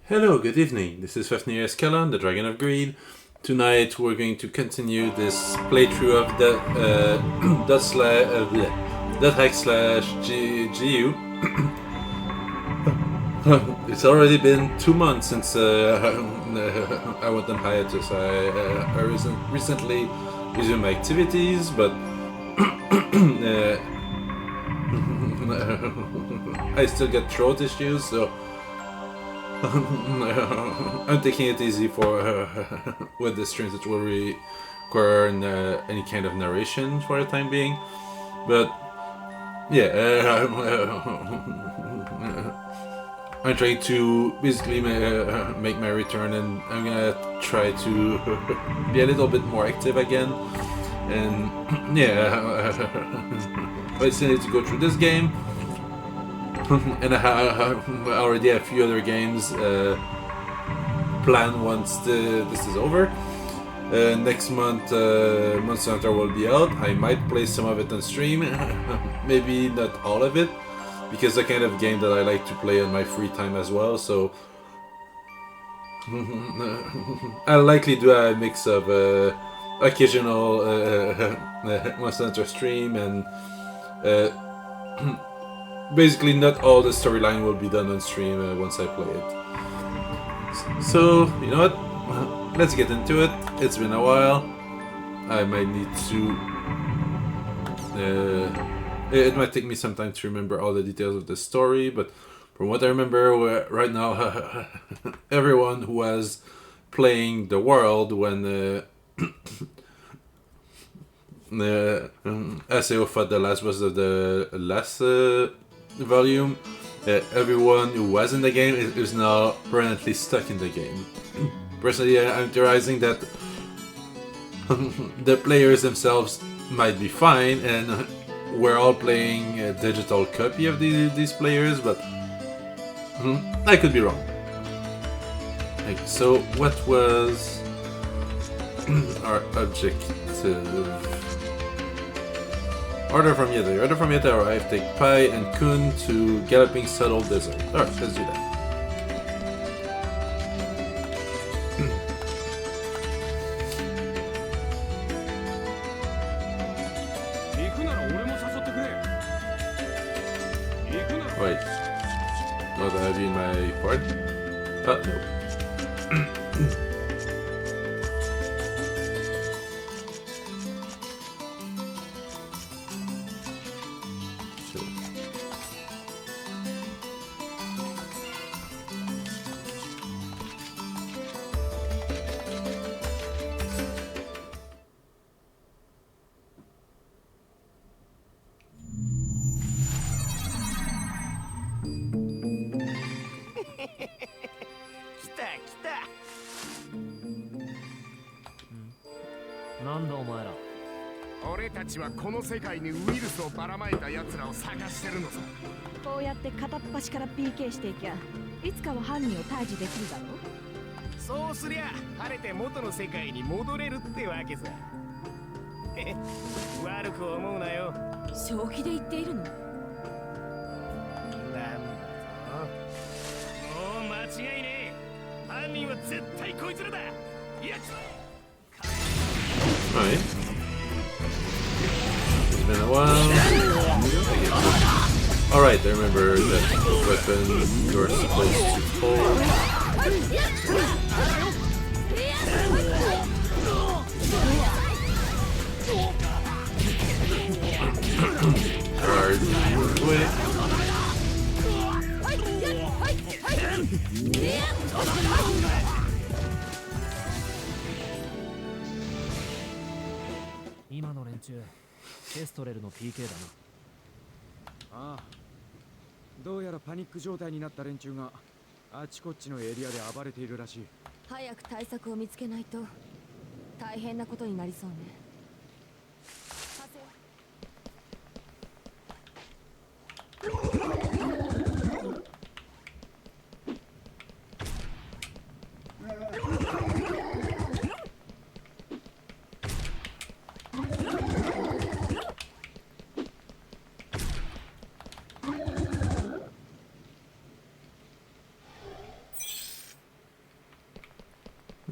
Hello, good evening. This is Fafnir Escalon, the Dragon of Greed. Tonight we're going to continue this playthrough of the Dothackslashslashgeeyu. It's already been 2 months since I went on hiatus. I recently resumed my activities, but I still get throat issues, so I'm taking it easy for with the streams, which will require any kind of narration for the time being. But yeah, I'm trying to basically make my return, and I'm gonna try to be a little bit more active again. And yeah, I still need to go through this game. And I already have a few other games planned once this is over. Next month, Monster Hunter will be out. I might play some of it on stream, maybe not all of it, because the kind of game that I like to play on my free time as well. So I'll likely do a mix of occasional Monster Hunter stream and. Basically, not all the storyline will be done on stream once I play it. So, you know what? Let's get into it. It's been a while. I might need to... it might take me some time to remember all the details of the story, but from what I remember right now, everyone who was playing the world when... Aseo fought the last boss of the last... volume, everyone who was in the game is now permanently stuck in the game. Personally, I'm theorizing that the players themselves might be fine, and we're all playing a digital copy of these players, but I could be wrong. So, what was our objective? Order from Yeta. Order from Yeta arrived. Take Pai and Kun to Galloping Subtle Desert. Alright, let's do that. Wait. Not have you in my part? No.はこの世界にウイルスをばらまいた奴らを探してるのさ。こうやって片っ端から PK していきゃ、いつかは犯人を退治できるだろう。そうすりゃ晴れて元の世界に戻れるってわけさ。悪く思うなよ。正気で言っているの？なんだぞ。もう間違いねえ。犯人は絶対こいつらだ。やつ。はい。It's been a while. Alright, I remember that weapon you're supposed to hold. Charge quick. PK だな。ああ、どうやらパニック状態になった連中があちこっちのエリアで暴れているらしい。早く対策を見つけないと大変なことになりそうね。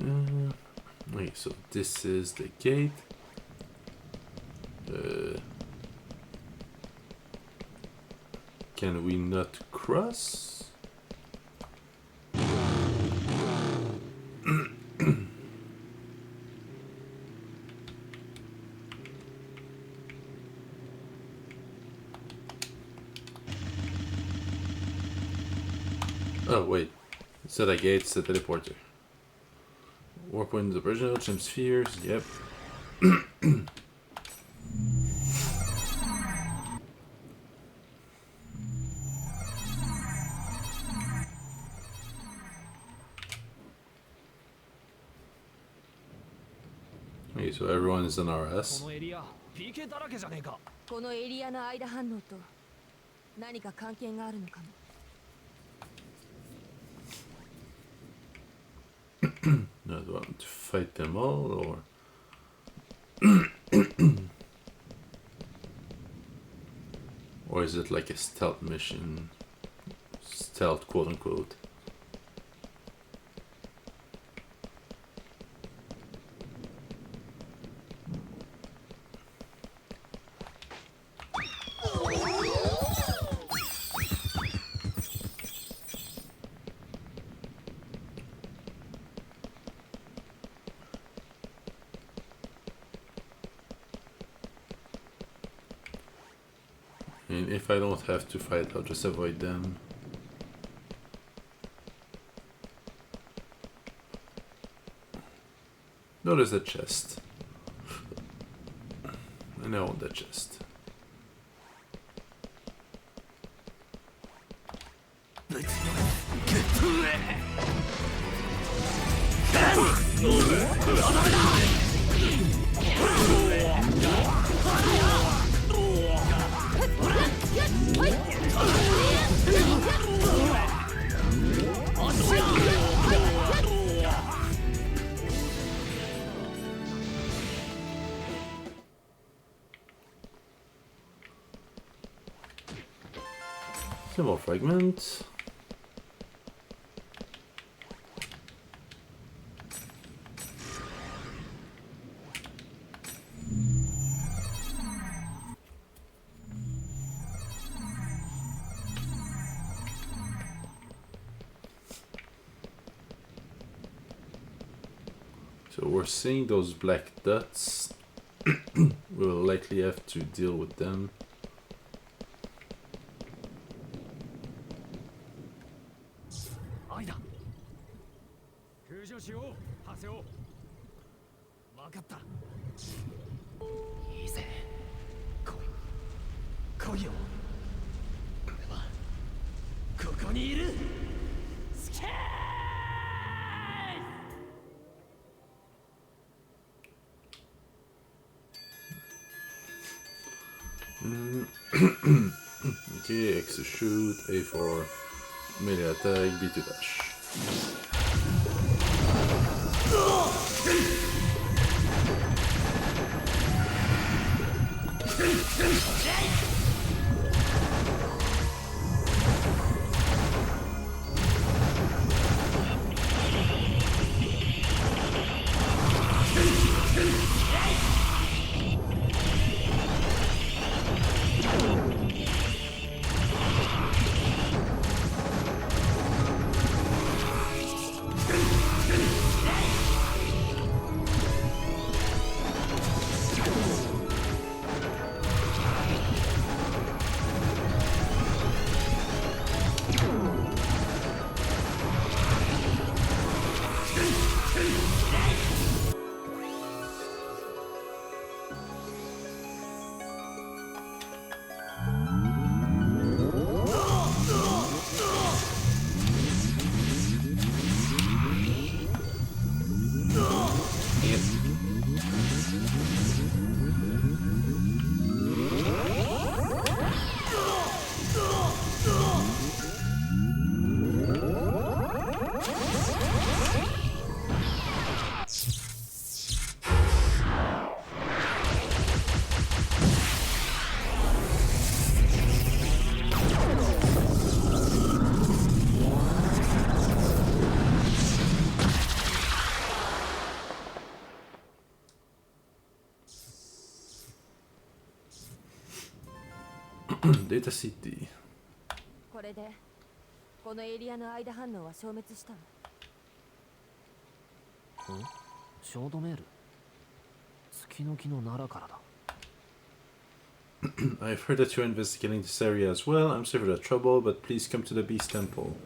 Okay, so this is the gate. Can we not cross? Oh wait, instead of gates, the teleporter. Warp point the original, gem spheres, yep. Okay, so everyone is on RS. このエリア PK だらけじゃねえか。このエリアの間反応と何か関係があるのかも。Not want to fight them all, or or is it like a stealth mission? Stealth, quote unquote. And if I don't have to fight, I'll just avoid them. No, there's a chest. And I want that chest. Some more fragments. So we're seeing those black dots. We'll likely have to deal with them. 愛だ。救助しよう、ハセオ。分かった。いいぜ。来いよ。俺はここにいる。スケーOkay, X to shoot, A for melee attack, B to dash. Data City. これでこのエリアの間反応は消滅したの。ショートメール。月の木の奈良からだ。I've heard that you're investigating this area as well. I'm sorry for the trouble, but please come to the Beast Temple.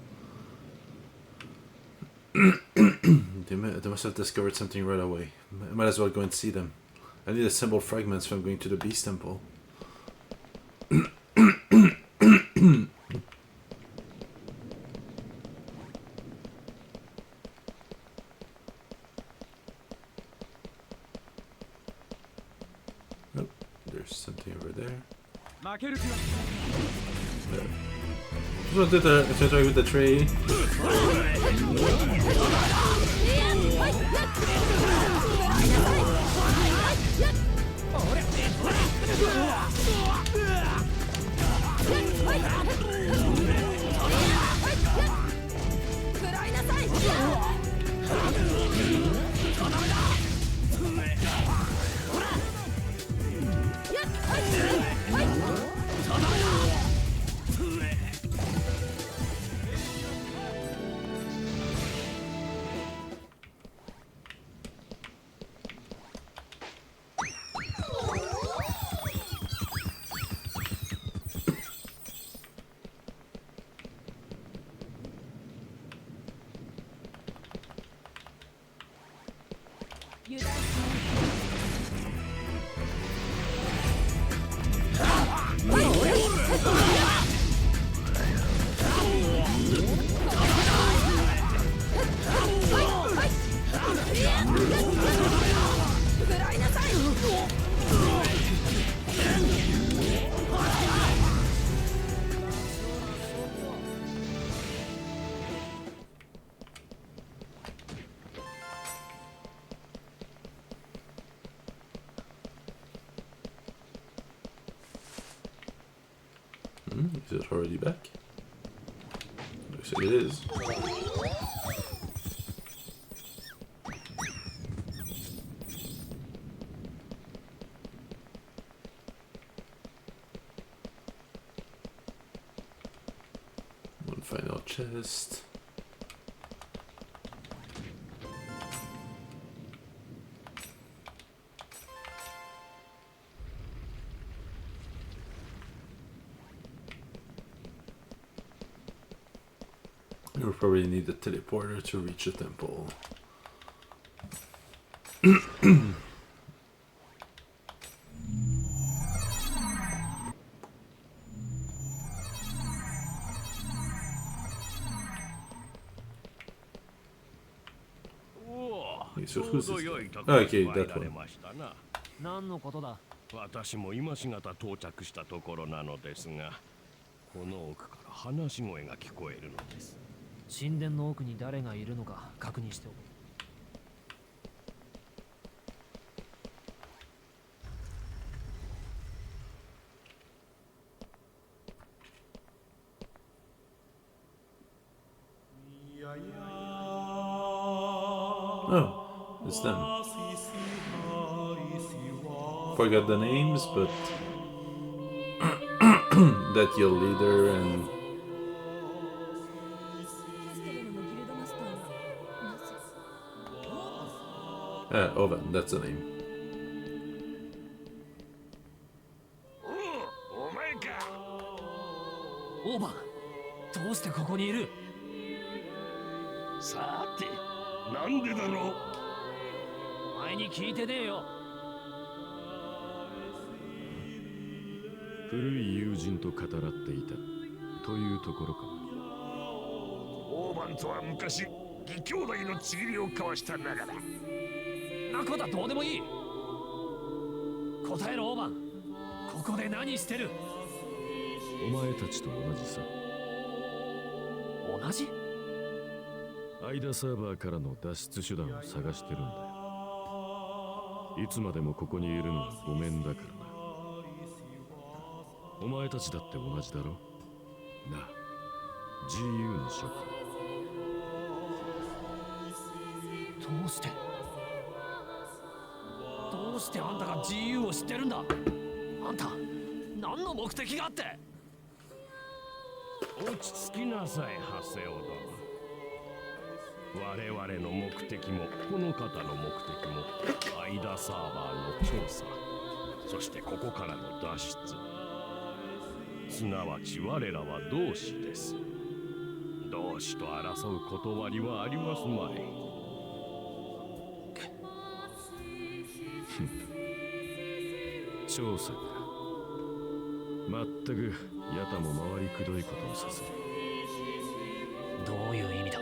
They must have discovered something right away. I might as well go and see them. I need assembled fragments from going to the Beast Temple. Oh, there's something over there. 負ける気は Just want to try with the tree. Is it already back? Looks like it is. One final chest. You'll probably need the teleporter to reach the temple. Okay, so who's this guy? Okay, that one. 何のことだ。私も今しがた到着したところなのですが、この奥から話し声が聞こえるのです。神殿の奥に誰がいるのか確認しておく。Oh, it's them. Forgot the names, but that your leader and Oven, that's the name. お前か。オーバー、どうしてここにいる？さて、なんでだろう。お前に聞いてねえよ。古い友人と語らっていたというところか。オーバンとは昔義兄弟のちぎりを交わした仲だ。なことはどうでもいい。答えろオーバン、ここで何してる？お前たちと同じさ。同じ？アイダサーバーからの脱出手段を探してるんだよ。いつまでもここにいるのはごめんだからな。お前たちだって同じだろなあ、GU の諸君。どうしてあんたが GU を知ってるんだ？あんた何の目的があって？落ち着きなさい、ハセオ殿。我々の目的もこの方の目的もアイダサーバーの調査、そしてここからの脱出、すなわち我らは同志です。同志と争う断りはありますまい。調査か。まったくヤタも回りくどいことをさせる。どういう意味だ。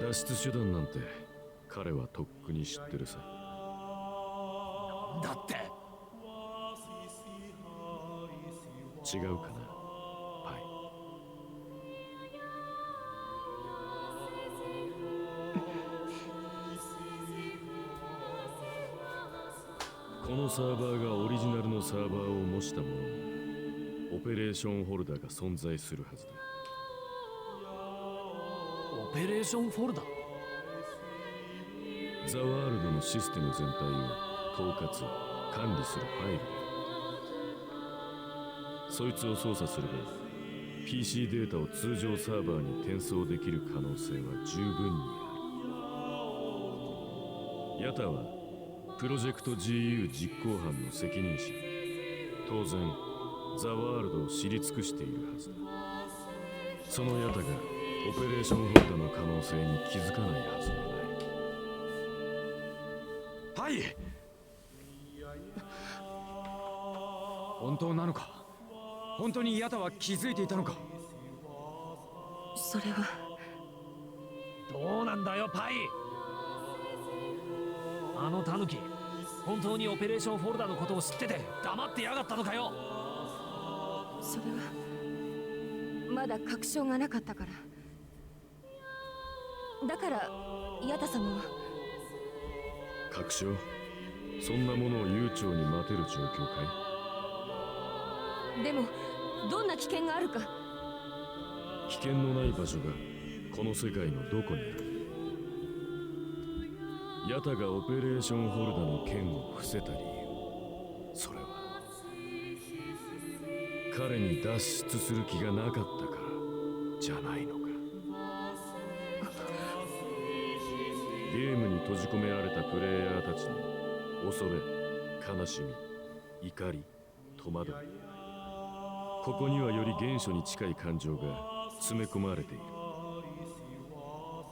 脱出手段なんて彼はとっくに知ってるさ。だって違うかな、パイ。このサーバーがオリジナルのサーバーを模したものならオペレーションホルダーが存在するはずだ。オペレーションフォルダ。ザワールドのシステム全体を統括管理するファイルだ。そいつを操作すれば PC データを通常サーバーに転送できる可能性は十分にある。ヤタはプロジェクト GU 実行犯の責任者。当然ザワールドを知り尽くしているはずだ。そのヤタがオペレーションホルダーの可能性に気づかないはずはない。はい。本当なのか。本当にヤタは気づいていたのか。それはどうなんだよパイ。あのタヌキ本当にオペレーションフォルダのことを知ってて黙ってやがったのかよ。それはまだ確証がなかったから。だからヤタ様は。確証？そんなものを悠長に待てる状況かい？でもどんな危険があるか。危険のない場所がこの世界のどこにある？ヤタがオペレーションホルダの剣を伏せた理由、それは彼に脱出する気がなかったからじゃないのか。ゲームに閉じ込められたプレイヤーたちの恐れ、悲しみ、怒り、戸惑い、ここにはより原初に近い感情が詰め込まれている。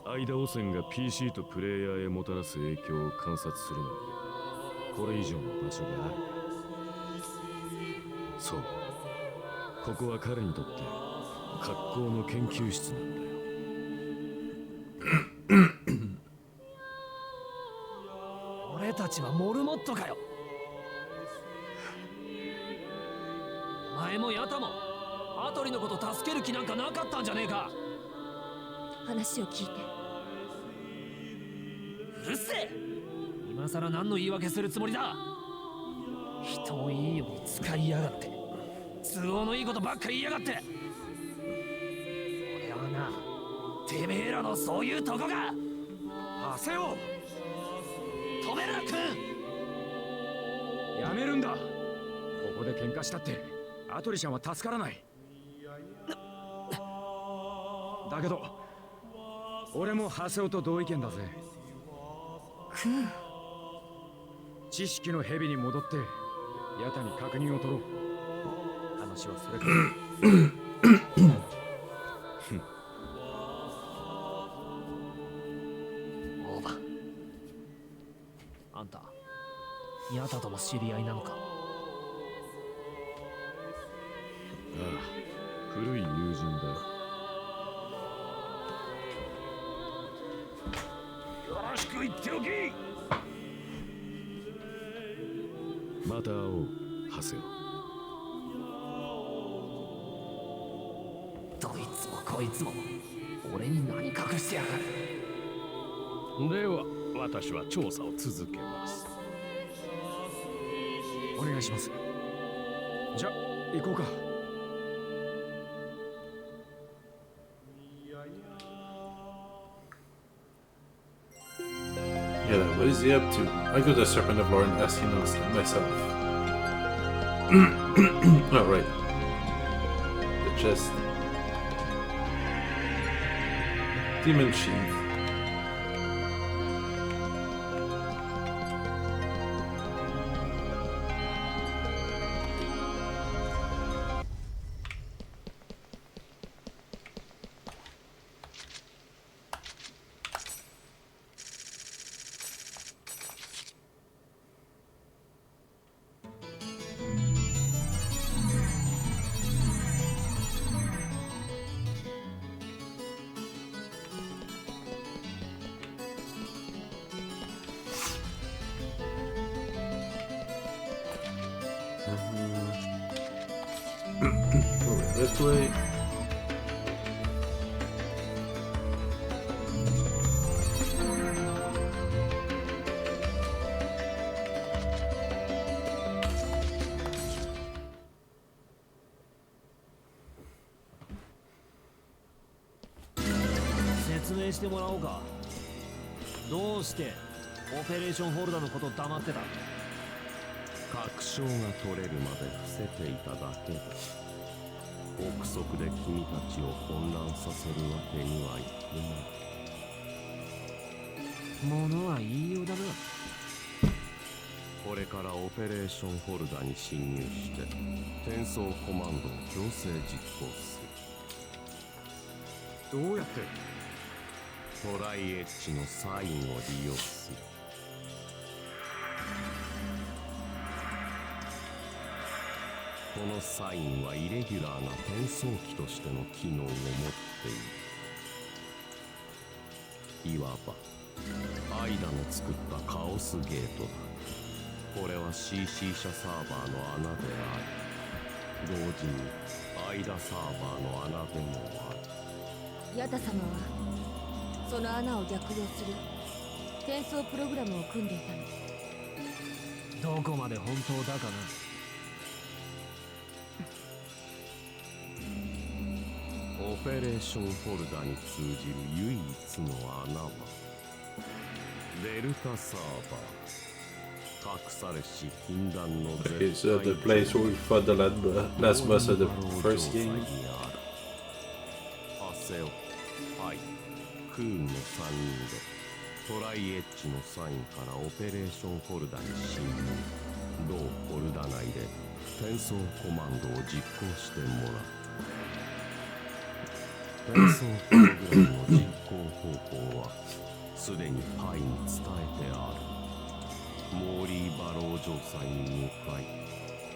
間汚染が PC とプレイヤーへもたらす影響を観察するのにこれ以上の場所がある。そう、ここは彼にとって格好の研究室なんだよ。俺たちはモルモットかよ。お前もヤタもアトリのこと助ける気なんかなかったんじゃねえか。話を聞いて。うるせえ。今さら何の言い訳するつもりだ。人をいいように使いやがって、都合のいいことばっかり言いやがって。俺はな、てめえらのそういうとこが。焦よ止めるな君。やめるんだ。ここで喧嘩したってアトリちゃんは助からない。だけど俺もハセオと同意見だぜ。知識の蛇に戻ってヤタに確認を取ろう。話はそれから。オーバー。あんたヤタとも知り合いなのか。ああ、古い友人だよ。よろしく言っておき。また会おう、ハセオ。どいつもこいつも俺に何隠してやがる。では私は調査を続けます。お願いします。じゃあ行こうか。Yeah, what is he up to? I go to the Serpent of Lore and ask him myself. Oh, right. chest. Demon Sheath. This way.説明してもらおうか。どうしてオペレーションホルダーのこと黙ってた？確証が取れるまで伏せていただけだ。憶測で君たちを混乱させるわけにはいくまい。物は言いようだな。これからオペレーションホルダーに侵入して転送コマンドを強制実行する。どうやって？トライエッジのサインを利用する。このサインはイレギュラーな転送機としての機能を持っている。いわばアイダの作ったカオスゲートだ。これは CC 社サーバーの穴であり、同時にアイダサーバーの穴でもある。ヤタ様はその穴を逆用する転送プログラムを組んでいたの。どこまで本当だかな。オペレーションホルダーに通じる唯一の穴はデルタサーバー。隠されし禁断の Okay, so the place where we fought the last boss of the first game. ハセオ、ハイ、クーンの3人でトライエッジのサインからオペレーションホルダーに侵入。同ホルダ内で転送コマンドを実行してもらう。転送プログラムの実行方法はすでにパイに伝えてある。モーリー・バロー城塞に向かい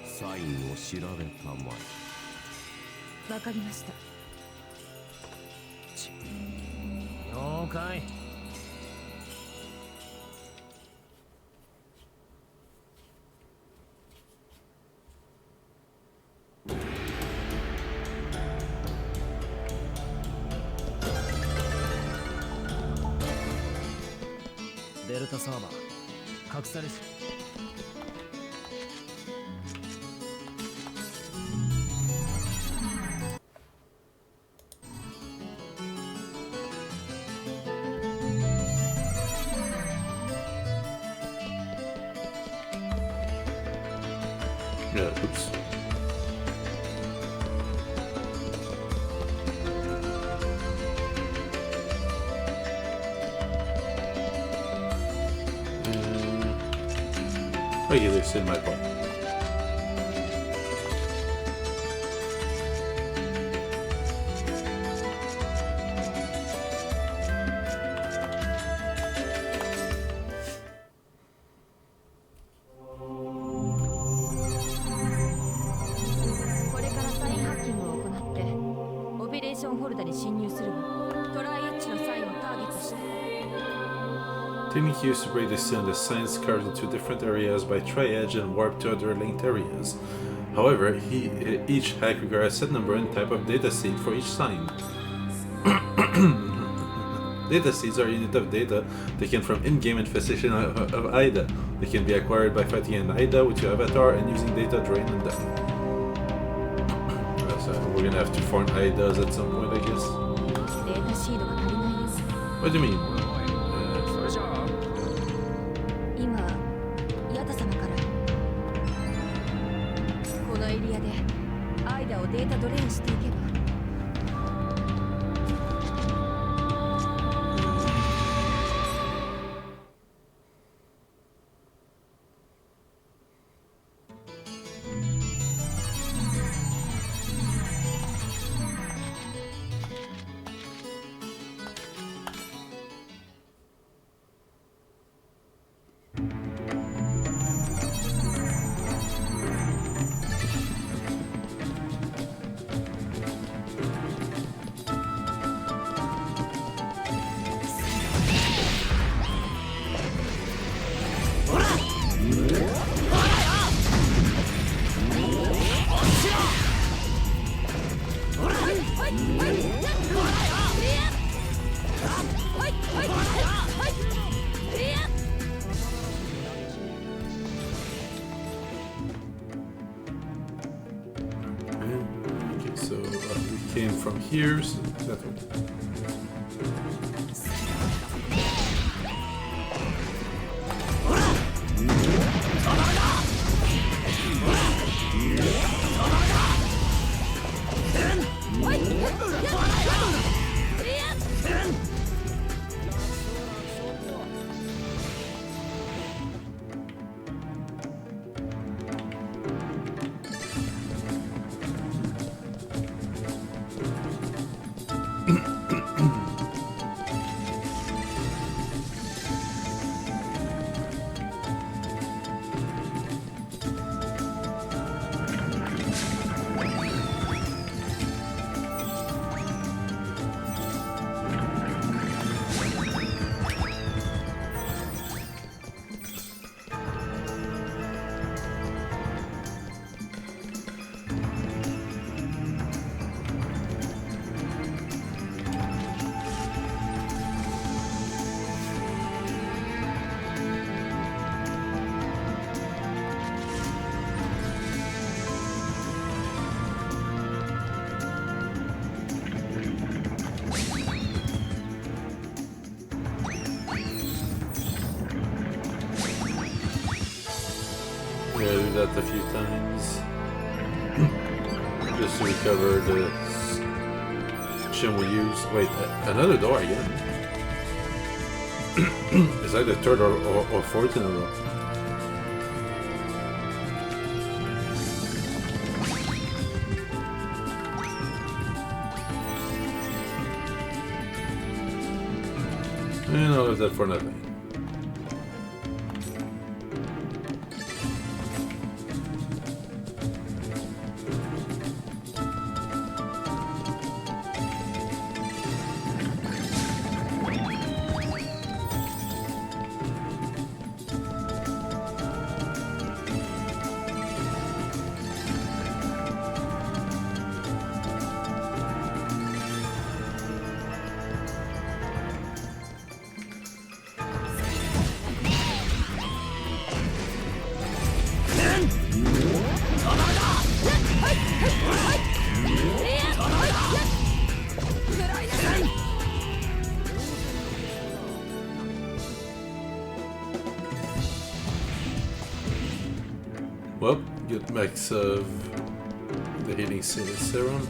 サインを調べたまえ。わかりました。了解。デルタサーバー隠されしYeah, oops. Okay, they're still in my part. Technique used to break the seal and the signs carved into different areas by Tri-Edge and warp to other linked areas. However, each hack requires a set number and type of data seed for each sign. Data seeds are a unit of data taken from in-game infestation of Ida. They can be acquired by fighting an Ida with your avatar and using data drain on them. So we're gonna have to farm Idas at some point, I guess. What do you mean? 今、ヤタ様からこのエリアでアイダをデータドレインしていけば from here, so that way. Yeah, do that a few times. Just to recover the shim we use. Wait, another door again? Is that the third or fourth in a row? You know, is that for nothing? Well, get max of the healing serum.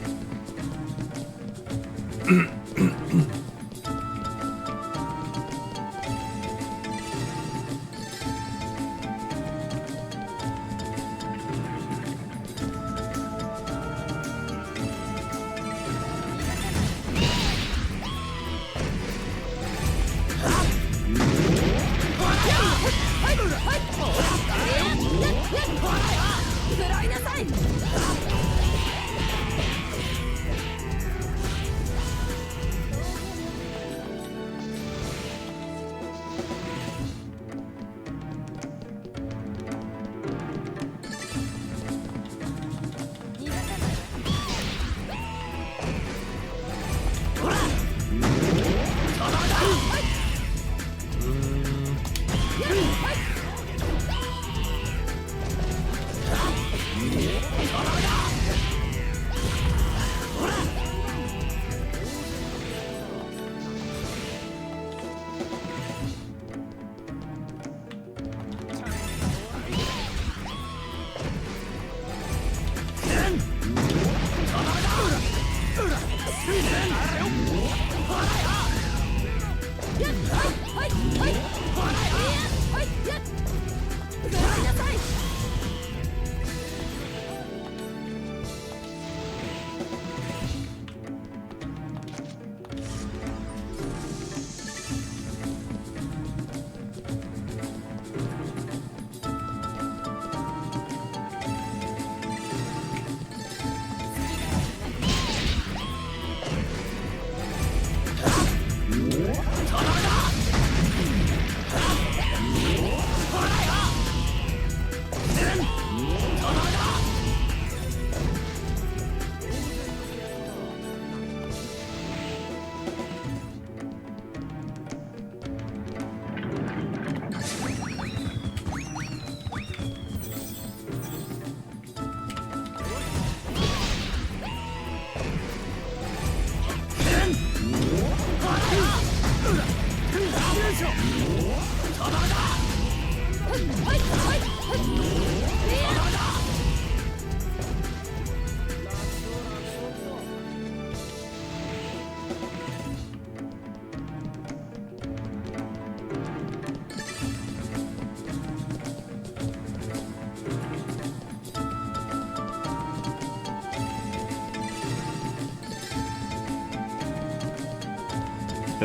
Okay,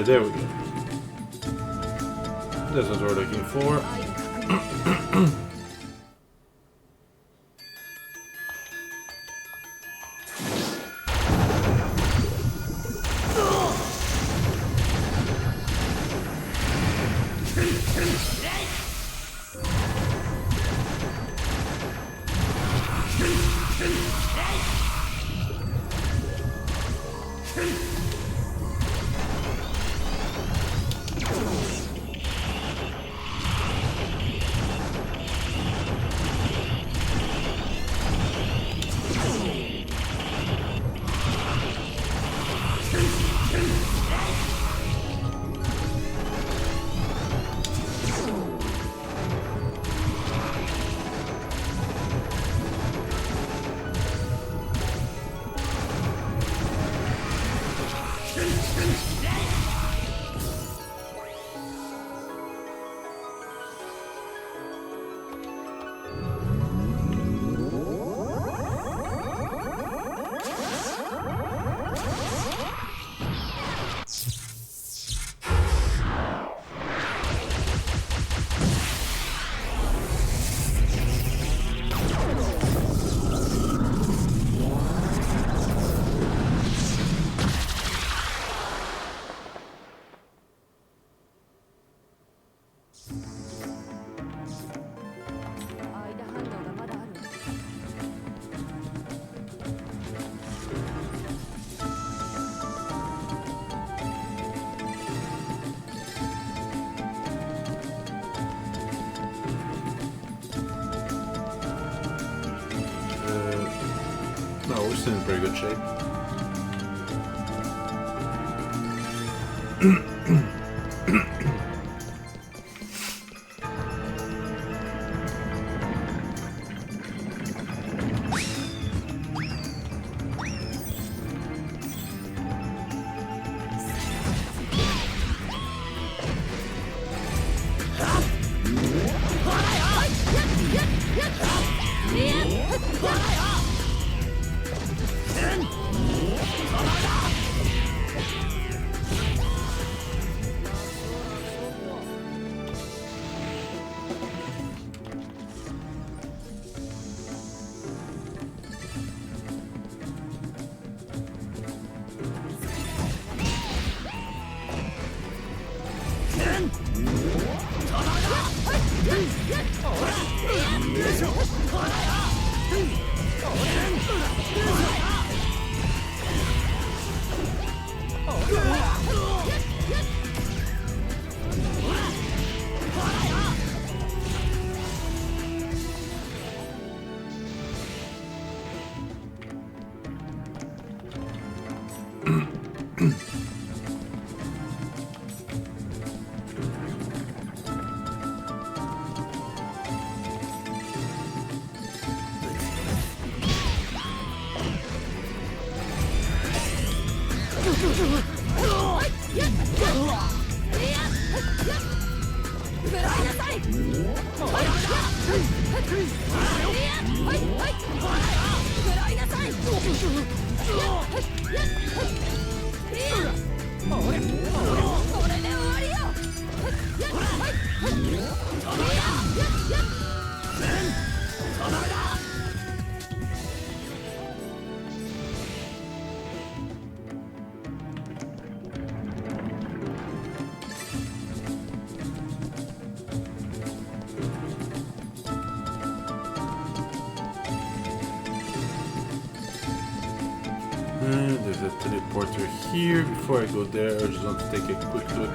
there we go. That's what we're looking for. No, we're still in pretty good shape. There's a teleporter here. Before I go there, I just want to take a quick look.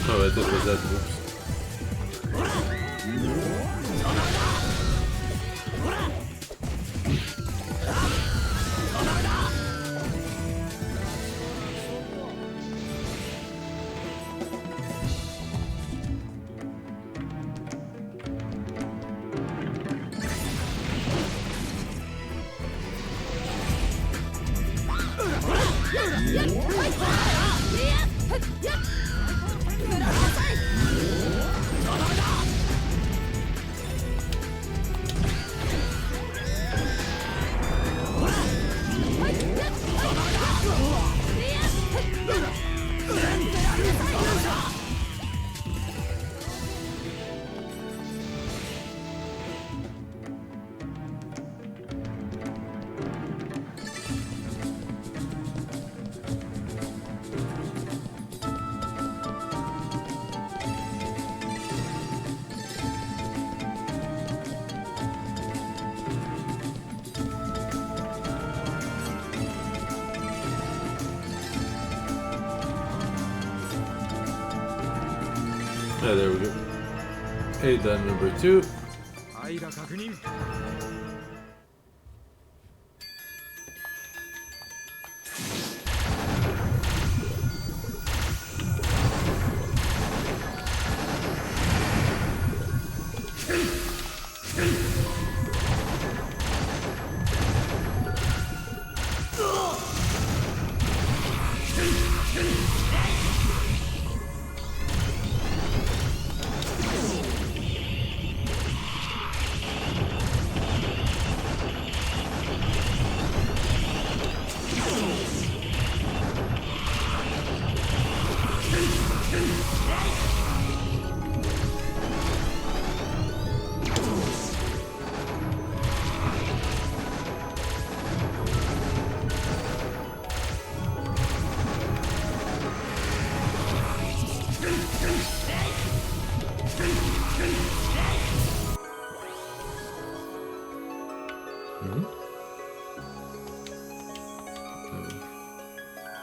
Oh, I thought it was that. Oops. Yeah, there we go. Hey, then number 2. 愛が確認。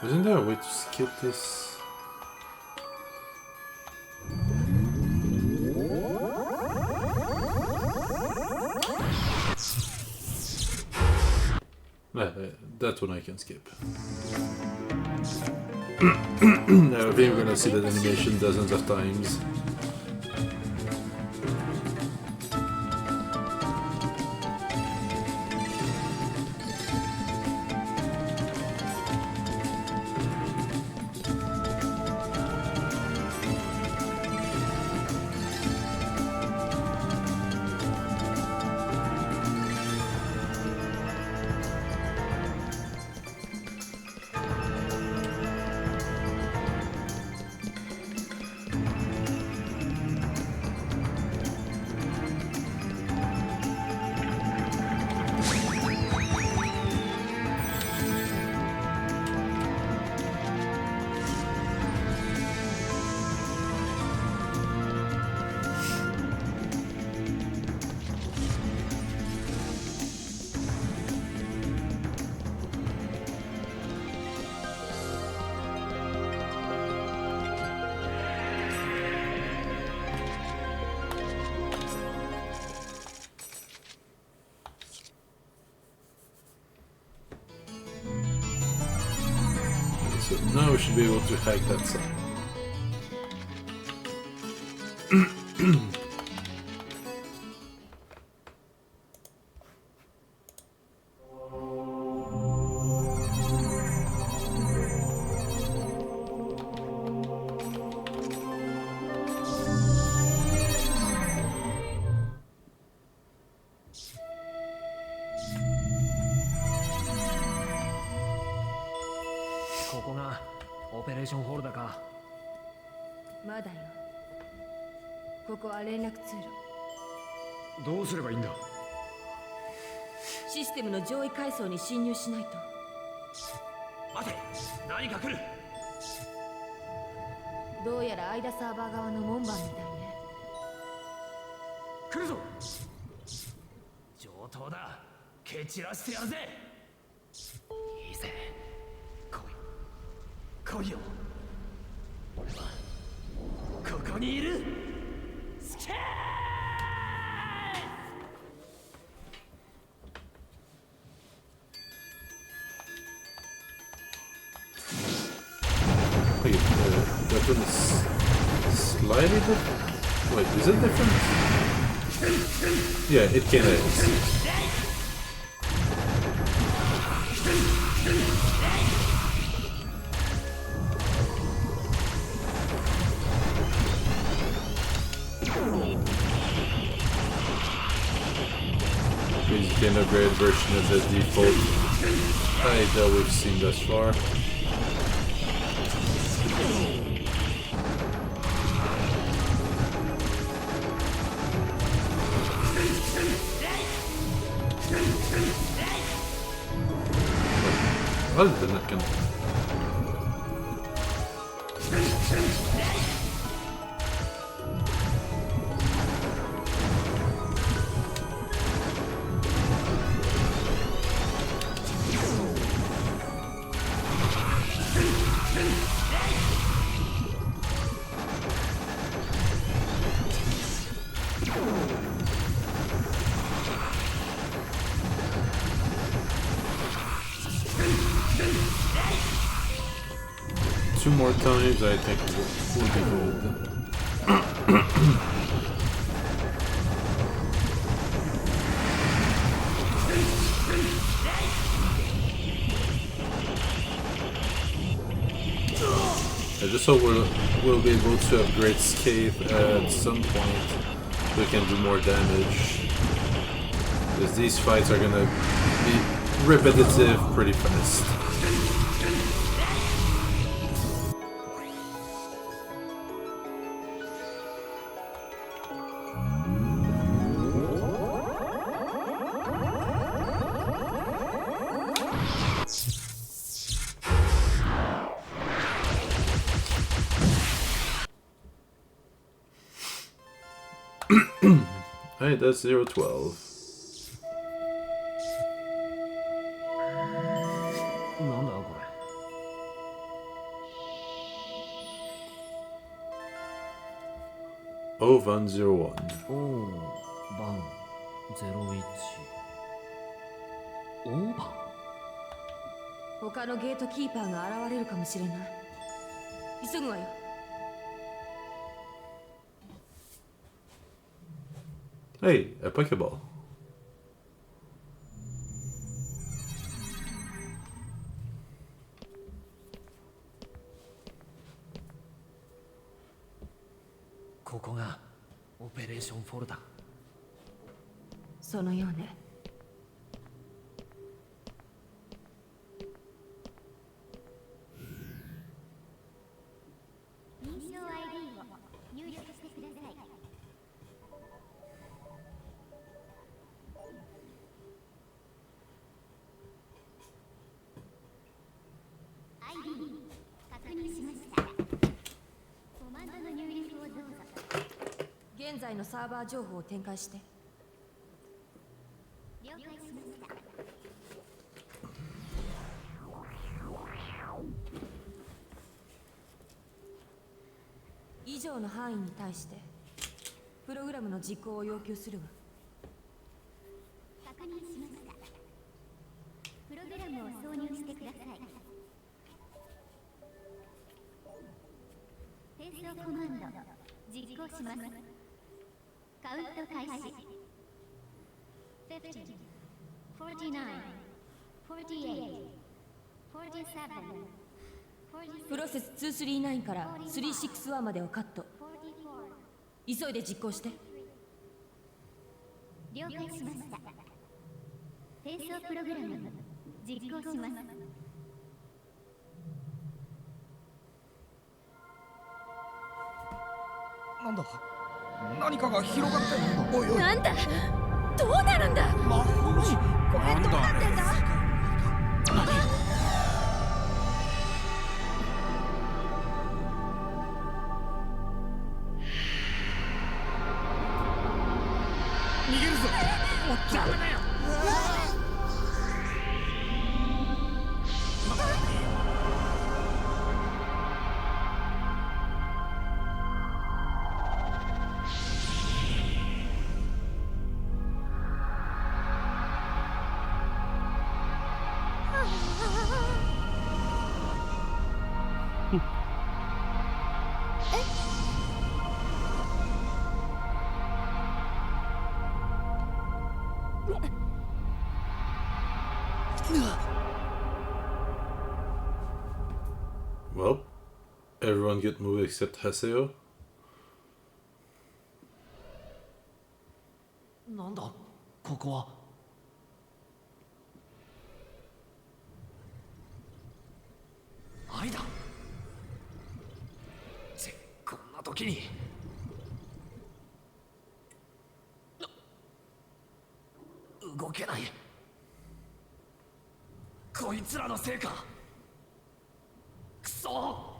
Isn't there a way to skip this? That one I can skip. I think we're gonna see that animation dozens of times. So now we should be able to hack that side.ここがオペレーションホールだか。まだよ。ここは連絡通路。どうすればいいんだ？システムの上位階層に侵入しないと。待て、何か来る。どうやら間サーバー側の門番みたいね。来るぞ。上等だ。蹴散らしてやるぜ。いいぜ。来いよ。俺はここにいる。スケーWait, the weapon is slightly different? Wait, is it different? Yeah, it kinda is. Basically an upgraded version of the default hide that we've seen thus far. Other than that, can two more times, I think would be good. I just hope we'll be able to upgrade Scathe at some point so we can do more damage. Because these fights are gonna be repetitive pretty fast. Hey, that's 012. なんだこれ。0101. オーバン01。オーバン。他のゲートキーパーが現れるかもしれない。急ぐわよ。Hey, a Pokeball. ここがオペレーションフォルダ。そのようね。認証 ID を入力してください。ID 確認しました。コマンドの入力をどうぞ。現在のサーバー情報を展開して。了解しました。以上の範囲に対してプログラムの実行を要求するわ。確認しました。プログラムを挿入してください。コマンド実行します。カウント開始。50 49 48 47プロセス239から361までをカット。急いで実行して。了解しました。転送プログラム実行します。なんだ、何かが広がっておいおい、なんだ、どうなるんだ。魔法のこれどうなってんだ。逃げるぞ。もうダメだよ。Well, everyone get moved except Haseo. なんだ、ここは。愛だ。こんな時に。動けない。こいつらのせいか。くそ。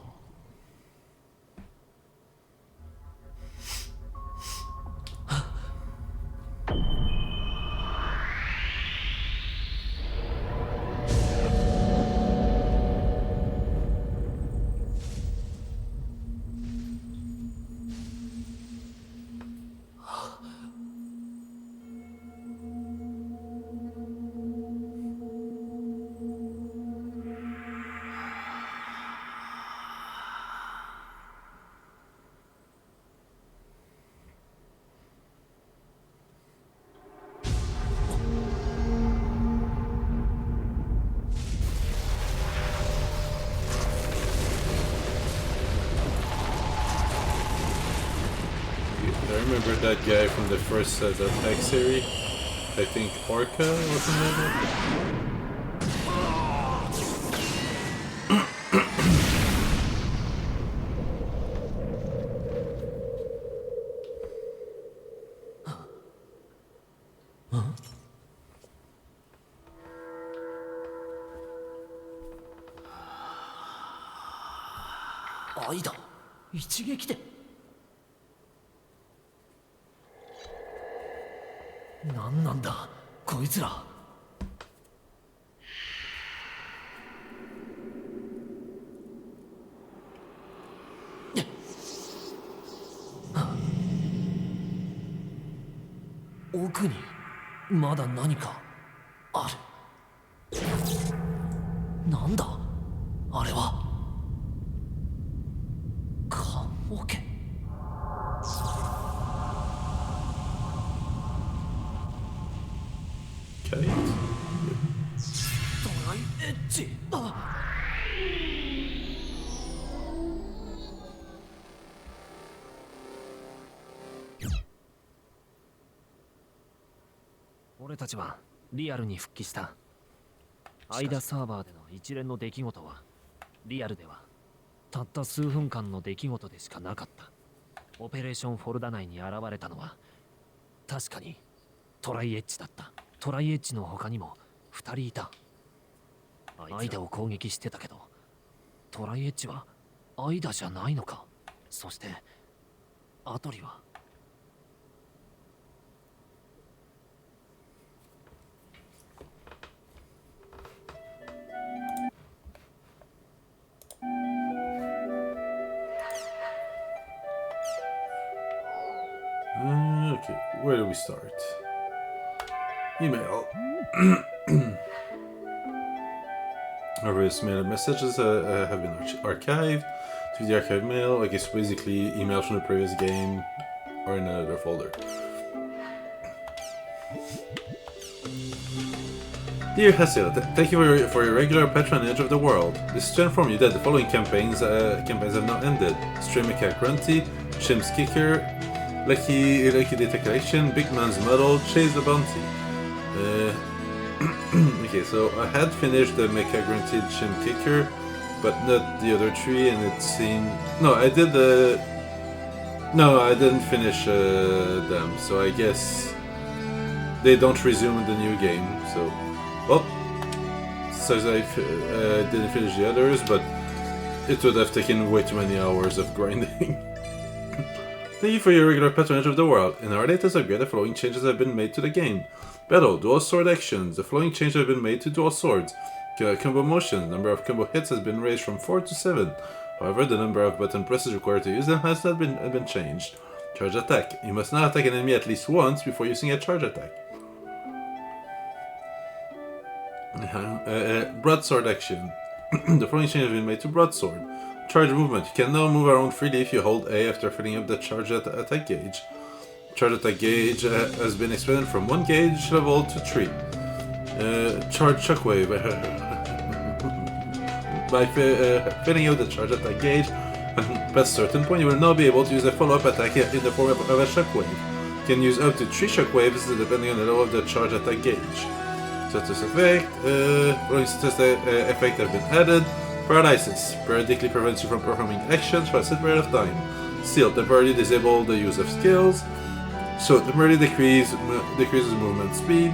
I remember that guy from the first Dothack series. I think Orca or something like that. 愛だ、一撃で。何なんだこいつら。奥にまだ何かある。なんだあれは。棺桶。Okay. トライエッジ。俺たちはリアルに復帰した。間サーバーでの一連の出来事はリアルではたった数分間の出来事でしかなかった。オペレーションフォルダ内に現れたのは確かにトライエッジだった。トライエッジの他にも2人いた。アイダを攻撃してたけど、トライエッジはアイダじゃないのか。そしてアトリは。Okay, where do we start? Email. Various mail messages have been archived. To the archive mail, okay, so basically emails from the previous game or in another folder. Dear Hasil, thank you for your regular patronage of the world. This is to inform you that the following campaigns have now ended. Stray Macaque Grunty, Chim's Kicker, Lucky Data Collection, Big Man's Medal, Chase the Bounty. Okay, so I had finished the Macaque Grunty Chim Kicker, but not the other three, and it seemed... No, I did the... No, I didn't finish them, so I guess they don't resume in the new game, so... Well, since I didn't finish the others, but it would have taken way too many hours of grinding. Thank you for your regular patronage of the world. In our latest upgrade, the following changes have been made to the game. Battle, dual sword actions. The following changes have been made to dual swords. Combo motion. Number of combo hits has been raised from 4 to 7. However, the number of button presses required to use them has not been changed. Charge attack. You must now attack an enemy at least once before using a charge attack. Broadsword action. The following change has been made to broadsword. Charge movement. You can now move around freely if you hold A after filling up the charge attack gauge. Charge attack gauge has been expanded from 1 gauge level to 3. Charge shockwave. By filling out the charge attack gauge past a certain point, you will now be able to use a follow-up attack in the form of a shockwave. You can use up to 3 shockwaves depending on the level of the charge attack gauge. Status effect. Following status effect have been added. Paralysis. Periodically prevents you from performing actions for a set period of time. Still, temporarily disable the use of skills. So, temporarily decreases movement speed.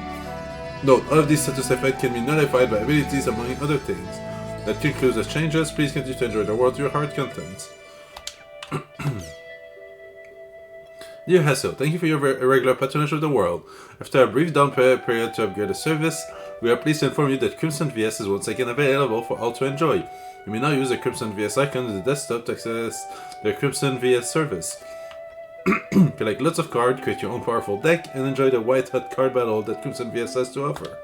Note, all of these status effects can be nullified by abilities among other things. That concludes the changes. Please continue to enjoy the world to your heart content. Dear Hassel, thank you for your regular patronage of the world. After a brief down period to upgrade the service, we are pleased to inform you that Crimson VS is once again available for all to enjoy. You may now use the Crimson VS icon on the desktop to access the Crimson VS service. Collect lots of cards, create your own powerful deck, and enjoy the white hot card battle that Crimson VS has to offer.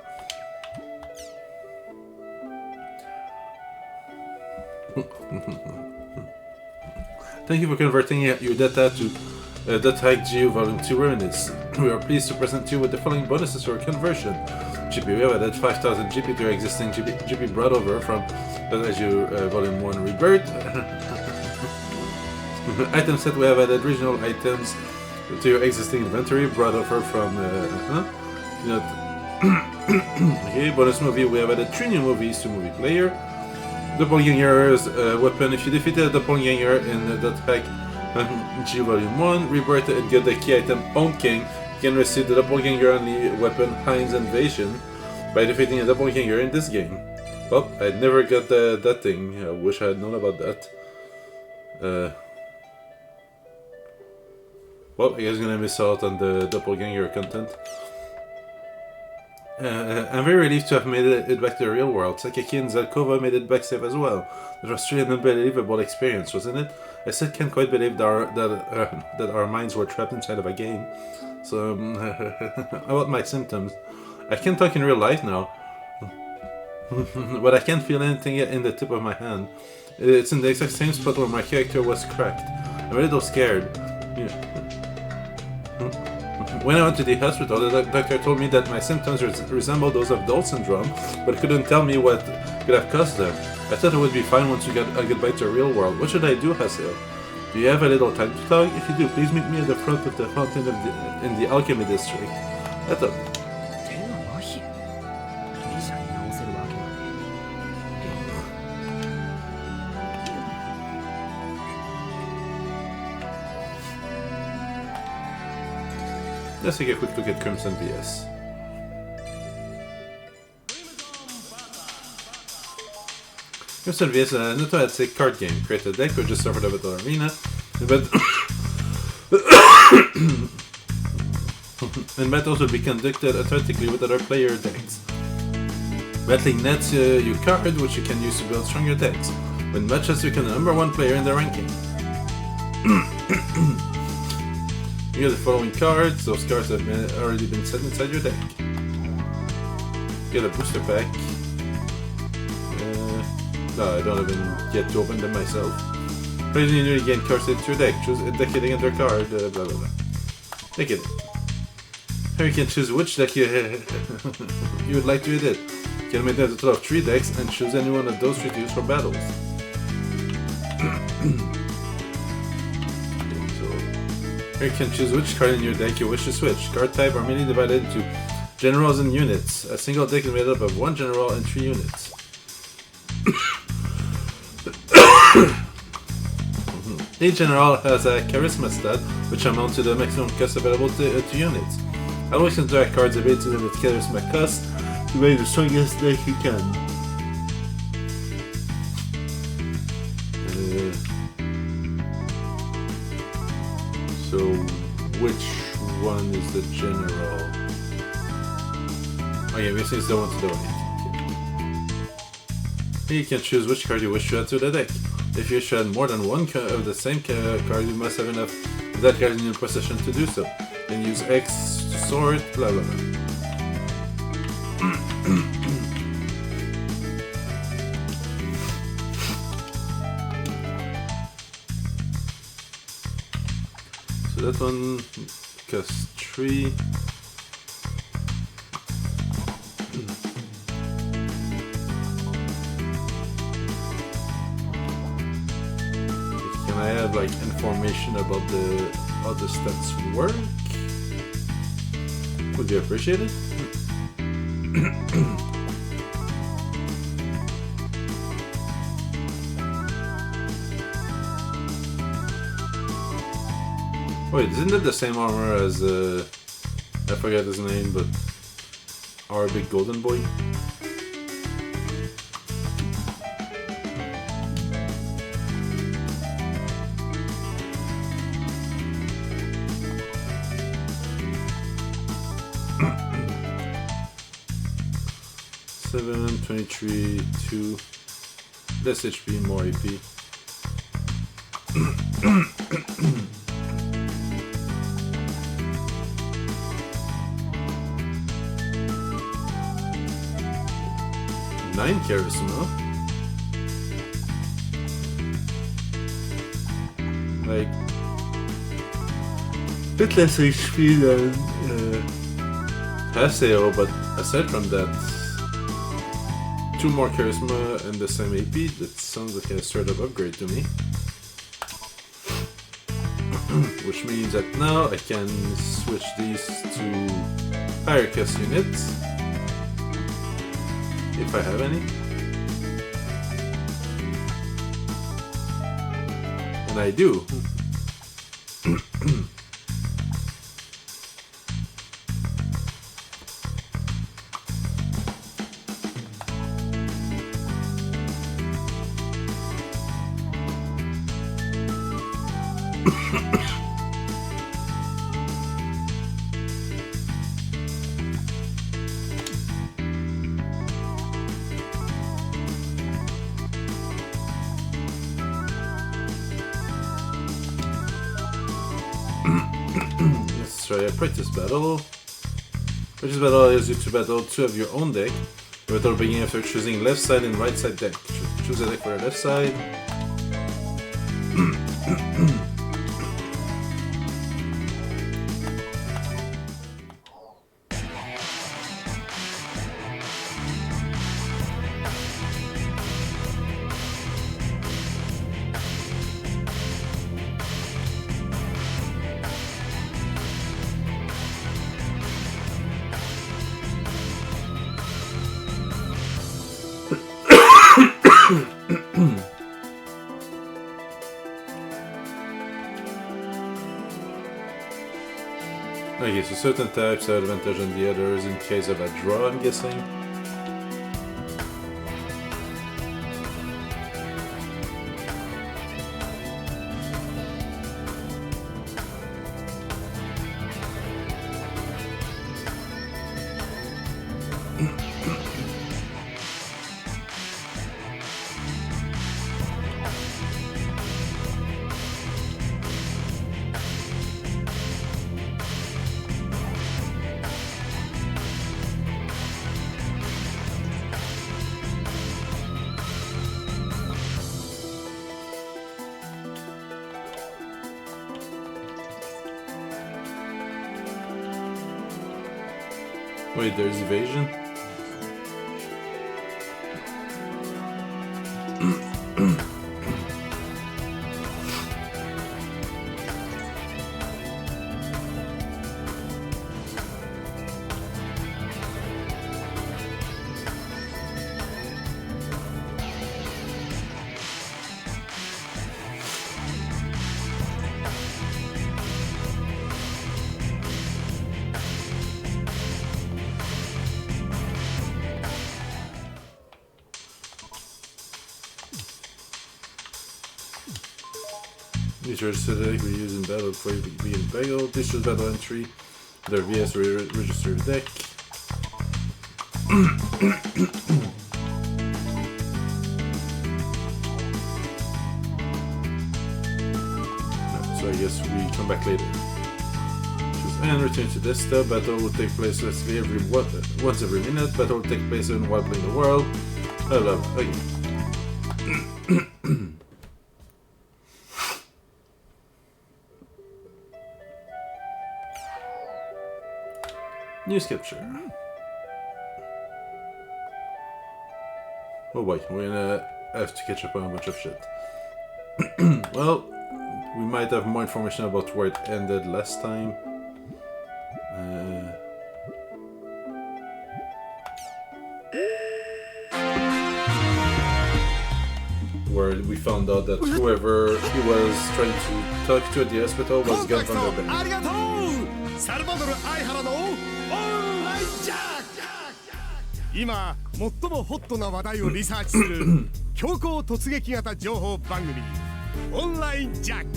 Thank you for converting your data to Dothackslashslashgeeyu Volume 2 Reminisce. We are pleased to present you with the following bonuses for conversion. GP, we have added 5000 GP to your existing GP brought over from Dothackslashslashgeeyu Volume 1 Rebirth. Item set, we have added regional items to your existing inventory brought over from... Okay, bonus movie, we have added 3 new movies to movie player. Doppelganger's weapon, if you defeated a doppelganger in the Dothackslashslashgeeyu Volume 1, rebirth and get the key item Pound King, you can receive the doppelganger only weapon Heinz Invasion by defeating a doppelganger in this game. Well, I never got that thing, I wish I had known about that. Well, I guess I'm gonna miss out on the doppelganger content. I'm very relieved to have made it back to the real world. Sakaki and Zelkova made it back safe as well. It was truly an unbelievable experience, wasn't it? I still can't quite believe that our minds were trapped inside of a game. So, about my symptoms. I can't talk in real life now. But I can't feel anything in the tip of my hand. It's in the exact same spot where my character was cracked. I'm a little scared. Yeah. When I went to the hospital, the doctor told me that my symptoms resembled those of Doll syndrome, but couldn't tell me what could have caused them. I thought it would be fine once we get back to the real world. What should I do, Hasil? Do you have a little time to talk? If you do, please meet me at the front of the fountain in the Alchemy District. I thought... Let's take a quick look at Crimson VS. Crimson VS is an automatic card game. Create a deck or just suffer the battle arena. And battles will be conducted automatically with other player decks. Battling nets your card, which you can use to build stronger decks. When matches, you can be the #1 player in the ranking. You get the following cards. Those cards have already been set inside your deck. Get a booster pack. No, I don't even get to open them myself. Occasionally you gain cards into your deck. Choose a deck hitting under card. Blah blah blah. Take it. Here you can choose which deck you you would like to edit. You can maintain a total of 3 decks and choose any one of those 3 to use for battles. So here you can choose which card in your deck you wish to switch. Card type are mainly divided into generals and units. A single deck is made up of 1 general and 3 units. Each general has a charisma stat, which amounts to the maximum cost available to units. Always interact cards' ability limit charisma cost to make the strongest deck you can. So, which one is the general? Okay, this is the one to donate. Okay. You can choose which card you wish to add to the deck. If you wish to add more than one of the same card, you must have enough of that card in your possession to do so. Then use X to sort, blah blah blah. So that one costs 3. Can I have like information about how the stats work? Would you appreciate it? Wait, isn't that the same armor as I forget his name, but our big golden boy? Seven, 23, 2, less HP, more AP. Nine charisma. Like, bit less HP than Haseo, but aside from that, 2 more charisma and the same AP. That sounds like a sort of upgrade to me. Which means that now I can switch these to higher cost units. If I have any. And I do. Let's try a practice battle. Practice battle allows you to battle 2 of your own deck. The battle begins after choosing left side and right side deck. Choose a deck for the left side. Okay, so certain types have advantage on the others in case of a draw, I'm guessing. Wait, there's evasion? These are synthetically used in battle before you begin battle. This is battle entry. Their VS register deck. So I guess we come back later. Choose and return to this tab. Battle will take place basically once every minute. Battle will take place in while playing the world. I love again. New sculpture. Oh boy, we're gonna have to catch up on a bunch of shit. Well, we might have more information about where it ended last time. Where we found out that whoever he was trying to talk to at the hospital was gone from their bed. サルバドル・アイハラのオンラインジャック。今最もホットな話題をリサーチする強行突撃型情報番組オンラインジャック。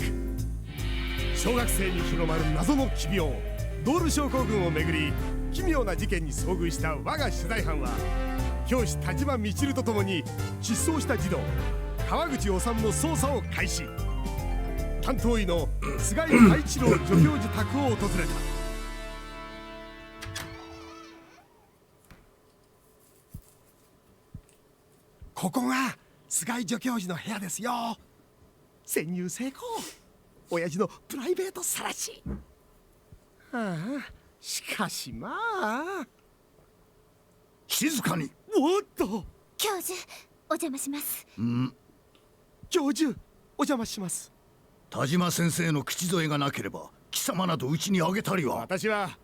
小学生に広まる謎の奇病ドール症候群をめぐり奇妙な事件に遭遇した我が取材班は教師田島みちるとともに失踪した児童川口治の捜査を開始。担当医の菅井太一郎助教授宅を訪れた。ここが菅井助教授の部屋ですよ。潜入成功。親父のプライベートさらし。はあ、しかしまあ静かに。おっと教授お邪魔します。教授お邪魔します。田島先生の口添えがなければ貴様などうちにあげたりは。私は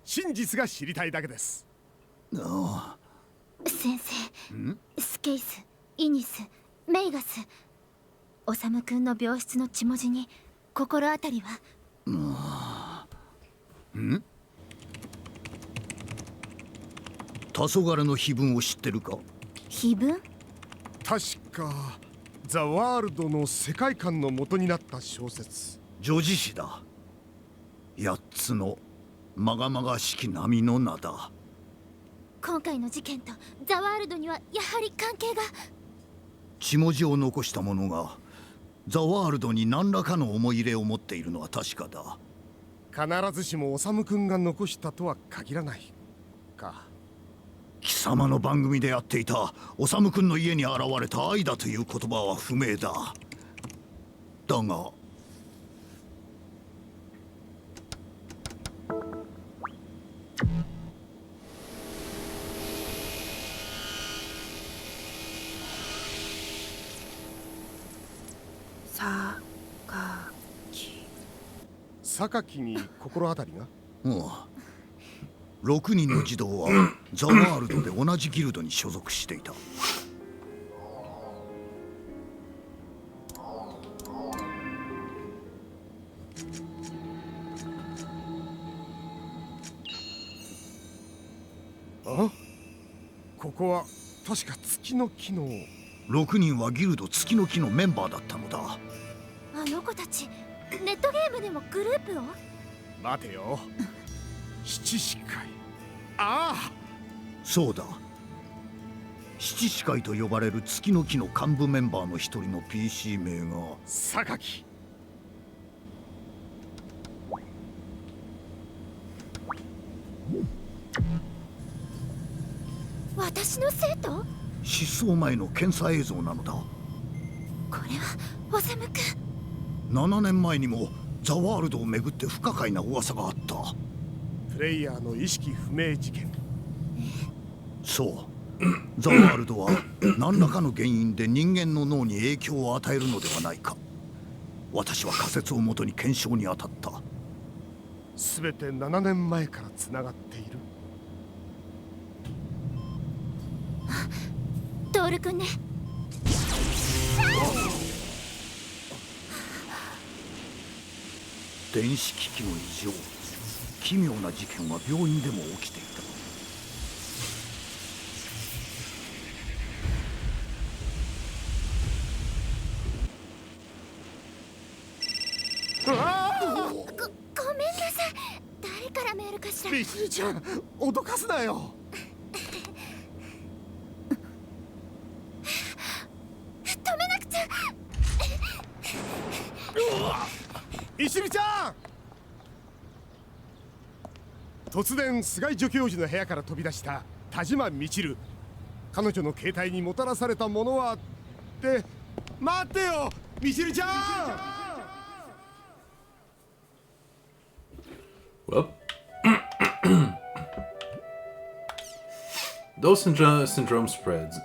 真実が知りたいだけです。ああ先生、スケイス、イニス、メイガス、オサム君の病室の血文字に心当たりは。黄昏の碑文を知ってるか。碑文？確かザ・ワールドの世界観の元になった小説。女児誌だ。8つのまがまがしき波の名だ。今回の事件とザ・ワールドにはやはり関係が。血文字を残した者がザ・ワールドに何らかの思い入れを持っているのは確かだ。必ずしもオサム君が残したとは限らないか。貴様の番組でやっていたオサム君の家に現れた愛だという言葉は不明だ。だが榊に心当たりが。6人の児童はザ・ワールドで同じギルドに所属していた。あ、ここは確か月の木の。6人はギルド月の木のメンバーだったのだ。あの子たちネットゲームでもグループを。待てよ七士会。ああそうだ。七士会と呼ばれる月の木の幹部メンバーの一人の PC 名が榊。私の生徒？失踪前の検査映像なのだ。これはオサム君。7年前にもザ・ワールドをめぐって不可解な噂があった。プレイヤーの意識不明事件。そうザワールドは何らかの原因で人間の脳に影響を与えるのではないか。私は仮説をもとに検証に当たった。全て7年前からつながっている。トール君ね。電子機器の異常、奇妙な事件は病院でも起きていた。ごめんなさい。誰からメールかしら。ビシリちゃん、脅かすなよ。止めなくちゃ。ビシリちゃん。突然菅井助教授の部屋から飛び出した田島みちる。彼女の携帯にもたらされたものはって待ってよ、みちるちゃん。Well, Dose syndrome spreads.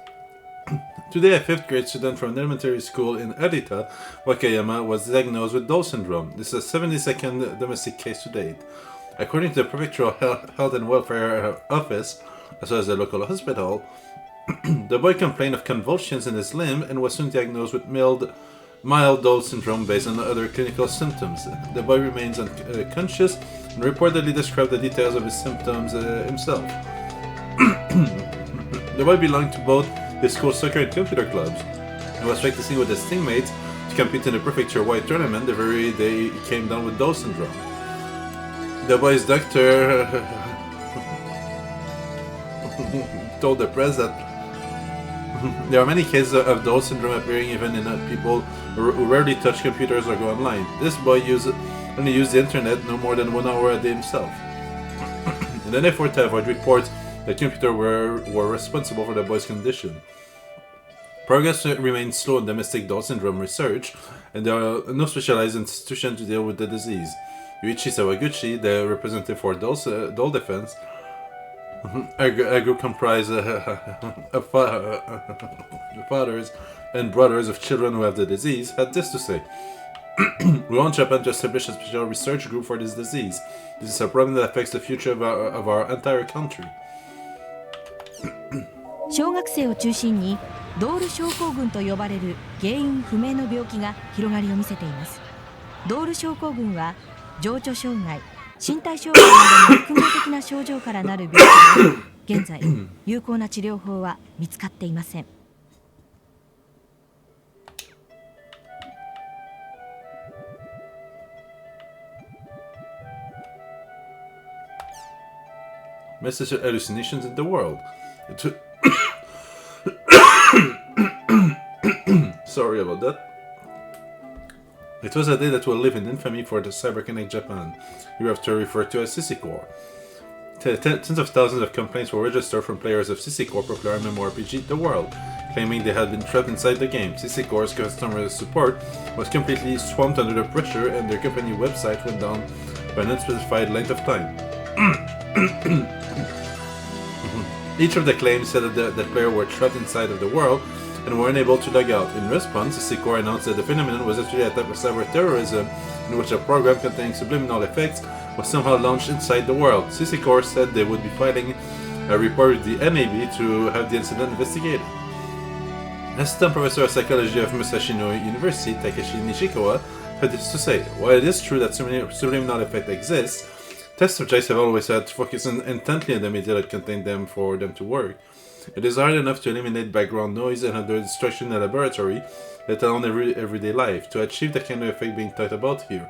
Today, a 5th grade student from an elementary school in Arita, Wakayama, was diagnosed with Dose syndrome. This is the 72nd domestic case to date. According to the Prefectural Health and Welfare Office, as well as the local hospital, the boy complained of convulsions in his limb and was soon diagnosed with mild Dose syndrome based on other clinical symptoms. The boy remains unconscious and reportedly described the details of his symptoms himself. The boy belonged to both his school soccer and computer clubs and was practicing with his teammates to compete in the prefecture-wide tournament the very day he came down with Dose syndrome. The boy's doctor told the press that there are many cases of Dose syndrome appearing even in people who rarely touch computers or go online. This boy only used the internet no more than 1 hour a day himself. In an effort to avoid reports that computers were responsible for the boy's condition. Progress remains slow in domestic Dose syndrome research, and there are no specialized institutions to deal with the disease. Yuichi Sawaguchi, the representative for Dole Defense, a group comprised of fathers and brothers of children who have the disease, had this to say. We want Japan to establish a special research group for this disease. This is a problem that affects the future of our entire country. 小学生を中心にドール症候群と呼ばれる原因不明の病気が広がりを見せています。ドール症候群は情緒障害、身体障害などの複合的な症状からなる病気で、現在有効な治療法は見つかっていません。Message hallucinations in the world. Sorry about that. It was a day that will live in infamy for the CyberConnect Japan, hereafter referred to as CC-Core. Tens of thousands of complaints were registered from players of CC-Core popular MMORPG The World, claiming they had been trapped inside the game. CC-Core's customer support was completely swamped under the pressure, and their company website went down by an unspecified length of time. Each of the claims said that the player were trapped inside of the world and were unable to log out. In response, CC-Core announced that the phenomenon was actually a type of cyber terrorism in which a program containing subliminal effects was somehow launched inside the world. CC-Core said they would be filing a report with the NAB to have the incident investigated. Assistant Professor of Psychology of Musashino University, Takeshi Nishikawa, had this to say. While it is true that subliminal effect exists, test subjects have always had to focus intently on the media that contained them for them to work. It is hard enough to eliminate background noise and other distraction in a laboratory, let alone everyday life, to achieve the kind of effect being talked about here.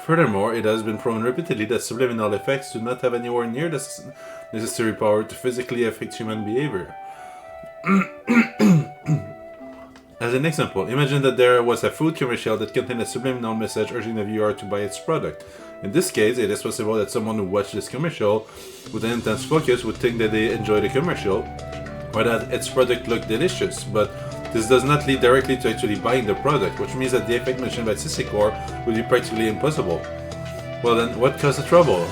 Furthermore, it has been proven repeatedly that subliminal effects do not have anywhere near the necessary power to physically affect human behavior. As an example, imagine that there was a food commercial that contained a subliminal message urging the viewer to buy its product. In this case, it is possible that someone who watched this commercial with an intense focus would think that they enjoyed the commercial, or that its product looked delicious, but this does not lead directly to actually buying the product, which means that the effect mentioned by CC-Core would be practically impossible. Well then, what caused the trouble?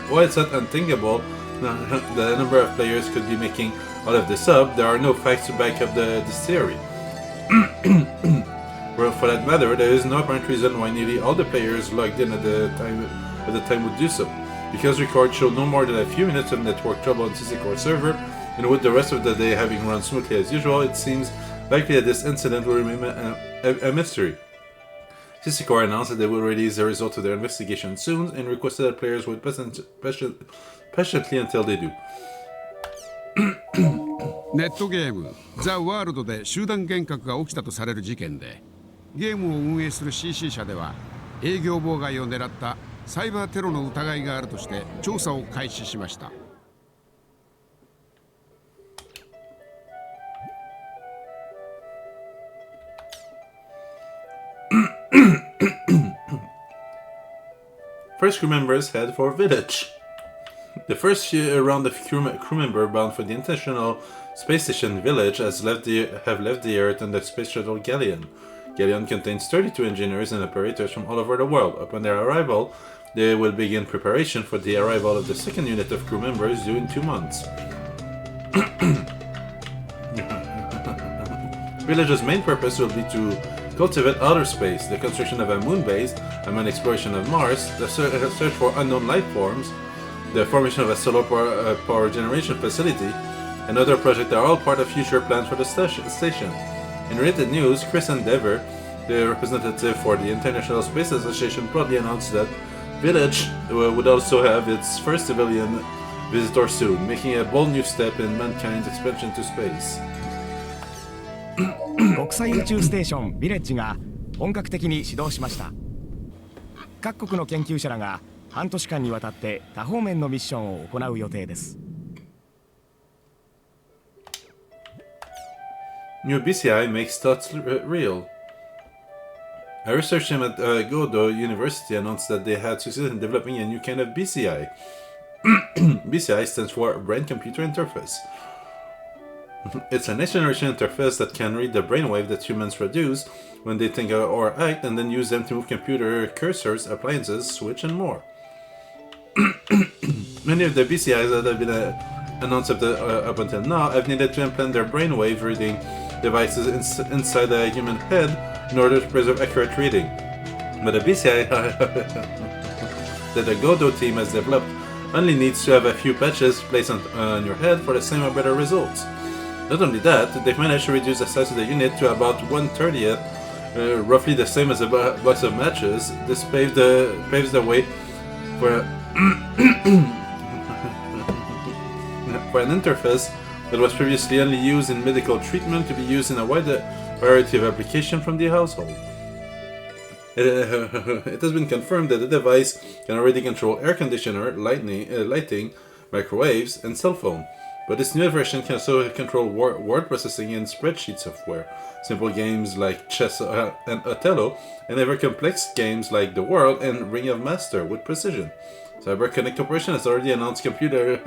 While it's not unthinkable the number of players could be making out of this up, there are no facts to back up this theory. Well, for that matter, there is no apparent reason why nearly all the players logged in at the time would do so. Because Recode showed no more than a few minutes of network trouble on CC Core server, and with the rest of the day having run smoothly as usual, it seems likely that this incident will remain a mystery. CC Core announced that they will release the results of their investigation soon, and requested that players would patiently until they do. ネットゲーム「ザ・ワールド」で集団幻覚が起きたとされる事件でゲームを運営する CC 社では営業妨害を狙ったサイバーテロの疑いがあるとして調査を開始しました。First crew members head for village. The first round of crew member bound for the International Space Station Village have left the Earth on the Space Shuttle Galleon. Galleon contains 32 engineers and operators from all over the world. Upon their arrival, they will begin preparation for the arrival of the second unit of crew members due in 2 months. Village's main purpose will be to cultivate outer space, the construction of a moon base, a manned exploration of Mars, the search for unknown life forms, the formation of a solar power generation facility, and other projects are all part of future plans for the station. In related news, Chris Endeavor, the representative for the International Space Association, proudly announced that Village would also have its first civilian visitor soon, making a bold new step in mankind's expansion to space. 国際宇宙ステーションヴィレッジが本格的に始動しました。各国の研究者らが半年間にわたって多方面のミッションを行う予定です。New BCI makes thoughts real. A research team at Godo University announced that they had succeeded in developing a new kind of BCI. BCI stands for Brain-Computer Interface. It's a next-generation interface that can read the brainwave that humans produce when they think or act, and then use them to move computer cursors, appliances, switch, and more. Many of the BCIs that have been announced up until now have needed to implant their brainwave reading devices inside the human head in order to preserve accurate reading. But the BCI that the Godo team has developed only needs to have a few patches placed on your head for the same or better results. Not only that, they've managed to reduce the size of the unit to about 1/30th, roughly the same as a box of matches. This paves the way for for an interface that was previously only used in medical treatment to be used in a wide variety of applications from the household. It has been confirmed that the device can already control air conditioner, lighting, microwaves, and cell phone. But this new version can also control word processing and spreadsheet software, simple games like chess and Othello, and ever complex games like The World and Ring of Master with precision. CyberConnect Corporation has already announced computer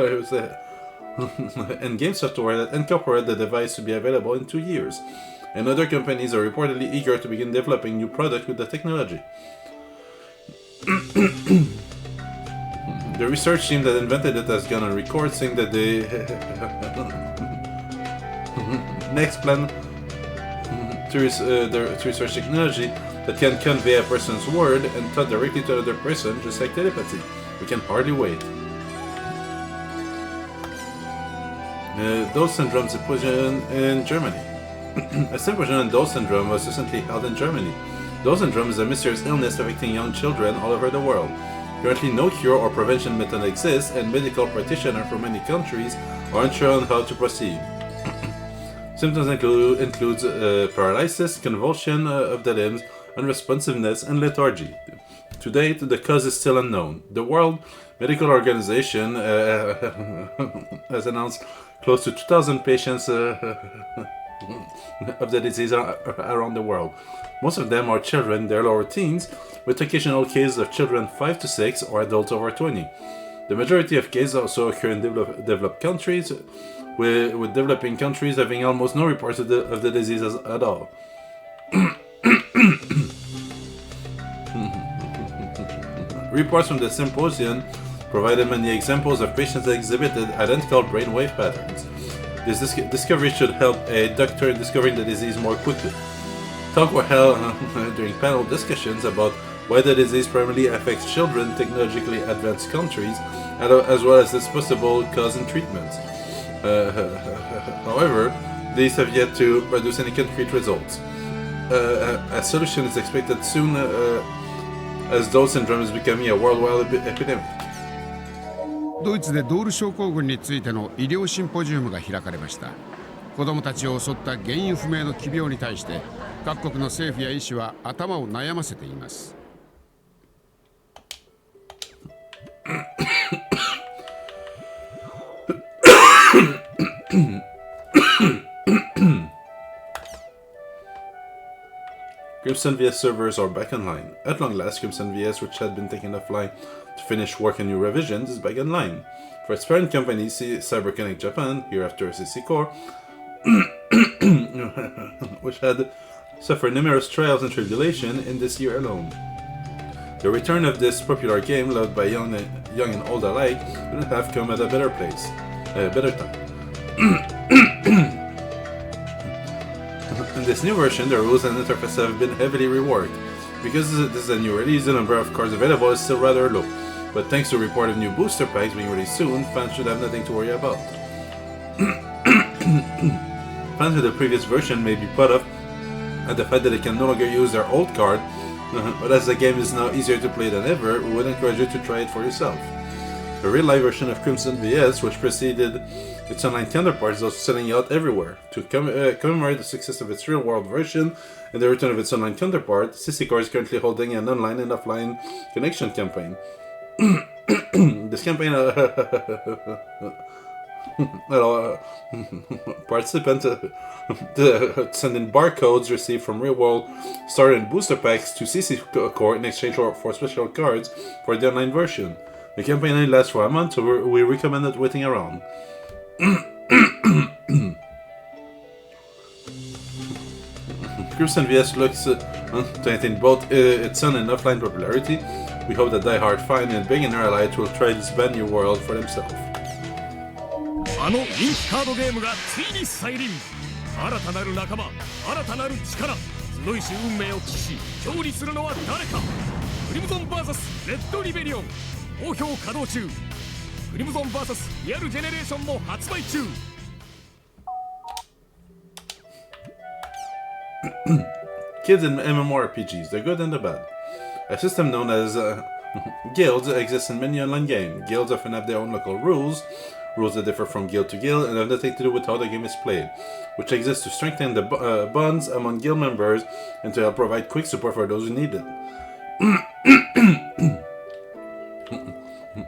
and game software that incorporate the device to be available in 2 years, and other companies are reportedly eager to begin developing new products with the technology. The research team that invented it has gone on record saying that they next plan to research technology that can convey a person's word and talk directly to another person, just like telepathy. We can hardly wait. Dose Syndrome Symposium in Germany. A symposium on Dose Syndrome was recently held in Germany. Dose Syndrome is a mysterious illness affecting young children all over the world. Currently, no cure or prevention method exists, and medical practitioners from many countries are unsure on how to proceed. Symptoms include paralysis, convulsion of the limbs, unresponsiveness, and lethargy. To date, the cause is still unknown. The World Medical Organization has announced close to 2,000 patients of the disease around the world. Most of them are children, their lower teens, with occasional cases of children 5 to 6 or adults over 20. The majority of cases also occur in developed countries, with developing countries having almost no reports of the disease at all. Reports from the symposium provided many examples of patients that exhibited identical brainwave patterns. This discovery should help a doctor in discovering the disease more quickly. Talks were held during panel discussions about why the disease primarily affects children in technologically advanced countries, as well as its possible cause and treatments. However, these have yet to produce any concrete results. A solution is expected soon, as Down syndrome is becoming a worldwide epidemic. ドイツでドール症候群についての医療シンポジウムが開かれました。子どもたちを襲った原因不明の奇病に対して各国の政府や医師は頭を悩ませています。Crimson VS servers are back online. At long last, Crimson VS, which had been taken offline to finish work on new revisions, is back online. For its parent company, CyberConnect Japan, hereafter CC Core, which had suffered numerous trials and tribulation in this year alone. The return of this popular game, loved by young and old alike, couldn't have come at a better time. In this new version, the rules and interface have been heavily reworked. Because this is a new release, the number of cards available is still rather low. But thanks to a report of new booster packs being released soon, fans should have nothing to worry about. Fans of the previous version may be put off at the fact that they can no longer use their old card, but as the game is now easier to play than ever, we would encourage you to try it for yourself. The real-life version of Crimson VS, which preceded its online counterpart, is also selling out everywhere. To commemorate the success of its real-world version and the return of its online counterpart, CC Core is currently holding an online and offline connection campaign. This campaign participants send in barcodes received from real-world starter and booster packs to CC Core in exchange for special cards for the online version. The campaign only lasts for a month, so we recommend not waiting around. Crimson VS looks to attain both its own and offline popularity. We hope that die-hard fan and beginner alike will try this brand new world for themselves. あの人気カードゲームがついに再臨。新たなる仲間、新たなる力、角石運命を駆使し勝利するのは誰か。クリムゾン VS レッドリベリオン好評稼働中。クリムゾン VS リアルジェネレーションも発売中。Kids in MMORPGs, the good and the bad. A system known as guilds exists in many online games. Guilds often have their own local rules that differ from guild to guild and have nothing to do with how the game is played, which exists to strengthen the bonds among guild members and to help provide quick support for those who need it.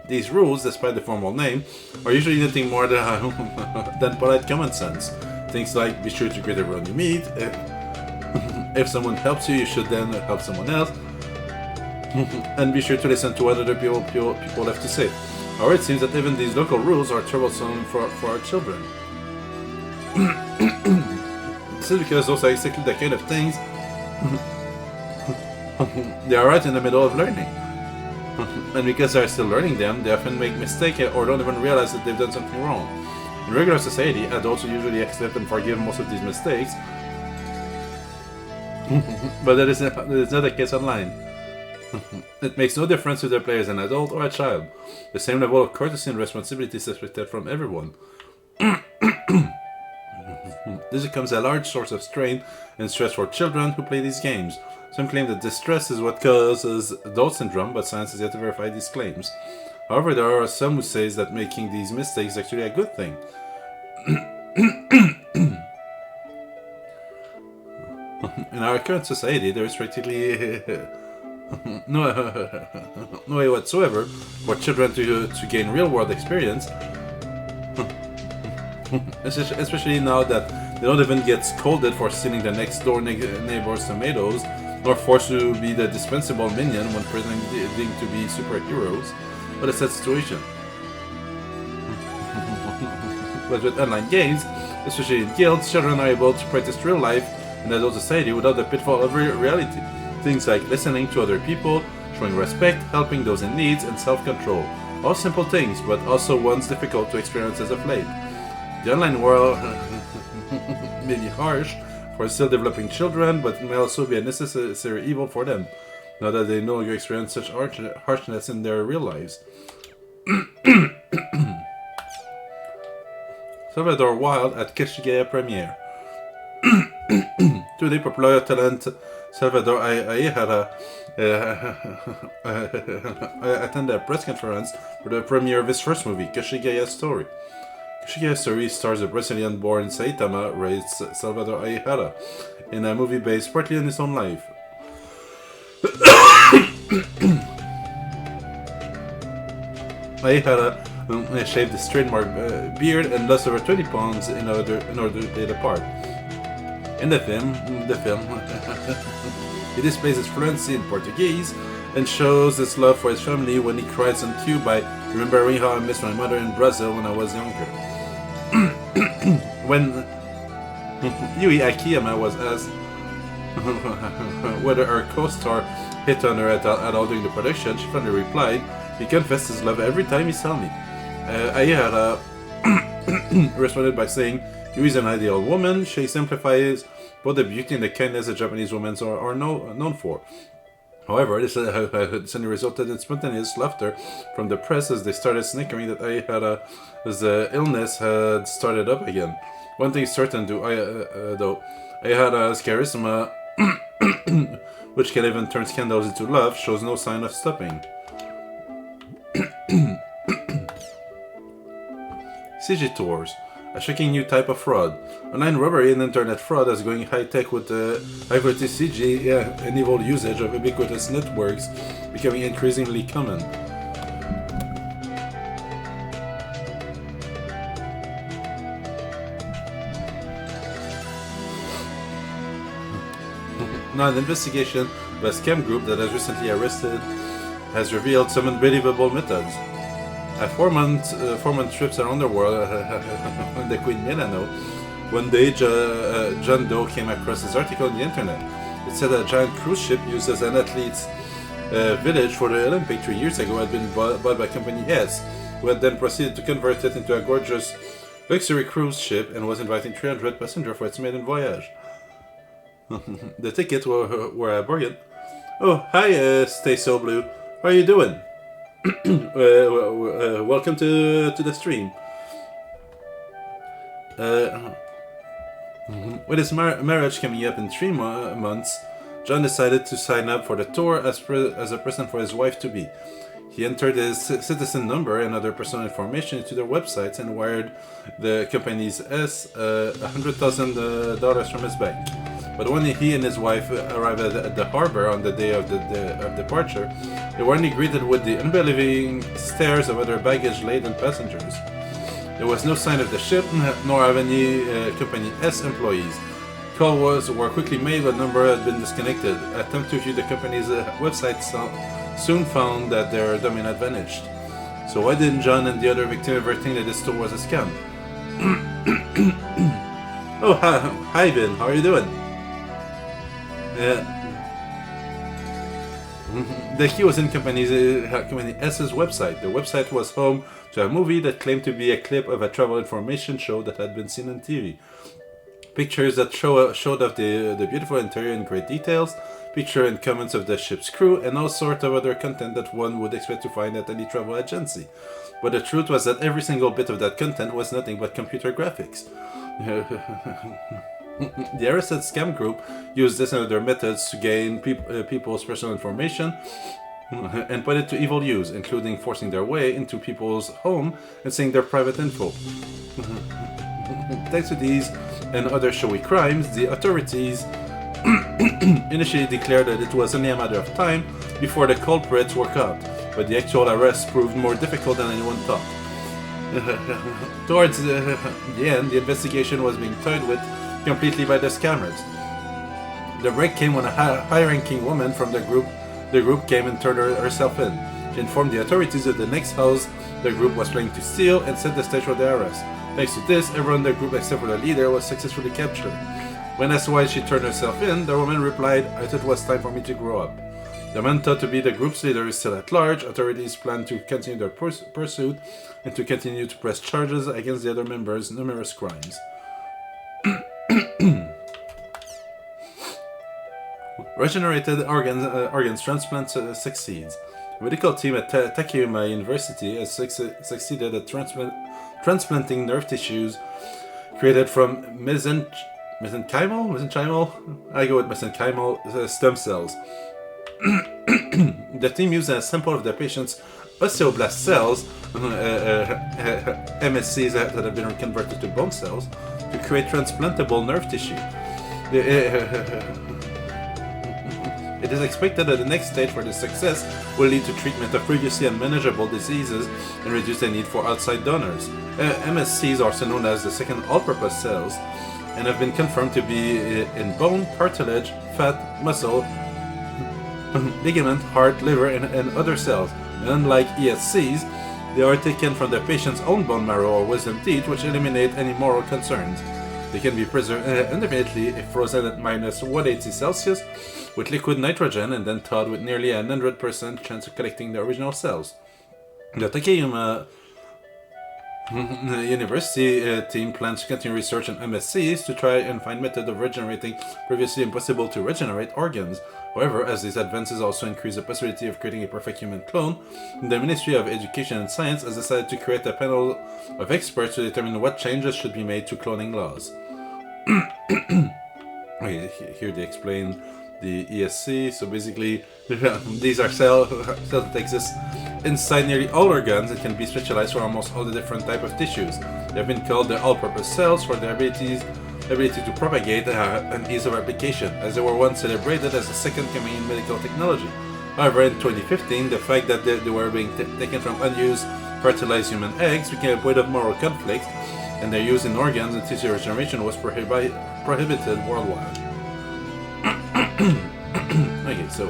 These rules, despite the formal name, are usually nothing more than polite common sense. Things like be sure to greet everyone you meet, if someone helps you, you should then help someone else, and be sure to listen to what other people have to say. However, it seems that even these local rules are troublesome for our children. This is because those are exactly the kind of things they are right in the middle of learning. And because they are still learning them, they often make mistakes or don't even realize that they've done something wrong. In regular society, adults will usually accept and forgive most of these mistakes, but that is not the case online. It makes no difference if the player is an adult or a child. The same level of courtesy and responsibility is expected from everyone. This becomes a large source of strain and stress for children who play these games. Some claim that this stress is what causes Down syndrome, but science has yet to verify these claims. However, there are some who say that making these mistakes is actually a good thing. In our current society, there is practically no way whatsoever for children to gain real-world experience, especially now that they don't even get scolded for stealing the next-door neighbor's tomatoes, nor forced to be the dispensable minion when pretending to be superheroes. What a sad situation. But with online games, especially in guilds, children are able to practice real life in adult society without the pitfall of reality. Things like listening to other people, showing respect, helping those in need, and self-control. All simple things, but also ones difficult to experience as of late. The online world may be harsh for still developing children, but it may also be a necessary evil for them, now that they no longer experience such harshness in their real lives. Salvador Wilde at Kashigeya premiere. Today, popular talent Salvador Ayala attended a press conference for the premiere of his first movie, Kashigeya's Story. Kashigeya's Story stars a Brazilian-born Saitama-raised Salvador Ayala in a movie based partly on his own life. Ayala shaved his trademark beard and lost over 20 pounds in order to play the part. In the film, he displays his fluency in Portuguese and shows his love for his family when he cries on cue by remembering how I missed my mother in Brazil when I was younger. When Yui Akiyama was asked whether her co-star hit on her at all during the production, she finally replied, "He confessed his love every time he saw me." Ayala responded by saying, "Yui is an ideal woman. She exemplifies both the beauty and the kindness that Japanese women are known for." However, this only resulted in spontaneous laughter from the press as they started snickering that Ayala's illness had started up again. One thing is certain, though, Ayala's charisma, which can even turn scandals into love, shows no sign of stopping. CG tours. A shocking new type of fraud. Online robbery and internet fraud is going high-tech with high-quality CG and evil usage of ubiquitous networks becoming increasingly common. Now, an investigation by a scam group that has recently arrested has revealed some unbelievable methods. A four-month trips around the world on the Queen Milano, one day John Doe came across this article on the internet. It said that a giant cruise ship used as an athlete's village for the Olympic 3 years ago had been bought by Company S, who had then proceeded to convert it into a gorgeous luxury cruise ship and was inviting 300 passengers for its maiden voyage. The tickets were a bargain. Oh, hi, Stay So Blue. How are you doing? Welcome to the stream. With his marriage coming up in 3 months, John decided to sign up for the tour as a present for his wife-to-be. He entered his citizen number and other personal information into their websites and wired the company's $100,000 from his bank. But when he and his wife arrived at the harbor on the day of departure, they were only greeted with the unbelieving stares of other baggage-laden passengers. There was no sign of the ship, nor of any Company S employees. Calls were quickly made, but the number had been disconnected. Attempt to view the company's website soon found that their domain had vanished. So why didn't John and the other victim ever think that this tour was a scam? Oh, hi Ben, how are you doing? The key was in Company S's website. The website was home to a movie that claimed to be a clip of a travel information show that had been seen on TV. Pictures that showed off the beautiful interior in great details, pictures and comments of the ship's crew, and all sorts of other content that one would expect to find at any travel agency. But the truth was that every single bit of that content was nothing but computer graphics. The arrested scam group used this and other methods to gain people's personal information and put it to evil use, including forcing their way into people's home and seeing their private info. Thanks to these and other showy crimes, the authorities initially declared that it was only a matter of time before the culprits were caught, but the actual arrest proved more difficult than anyone thought. Towards the end, the investigation was being toyed with completely by the scammers. The break came when a high-ranking woman from the group came and turned herself in. She informed the authorities of the next house the group was planning to steal and set the stage for the arrest. Thanks to this, everyone in the group except for the leader was successfully captured. When asked why she turned herself in, the woman replied, "I thought it was time for me to grow up." The man thought to be the group's leader is still at large. Authorities plan to continue their pursuit and to continue to press charges against the other members' numerous crimes. Regenerated organs transplant succeeds. The medical team at Takeyama University has succeeded at transplanting nerve tissues created from mesenchymal? I go with mesenchymal stem cells. The team used a sample of the patient's osteoblast cells, MSCs that have been converted to bone cells, to create transplantable nerve tissue. It is expected that the next stage for this success will lead to treatment of previously unmanageable diseases and reduce the need for outside donors. MSCs are also known as the second all-purpose cells and have been confirmed to be in bone, cartilage, fat, muscle, ligament, heart, liver, and other cells. And unlike ESCs, they are taken from the patient's own bone marrow or wisdom teeth, which eliminate any moral concerns. They can be preserved indefinitely if frozen at -180 Celsius with liquid nitrogen and then thawed with nearly 100% chance of collecting the original cells. The Takeyama University team plans to continue research on MSCs to try and find methods of regenerating previously impossible to regenerate organs. However, as these advances also increase the possibility of creating a perfect human clone, the Ministry of Education and Science has decided to create a panel of experts to determine what changes should be made to cloning laws. Okay, here they explain the ESC. So basically, these are cells that exist inside nearly all organs and can be specialized for almost all the different types of tissues. They have been called the all-purpose cells for their ability to propagate and ease of application, as they were once celebrated as the second coming in medical technology. However, in 2015, the fact that they were being taken from unused fertilized human eggs became a point of moral conflict, and their use in organs and tissue regeneration was prohibited worldwide. Okay, so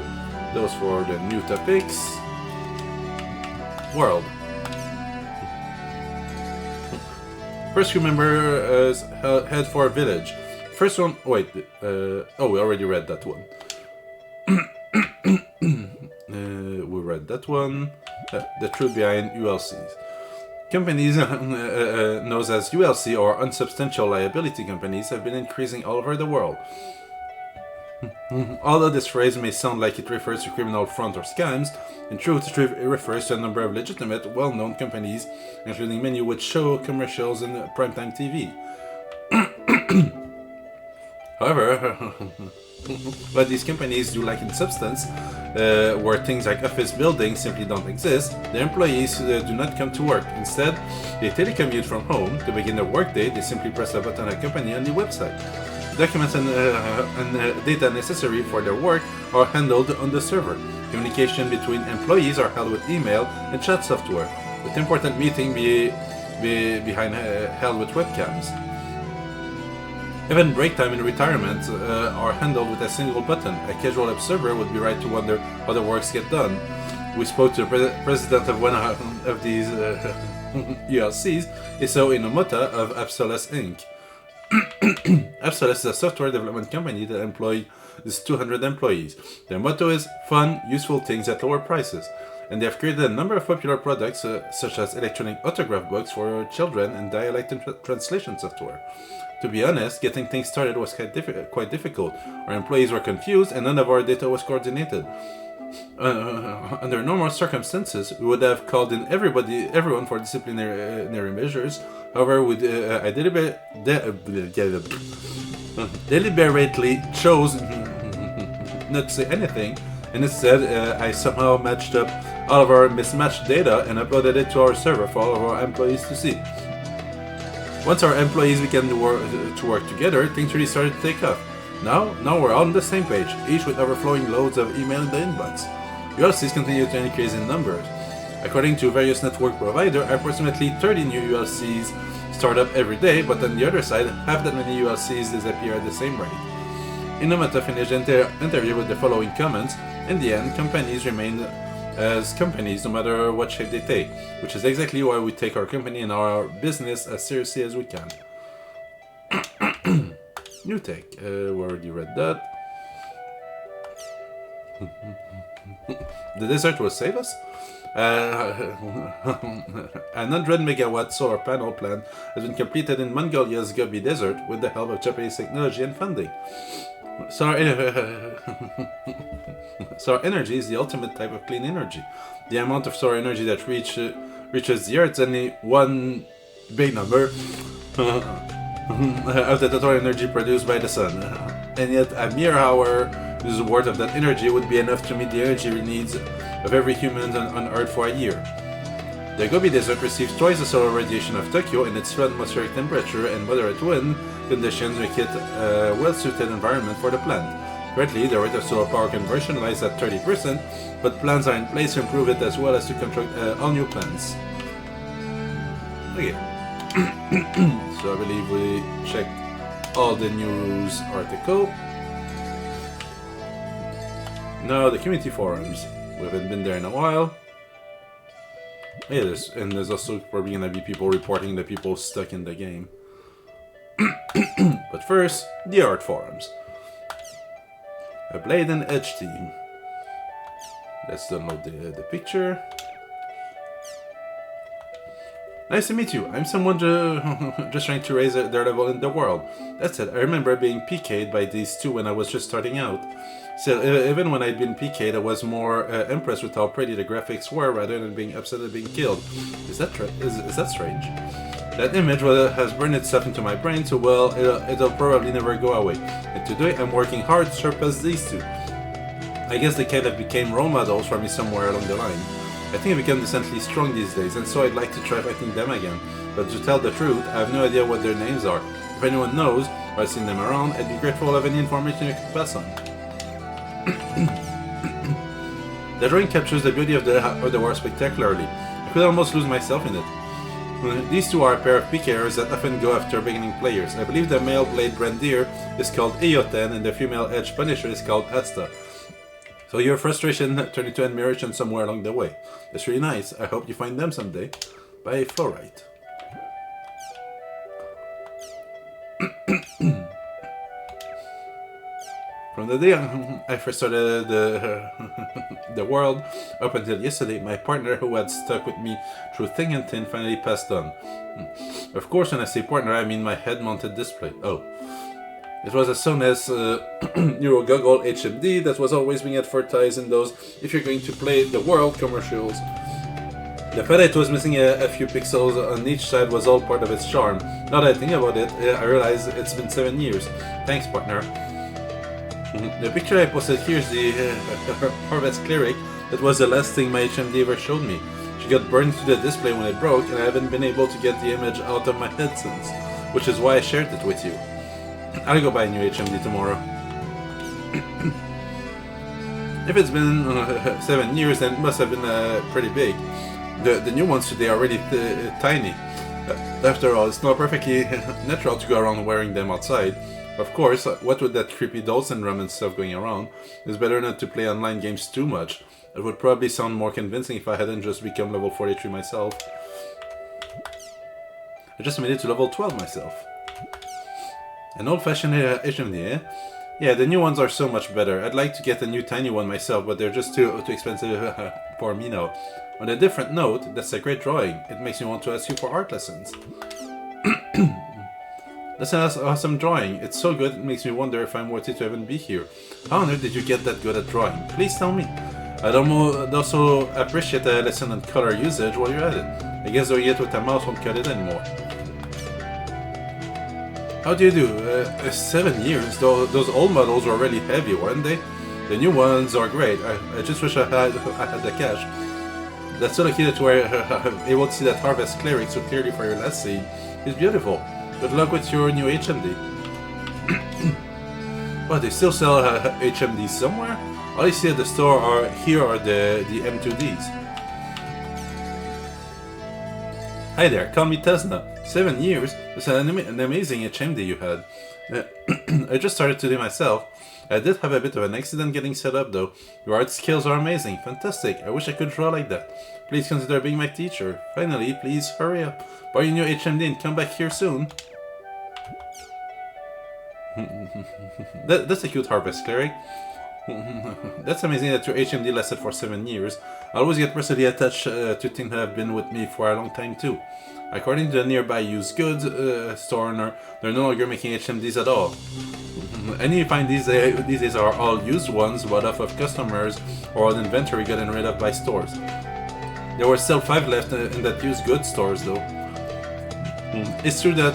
those for the new topics. World. First crew members head for a village. First one, wait, oh, we already read that one. We read that one. The truth behind ULCs. Companies known as ULC or unsubstantial liability companies have been increasing all over the world. Although this phrase may sound like it refers to criminal front or scams, in truth it refers to a number of legitimate, well-known companies, including many which show commercials in primetime TV. However, what these companies do lack in substance, where things like office buildings simply don't exist, their employees do not come to work. Instead, they telecommute from home. To begin their workday, they simply press a button on a company-only website. Documents and data necessary for their work are handled on the server. Communication between employees are held with email and chat software, with important meeting held with webcams. Even break time and retirement are handled with a single button. A casual observer would be right to wonder how the works get done. We spoke to the president of one of these ULCs, Isao Inomota of Absolus Inc. Absolus is a software development company that employs 200 employees. Their motto is fun, useful things at lower prices, and they have created a number of popular products such as electronic autograph books for children and dialect translation software. To be honest, getting things started was quite difficult. Our employees were confused and none of our data was coordinated. Under normal circumstances, we would have called in everyone for disciplinary measures. However, I deliberately chose not to say anything, and instead I somehow matched up all of our mismatched data and uploaded it to our server for all of our employees to see. Once our employees began to work together, things really started to take off. Now we're all on the same page, each with overflowing loads of email in the inbox. ULCs continue to increase in numbers. According to various network providers, approximately 30 new ULCs start up every day, but on the other side, half that many ULCs disappear at the same rate. Inomata finished the interview with the following comments: in the end, companies remain as companies no matter what shape they take, which is exactly why we take our company and our business as seriously as we can. New tech, we already read that. The desert will save us? An 100 megawatt solar panel plant has been completed in Mongolia's Gobi Desert with the help of Japanese technology and funding. Solar energy is the ultimate type of clean energy. The amount of solar energy that reaches the Earth is only one big number of the total energy produced by the sun. And yet, a mere hour's worth of that energy would be enough to meet the energy needs of every human on Earth for a year. The Gobi Desert receives twice the solar radiation of Tokyo, and its low atmospheric temperature and moderate wind conditions make it a well-suited environment for the plant. Currently, the rate of solar power conversion lies at 30%, but plans are in place to improve it as well as to construct all new plants. Okay. So I believe we checked all the news article. Now the community forums. We haven't been there in a while. Yeah, there's also probably gonna be people reporting the people stuck in the game. But first, the art forums. A Blade and Edge team. Let's download the picture. Nice to meet you. I'm someone just trying to raise their level in the world. That's it. I remember being PK'd by these two when I was just starting out. Still, even when I'd been PK'd, I was more impressed with how pretty the graphics were rather than being upset at being killed. Is that strange? That image has burned itself into my brain, so well, it'll probably never go away. And today, I'm working hard to surpass these two. I guess they kind of became role models for me somewhere along the line. I think I become decently strong these days, and so I'd like to try fighting them again. But to tell the truth, I have no idea what their names are. If anyone knows, or has seen them around, I'd be grateful of any information you could pass on. The drawing captures the beauty of the war spectacularly. I could almost lose myself in it. These two are a pair of PKers that often go after beginning players. I believe the male Blade Brandier is called Eyoten and the female Edge Punisher is called Asta. So your frustration turned into admiration somewhere along the way. That's really nice. I hope you find them someday. By Fluorite. From the day I first started the world up until yesterday, my partner who had stuck with me through thick and thin finally passed on. Of course, when I say partner, I mean my head-mounted display. Oh. It was a Sony's Neuro Goggle HMD that was always being advertised in those if you're going to play the world commercials. The fact that it was missing a few pixels on each side was all part of its charm. Now that I think about it, I realize it's been 7 years. Thanks, partner. The picture I posted here is the Harvest Cleric. That was the last thing my HMD ever showed me. She got burned through the display when it broke, and I haven't been able to get the image out of my head since, which is why I shared it with you. I'll go buy a new HMD tomorrow. If it's been 7 years, then it must have been pretty big. The new ones today are really tiny. After all, it's not perfectly natural to go around wearing them outside. Of course, what with that creepy doll syndrome and stuff going around, it's better not to play online games too much. It would probably sound more convincing if I hadn't just become level 43 myself. I just made it to level 12 myself. An old-fashioned HMD, eh? Yeah, the new ones are so much better. I'd like to get a new tiny one myself, but they're just too expensive for me now. On a different note, that's a great drawing. It makes me want to ask you for art lessons. That's an awesome drawing. It's so good it makes me wonder if I'm worthy to even be here. How on earth did you get that good at drawing? Please tell me. I'd also appreciate a lesson on color usage while you're at it. I guess doing it with a mouse won't cut it anymore. How do you do? 7 years? Those old models were really heavy, weren't they? The new ones are great. I just wish I had the cash. That's so lucky that you were able to see that Harvest Cleric so clearly for your last scene. It's beautiful. Good luck with your new HMD. Well, they still sell HMDs somewhere? All I see at the store here are the M2Ds. Hi there, call me Tesla. 7 years? It's an amazing HMD you had. I just started today myself. I did have a bit of an accident getting set up though. Your art skills are amazing. Fantastic. I wish I could draw like that. Please consider being my teacher. Finally, please hurry up. Buy your new HMD and come back here soon. That's a cute Harvest Cleric. That's amazing that your HMD lasted for 7 years. I always get personally attached to things that have been with me for a long time too. According to the nearby used goods store owner, they're no longer making HMDs at all. And you find these days are all used ones bought off of customers or on inventory gotten rid of by stores. There were still 5 left in that used goods stores though. It's true that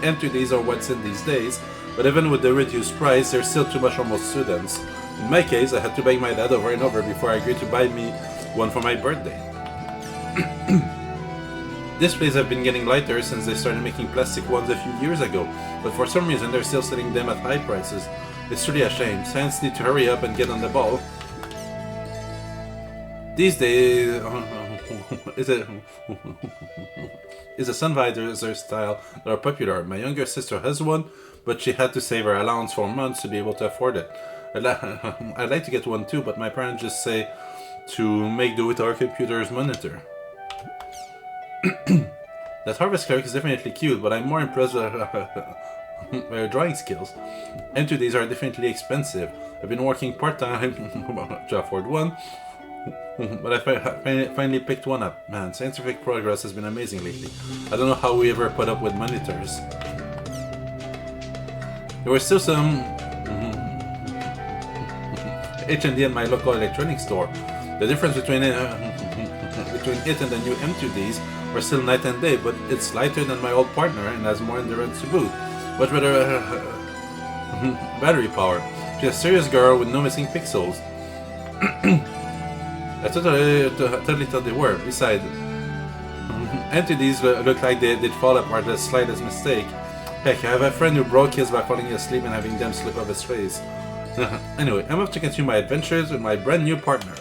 MTDs are what's in these days, but even with the reduced price, there's still too much for most students. In my case, I had to beg my dad over and over before I agreed to buy me one for my birthday. Displays have been getting lighter since they started making plastic ones a few years ago, but for some reason they're still selling them at high prices. It's really a shame. Science need to hurry up and get on the ball. These days, is a sun visor style that are popular. My younger sister has one, but she had to save her allowance for months to be able to afford it. I'd like to get one too, but my parents just say to make do with our computer's monitor. That harvest cleric is definitely cute, but I'm more impressed with her drawing skills. M2Ds are definitely expensive. I've been working part-time to afford one, but I finally picked one up. Man, scientific progress has been amazing lately. I don't know how we ever put up with monitors. There were still some H&D at my local electronics store. The difference between it and the new M2Ds are still night and day, but it's lighter than my old partner and has more endurance to boot. Much better battery power. She's a serious girl with no missing pixels. I totally thought they were. Besides, M2Ds look like they'd fall apart the slightest mistake. Heck, I have a friend who broke his by falling asleep and having them slip off his face. Anyway, I'm off to continue my adventures with my brand new partner.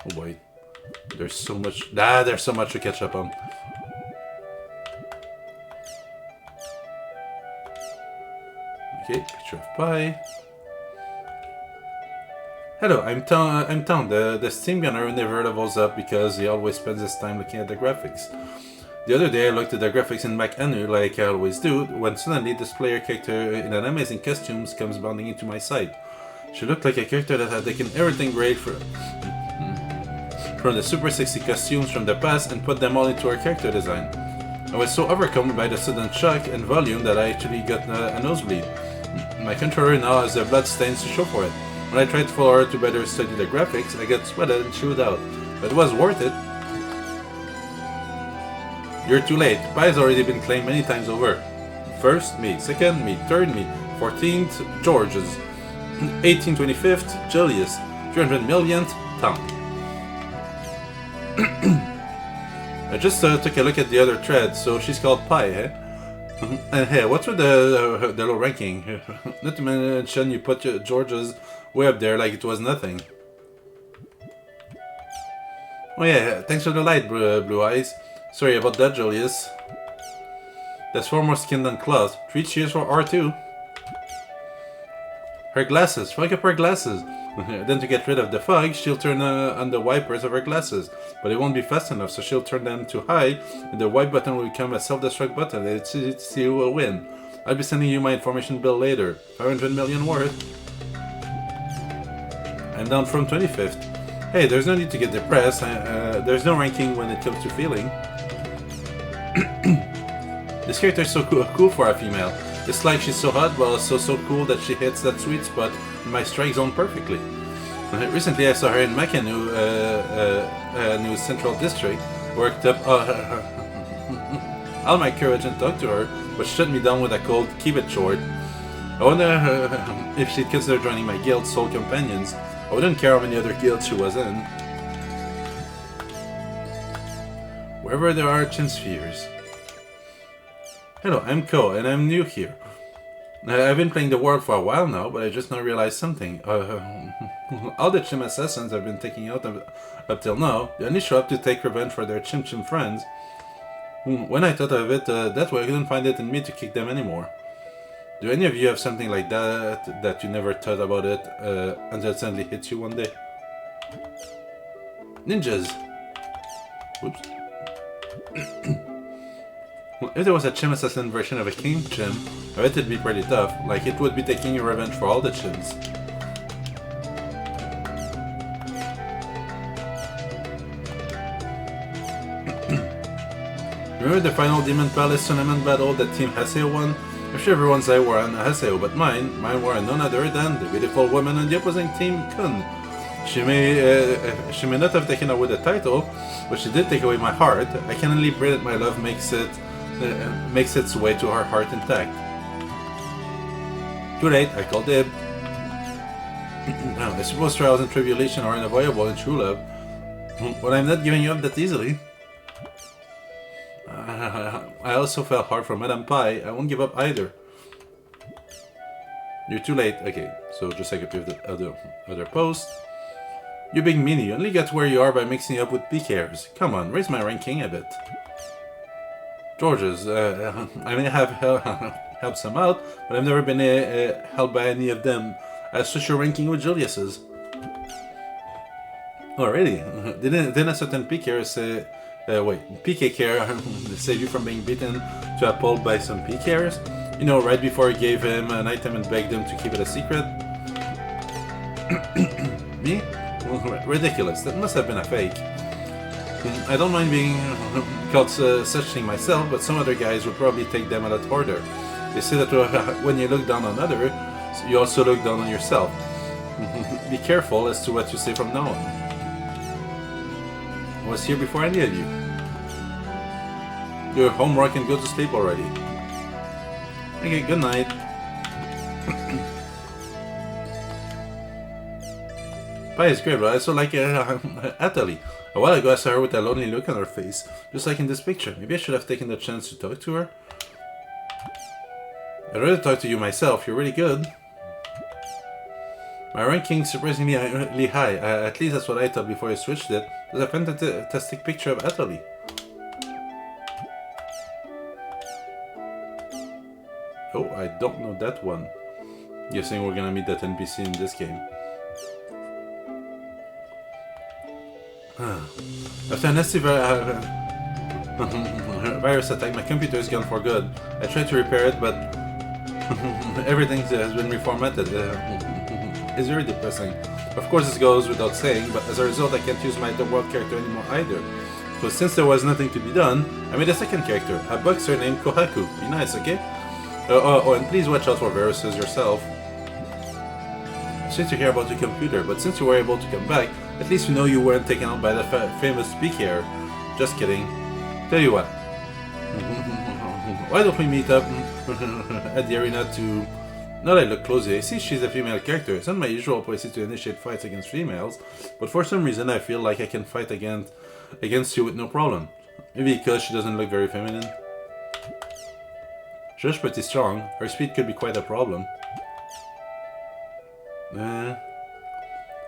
Oh boy, there's so much. There's so much to catch up on. Okay, picture of pie. Hello, I'm Tom, the Steam gunner who never levels up because he always spends his time looking at the graphics. The other day I looked at the graphics in Mac Anu like I always do, when suddenly this player character in an amazing costume comes bounding into my sight. She looked like a character that had taken everything great from the super sexy costumes from the past and put them all into her character design. I was so overcome by the sudden shock and volume that I actually got a nosebleed. My controller now has the blood stains to show for it. When I tried to follow her to better study the graphics, I got sweated and chewed out. But it was worth it. You're too late. Pie's already been claimed many times over. First, me. Second, me. Third, me. 14th, George's. 1825th, Julius. 300 millionth, Tom. I just took a look at the other thread, so she's called Pie, eh? And hey, what's with the low ranking? Not to mention you put George's way up there like it was nothing. Oh yeah, thanks for the light, Blue Eyes. Sorry about that, Julius. That's 4 more skin than cloth. 3 cheers for R2. Her glasses. Fuck up her glasses. Then to get rid of the fog, she'll turn on the wipers of her glasses. But it won't be fast enough, so she'll turn them to high, and the white button will become a self-destruct button, and see who will win. I'll be sending you my information bill later. 500 million worth. I'm down from 25th. Hey, there's no need to get depressed. There's no ranking when it comes to feeling. This character's so cool for a female. It's like she's so hot, but also so cool that she hits that sweet spot in my strike zone perfectly. Recently I saw her in Makanu, new Central District, worked up all my courage and talked to her, but shut me down with a cold, keep it short. I wonder if she'd consider joining my guild, Soul Companions. I wouldn't care how many other guilds she was in. Wherever there are spheres. Hello, I'm Ko, and I'm new here. I've been playing the world for a while now, but I just now realized something. All the Chim assassins I've been taking out up till now, they only show up to take revenge for their Chim friends. When I thought of it that way, I couldn't find it in me to kick them anymore. Do any of you have something like that you never thought about it until it suddenly hits you one day? Ninjas! Whoops. If there was a Chim Assassin version of a King Chim, I bet it'd be pretty tough, like it would be taking revenge for all the Chims. Remember the final Demon Palace tournament battle that Team Haseo won? I'm sure everyone's eye were on Haseo, but mine were on none other than the beautiful woman on the opposing team, Kun. She may not have taken away the title, but she did take away my heart. I can only pray that my love makes its way to her heart intact. Too late, I called Dib. Now, I suppose trials and tribulation are unavoidable in true love, but I'm not giving you up that easily. I also fell hard for Madame Pai. I won't give up either. You're too late. Okay, so just like a the other post. You big meanie, you only get where you are by mixing up with PKers. Come on, raise my ranking a bit. George's, I may have helped some out, but I've never been held by any of them. I switched your ranking with Julius's. Oh, really? Didn't a certain PKer say... PK Care save you from being beaten to a pole by some PKers? You know, right before he gave him an item and begged him to keep it a secret? Me? Ridiculous. That must have been a fake. I don't mind being called such thing myself, but some other guys would probably take them a lot harder. They say that when you look down on others, you also look down on yourself. Be careful as to what you say from now on. I was here before any of you. Do your homework and go to sleep already. Okay, good night. Pai is great, but I also like Atali. A while ago I saw her with a lonely look on her face, just like in this picture. Maybe I should have taken the chance to talk to her. I'd rather talk to you myself, you're really good. My ranking's surprisingly high, at least that's what I thought before I switched it. There's a fantastic picture of Atali. Oh, I don't know that one. Guessing we're gonna meet that NPC in this game. After a nasty virus attack, my computer is gone for good. I tried to repair it, but everything has been reformatted. It's very depressing. Of course this goes without saying, but as a result I can't use my The World character anymore either. So since there was nothing to be done, I made a second character, a boxer named Kohaku. Be nice, okay? Oh, and please watch out for viruses yourself. Sorry to hear about your computer, but since you were able to come back, at least we know you weren't taken out by the famous PKer. Just kidding. Tell you what. Why don't we meet up at the arena to... Now that I look closely, I see she's a female character. It's not my usual place to initiate fights against females, but for some reason I feel like I can fight against you with no problem. Maybe because she doesn't look very feminine. She's pretty strong. Her speed could be quite a problem.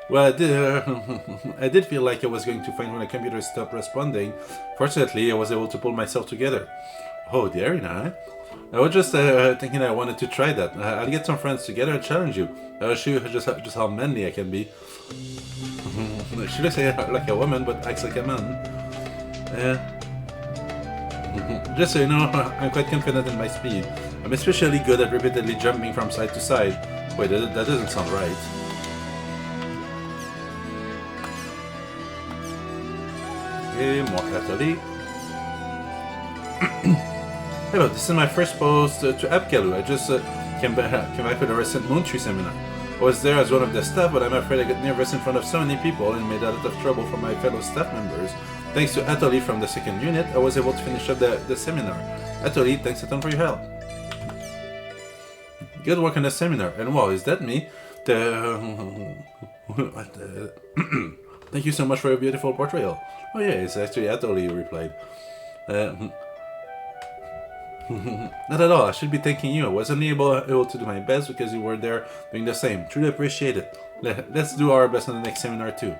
Well, I did feel like I was going to faint when the computer stopped responding. Fortunately, I was able to pull myself together. Oh, the arena, eh? I was just thinking I wanted to try that. I'll get some friends together and challenge you. I'll show you just how manly I can be. She looks like a woman, but acts like a man. Just so you know, I'm quite confident in my speed. I'm especially good at repeatedly jumping from side to side. Wait, that doesn't sound right. Okay, more Atali. Hello, this is my first post to Apkalu. I just came back for the recent Moon Tree seminar. I was there as one of the staff, but I'm afraid I got nervous in front of so many people and made a lot of trouble for my fellow staff members. Thanks to Atali from the second unit, I was able to finish up the seminar. Atali, thanks a ton for your help. Good work on the seminar. And wow, is that me? Thank you so much for your beautiful portrayal. Oh yeah, it's actually Atali who replied. Not at all, I should be thanking you. I was only able to do my best because you were there doing the same. Truly appreciate it. Let's do our best on the next seminar too.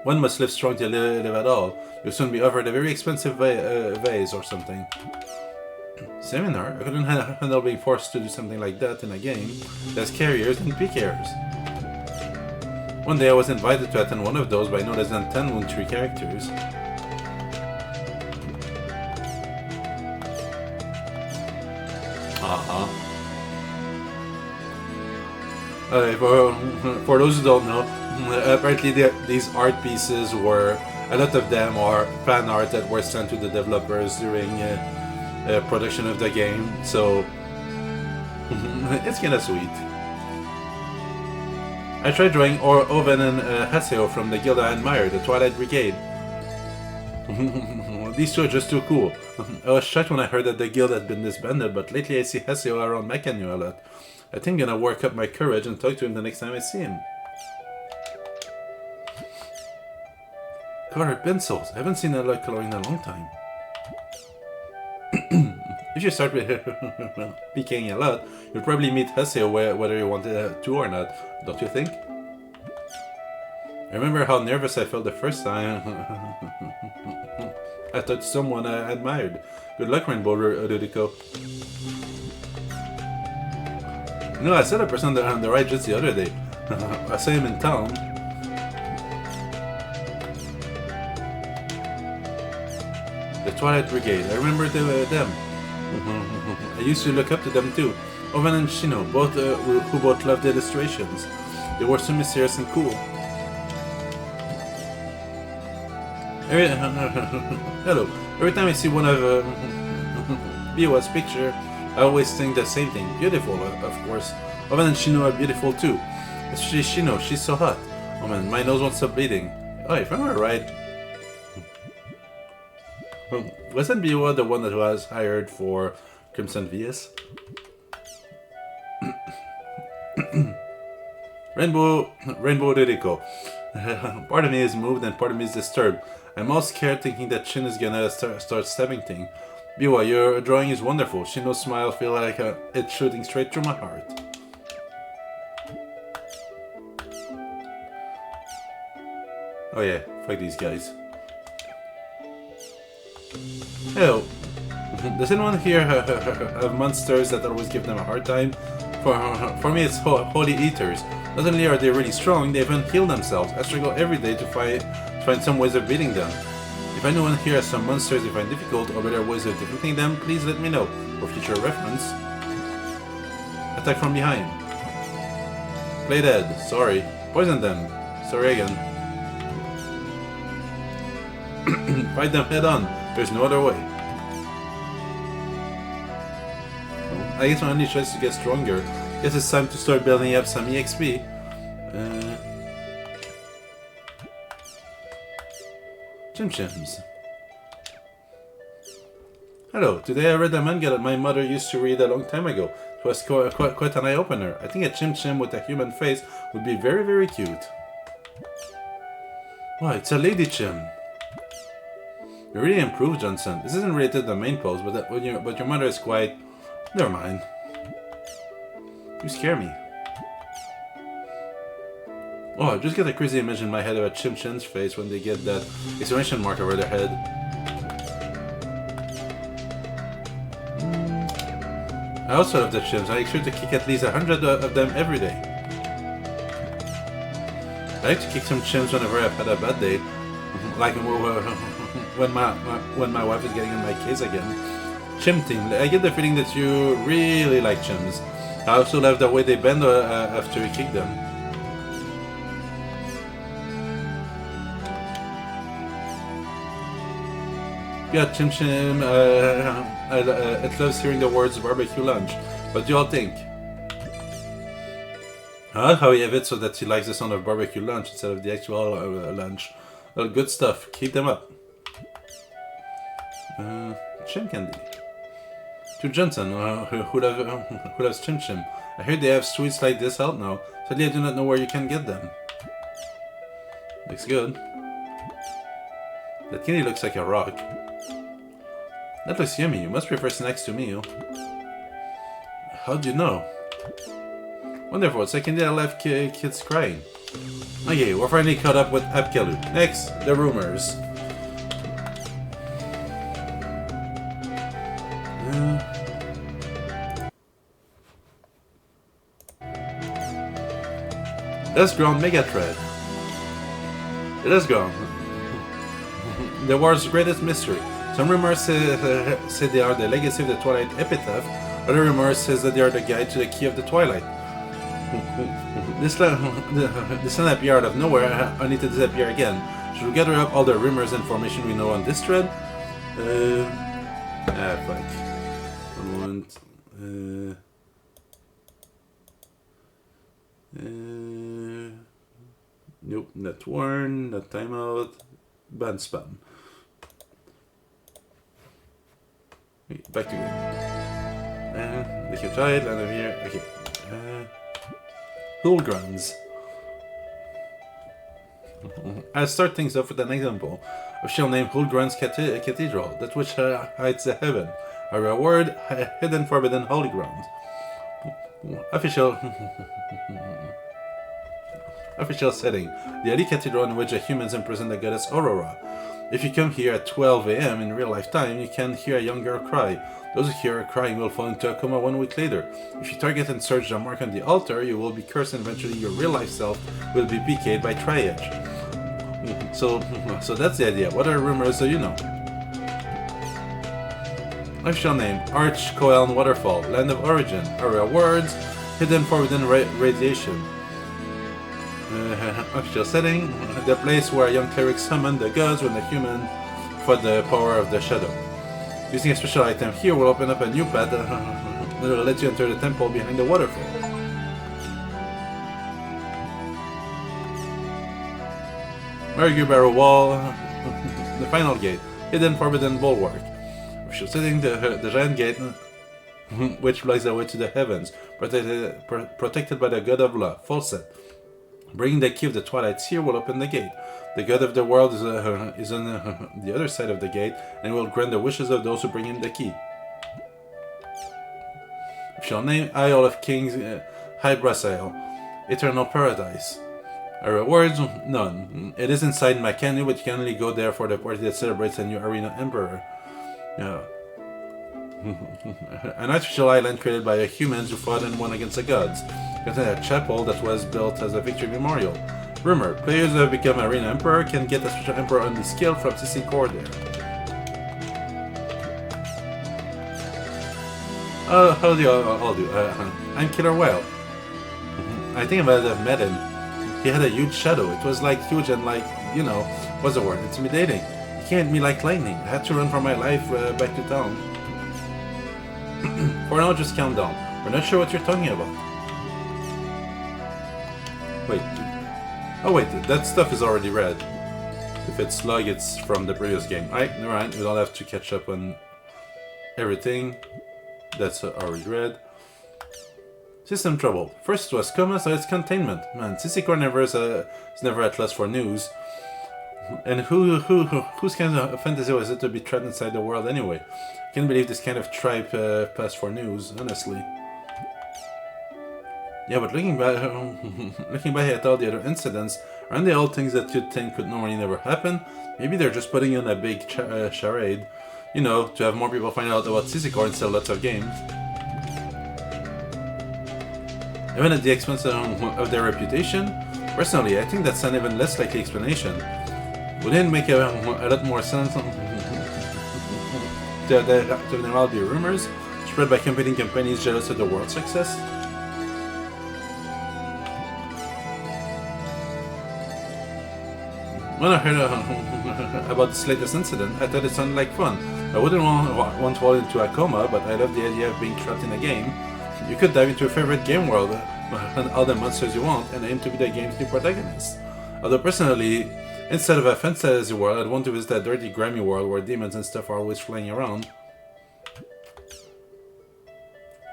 One must live strong to live at all. You'll soon be offered a very expensive vase or something. Seminar? I couldn't handle being forced to do something like that in a game. There's carriers and PKers. One day I was invited to attend one of those by no less than 10 Moon Tree characters. For those who don't know, apparently these art pieces were, a lot of them are fan art that were sent to the developers during production of the game, so it's kinda sweet. I tried drawing Oven and Haseo from the guild I admire, the Twilight Brigade. These two are just too cool. I was shocked when I heard that the guild had been disbanded, but lately I see Haseo around Macanu a lot. I think I'm gonna work up my courage and talk to him the next time I see him. Colored pencils. I haven't seen that like coloring in a long time. If you start with peeking a lot, you'll probably meet Haseo whether you want to or not, don't you think? I remember how nervous I felt the first time I touched someone I admired. Good luck, Rainbow Rudico. No, I saw the person on the right just the other day. I saw him in town. The Twilight Brigade. I remember them. I used to look up to them too. Oven and Shino, both who both loved illustrations. They were so mysterious and cool. Hello. Every time I see one of Biwa's picture, I always think the same thing. Beautiful, of course. Oven and Shino are beautiful too. Especially Shino, she's so hot. Oh man, my nose won't stop bleeding. Oh, if I remember right, wasn't Biwa the one that was hired for Crimson VS? Rainbow Rudico. Part of me is moved and part of me is disturbed. I'm all scared thinking that Shin is gonna start stabbing things. Biwa, your drawing is wonderful. Shino's smile feels like it's shooting straight through my heart. Oh yeah, fuck these guys. Hello. Does anyone here have monsters that always give them a hard time? For me it's holy eaters. Not only are they really strong, they even heal themselves. I struggle every day to find some ways of beating them. If anyone here has some monsters they find difficult or better ways of defeating them, please let me know. For future reference. Attack from behind. Play dead. Sorry. Poison them. Sorry again. Fight them head on. There's no other way. I guess my only choice is to get stronger. Guess it's time to start building up some EXP. Chim-chims. Hello, today I read a manga that my mother used to read a long time ago. It was quite an eye-opener. I think a chim-chim with a human face would be very, very cute. Wow, it's a lady chim. You really improved, Johnson. This isn't related to the main post, but your mother is quite... Never mind. You scare me. Oh, I just got a crazy image in my head of a Chim-Chin's face when they get that exclamation mark over their head. I also love the Chims. I make sure to kick at least 100 of them every day. I like to kick some Chims whenever I've had a bad day. Like when my wife is getting in my case again. Chim team. I get the feeling that you really like Chims. I also love the way they bend after you kick them. Yeah, Chim Chim, it loves hearing the words barbecue lunch. What do you all think? I like how you have it so that he likes the sound of barbecue lunch instead of the actual lunch. Well, good stuff. Keep them up. Chim candy. To Johnson, who loves Chim Chim. I heard they have sweets like this out now. Sadly, I do not know where you can get them. Looks good. That candy looks like a rock. That looks yummy. You must prefer snacks to meal. How do you know? Wonderful. It's like candy that left kids crying. Okay, we're finally caught up with Apkalu. Next, the rumors. That's grown Mega Thread. It has grown. The war's greatest mystery. Some rumors say they are the legacy of the Twilight Epitaph, Other rumors says that they are the guide to the key of the Twilight. This land appeared out of nowhere, only to disappear again. Should we gather up all the rumors and information we know on this thread? Fuck. One moment. Nope, not warn, not timeout, ban spam. Wait, back to it. They keep tied, land over here. Okay. Hillgrounds. I'll start things off with an example. Official name Hillgrounds Cathedral, that which hides the heaven. A reward, hidden forbidden holy ground. Official setting. The Holy Cathedral in which the humans imprison the goddess Aurora. If you come here at 12 AM in real life time, you can hear a young girl cry. Those who hear her crying will fall into a coma 1 week later. If you target and search the mark on the altar, you will be cursed and eventually your real life self will be PK'd by Triage. So that's the idea. What are rumors do you know? Official name, Arch Coeln Waterfall, Land of Origin, Area Words, Hidden Forbidden Radiation. Official setting, the place where young clerics summon the gods when the human fought the power of the shadow. Using a special item here will open up a new path that will let you enter the temple behind the waterfall. Mergue Barrow Wall, the final gate, Hidden Forbidden Bulwark. Official setting, the giant gate which blocks the way to the heavens, protected by the god of law, full set. Bringing the key of the Twilight here will open the gate. The god of the world is on the other side of the gate and will grant the wishes of those who bring him the key. Official name, Isle of Kings, High Brasail, Eternal Paradise. Rewards, none. It is inside Makanu, but you can only go there for the party that celebrates a new arena emperor. An artificial island created by the humans who fought and won against the gods. Contains a chapel that was built as a victory memorial. Rumor, players who have become Arena Emperor can get a special Emperor only skill from CC Core there. How do you all do? I'm Killer Whale. I think I might have met him. He had a huge shadow. It was like huge and like, you know, what's the word? Intimidating. He came at me like lightning. I had to run for my life back to town. For now, just calm down. We're not sure what you're talking about. Wait. Oh wait, that stuff is already read. If it's slug, it's from the previous game. Alright, nevermind. We don't have to catch up on everything. That's already read. System trouble. First it was coma, so it's containment. Man, CC Core is never at loss for news. And whose kind of fantasy was it to be trapped inside the world anyway? I can't believe this kind of tribe passed for news, honestly. Yeah, but looking back at all the other incidents, aren't they all things that you'd think could normally never happen? Maybe they're just putting in a big charade, you know, to have more people find out about CC Core and sell lots of games. Even at the expense of their reputation? Personally, I think that's an even less likely explanation. Wouldn't it make a lot more sense to there all be rumors spread by competing companies jealous of the world's success? When I heard about this latest incident, I thought it sounded like fun. I wouldn't want to fall into a coma, but I love the idea of being trapped in a game. You could dive into your favorite game world and all the monsters you want and aim to be the game's new protagonist. Although personally, instead of a fantasy world, I'd want to visit a dirty, grimy world where demons and stuff are always flying around.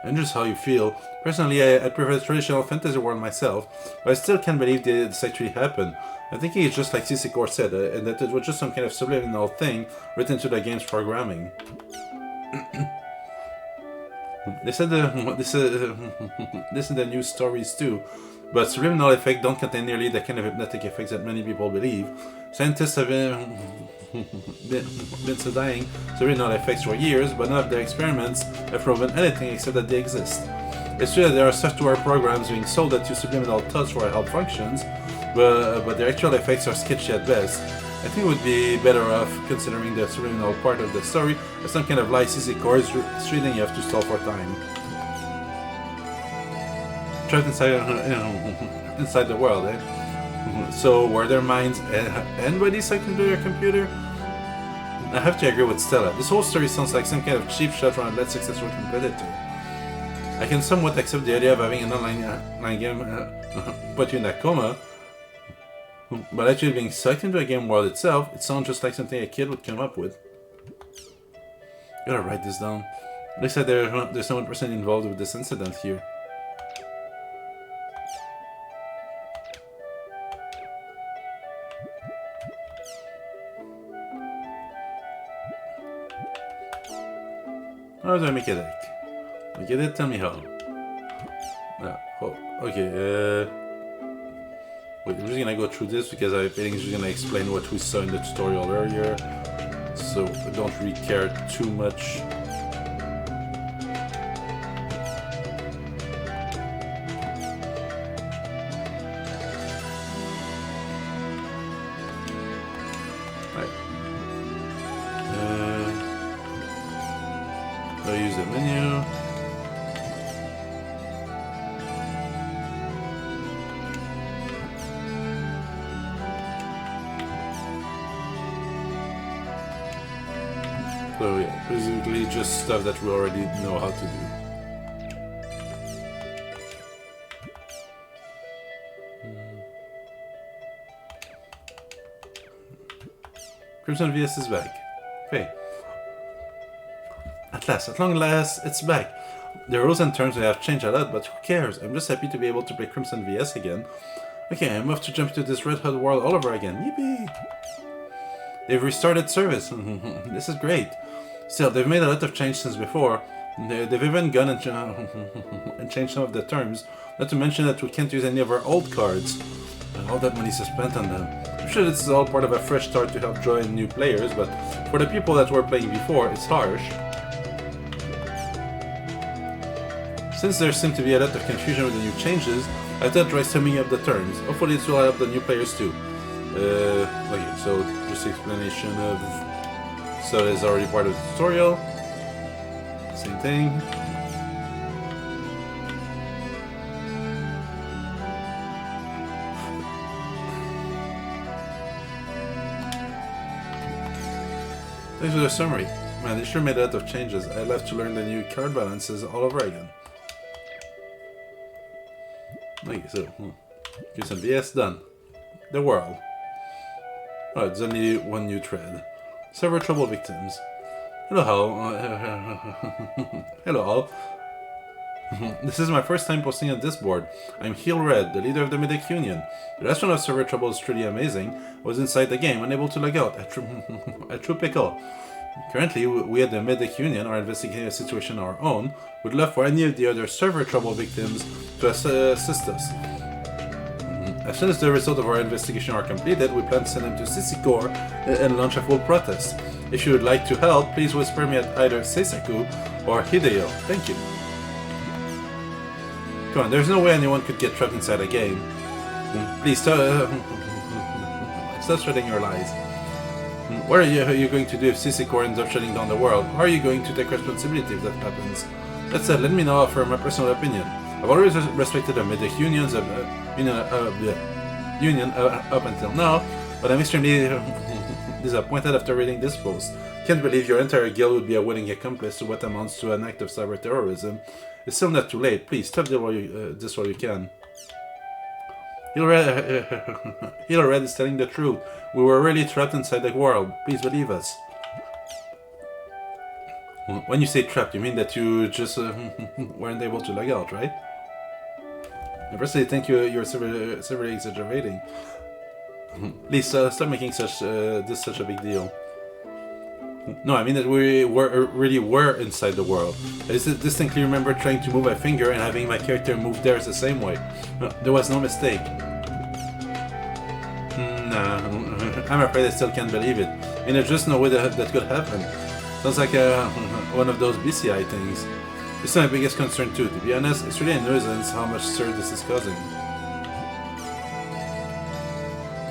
And just how you feel. Personally, I prefer the traditional fantasy world myself, but I still can't believe this actually happened. I'm thinking it's just like CC Core said, and that it was just some kind of subliminal thing written into the game's programming. They said this in the news stories too, but subliminal effects don't contain nearly the kind of hypnotic effects that many people believe. Scientists have been studying subliminal effects for years, but none of their experiments have proven anything except that they exist. It's true that there are software programs being sold that use subliminal thoughts for help functions, but their actual effects are sketchy at best. I think it would be better off considering the subliminal part of the story as some kind of lie CC Core is reading you have to stall for time. trapped inside inside the world, eh? So were their minds and bodies sucked into their computer? I have to agree with Stella. This whole story sounds like some kind of cheap shot from a less successful competitor. I can somewhat accept the idea of having an online game put you in a coma, but actually being sucked into a game world itself, it sounds just like something a kid would come up with. Gotta write this down. Looks like there's someone personally involved with this incident here. How do I make a deck? Okay, then tell me how. Okay, wait, I'm just gonna go through this because I have a feeling it's just gonna explain what we saw in the tutorial earlier. So I don't really care too much. I'll use the menu. So yeah, basically just stuff that we already know how to do. Crimson VS is back. Okay. At long last, it's back. The rules and terms may have changed a lot, but who cares? I'm just happy to be able to play Crimson VS again. Okay, I'm off to jump into this red hot world all over again. Yippee! They've restarted service. This is great. Still, they've made a lot of change since before. They've even gone and changed some of the terms. Not to mention that we can't use any of our old cards. All that money's spent on them. I'm sure this is all part of a fresh start to help draw in new players, but for the people that were playing before, it's harsh. Since there seemed to be a lot of confusion with the new changes, I thought try summing up the terms. Hopefully this will help the new players too. Okay, so just explanation of... So it's already part of the tutorial. Same thing. Thanks for the summary. Man, they sure made a lot of changes. I'd love to learn the new card balances all over again. Okay, so, Crimson VS done. The world. Oh, there's only one new thread. Server trouble victims. Hello, Hal. Hello, all. This is my first time posting on this board. I'm Heel Red, the leader of the Medic Union. The last one of server trouble is truly amazing. I was inside the game, unable to log out. A true pickle. Currently, we at the Medic Union are investigating a situation of our own. We'd love for any of the other server trouble victims to assist us. As soon as the results of our investigation are completed, we plan to send them to Sissikor and launch a full protest. If you would like to help, please whisper me at either Seisaku or Hideo. Thank you. Come on, there's no way anyone could get trapped inside a game. Please stop spreading your lies. What are you going to do if Sissikor ends up shutting down the world? How are you going to take responsibility if that happens? That said, let me know for my personal opinion. I've always respected the Medic Union up until now, but I'm extremely disappointed after reading this post. Can't believe your entire guild would be a willing accomplice to what amounts to an act of cyber terrorism. It's still not too late. Please stop this while you can. Heel Red is telling the truth. We were really trapped inside the world. Please believe us. When you say trapped, you mean that you just weren't able to log out, right? I personally think you're severely exaggerating. Please stop making this such a big deal. No, I mean that we really were inside the world. I distinctly remember trying to move a finger and having my character move theirs the same way. There was no mistake. Nah, I'm afraid I still can't believe it. I mean, there's just no way that could happen. Sounds like one of those BCI things. It's my biggest concern too, to be honest. It's really a nuisance how much stir this is causing.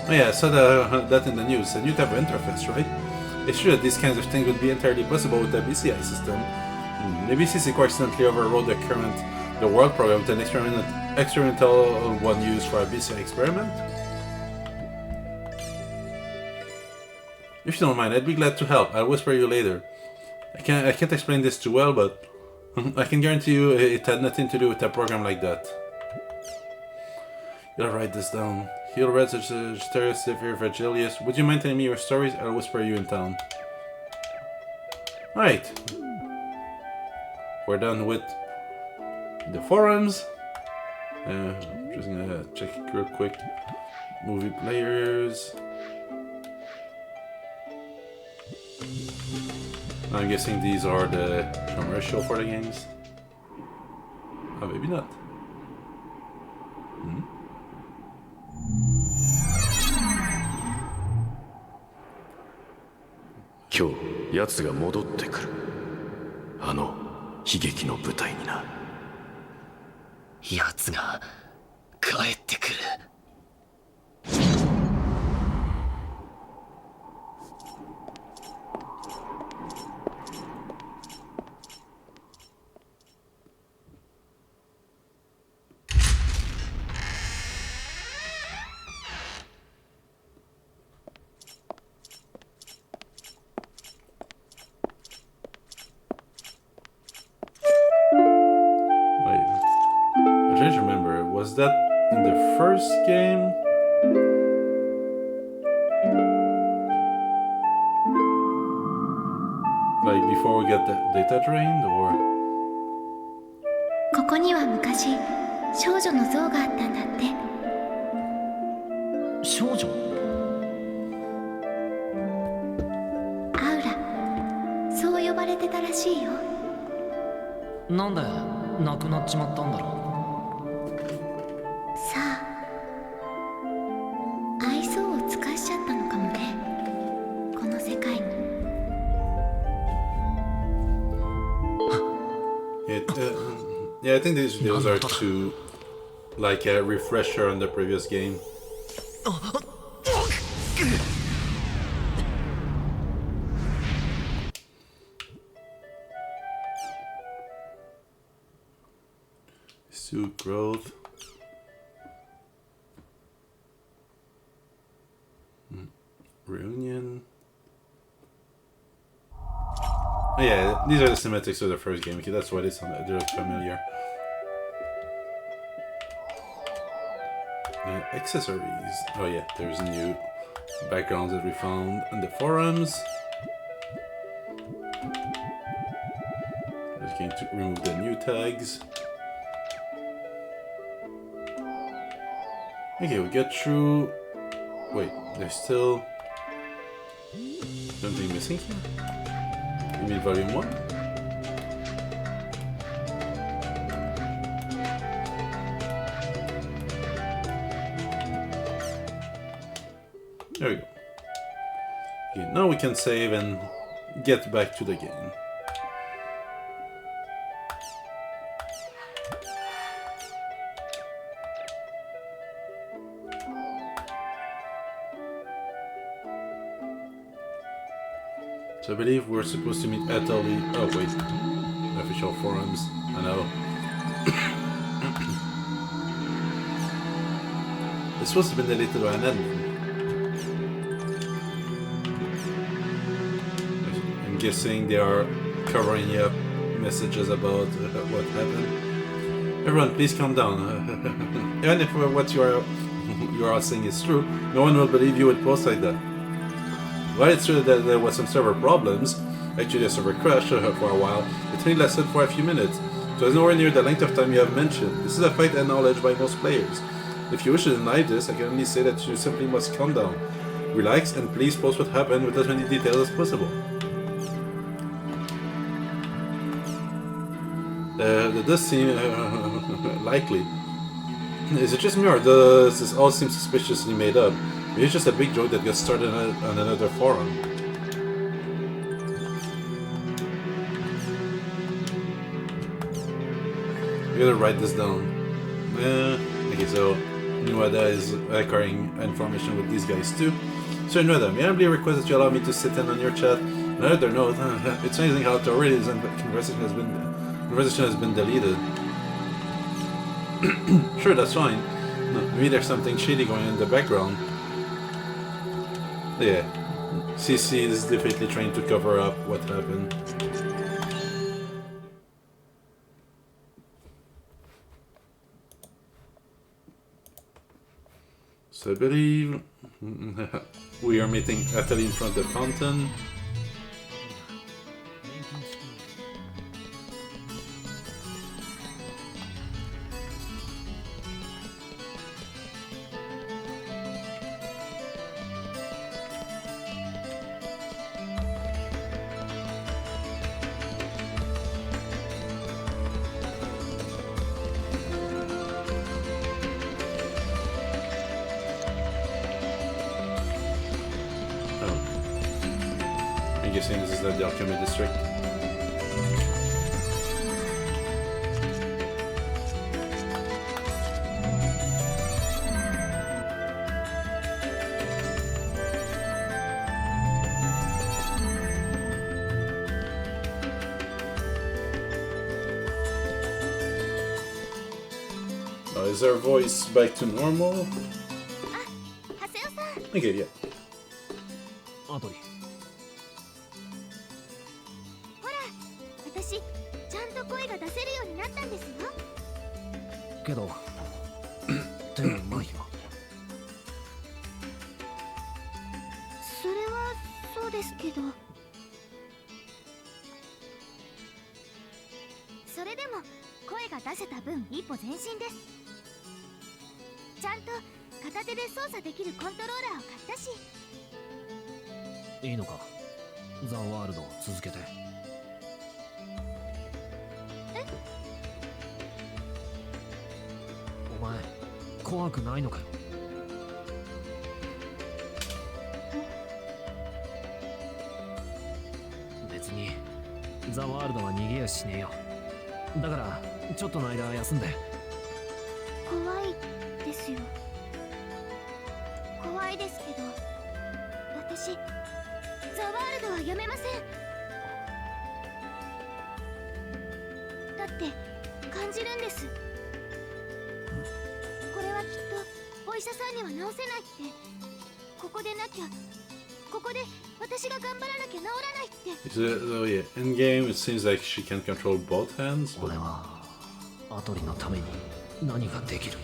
Oh yeah, I saw that in the news. A new type of interface, right? It's true that these kinds of things would be entirely possible with the BCI system. Maybe Sissikor accidentally overrode the current The world program with an experimental one used for a BC experiment? If you don't mind, I'd be glad to help. I'll whisper you later. I can't explain this too well, but I can guarantee you it had nothing to do with a program like that. You'll write this down. He'll read Sagittarius, Severe, Virgilius. Would you mind telling me your stories? I'll whisper you in town. Alright. We're done with the forums. Just gonna check real quick. Movie players. I'm guessing these are the commercial for the games. Oh, maybe not. Hmm?今日奴が戻ってくる。あの悲劇の舞台にな。奴が帰ってくる。Was that in the first game? Like before we get the data drained, or? ここには昔少女の像があったんだって。少女？アウラ、そう呼ばれてたらしいよ。なんで亡くなっちまったんだろう。さあ、愛想を尽かしちゃったのかもね、この世界に。Yeah, I think these videos are to like a refresher on the previous game. Suit growth. Reunion. Oh yeah, these are the cinematics of the first game. Okay, that's why they look familiar. Accessories. Oh yeah, there's new backgrounds that we found on the forums. Just going to remove the new tags. Okay, we get through. Wait, there's still something missing here? You mean volume 1? There we go. Okay, now we can save and get back to the game. So I believe we're supposed to meet Italy. Oh wait, official forums. I know. It's supposed to be deleted by an admin. I'm guessing they are covering up messages about what happened. Everyone, please calm down. Even if what you are saying is true, no one will believe you would post like that. While it's true that there was some server problems, actually the server crashed for a while, it only lasted for a few minutes, so it's nowhere near the length of time you have mentioned. This is a fact acknowledged by most players. If you wish to deny this, I can only say that you simply must calm down. Relax and please post what happened with as many details as possible. That does seem likely. Is it just me or does this all seem suspiciously made up? Maybe it's just a big joke that got started on another forum. I gotta write this down. Okay, so Nuada is acquiring information with these guys too. So Nuada, may I humbly request that you allow me to sit in on your chat? Another note, it's amazing how already this conversation has been deleted. Sure, that's fine. No, maybe there's something shady going on in the background. Yeah. CC is definitely trying to cover up what happened. So I believe we are meeting Atali in front of the fountain. I'm guessing this is the Alchemy District. Is our voice back to normal? Okay, yeah. アトリほら、私ちゃんと声が出せるようになったんですよ。けど手の麻痺はそれはそうですけど、それでも声が出せた分一歩前進です。ちゃんと片手で操作できるコントローラーを買ったし。いいのか、ザ・ワールドを続けて。え？お前怖くないのかよ。別にザ・ワールドは逃げやしねえよ。だからちょっとの間休んで。怖いですよ。怖いですけど、私ザ・ワールドはやめません。だって感じるんです。これはきっとお医者さんには治せないって。ここでなきゃ、ここで私が頑張らなきゃ治らないって。Oh yeah, in game it seems like she can control both hands. 俺はアトリのために何ができる。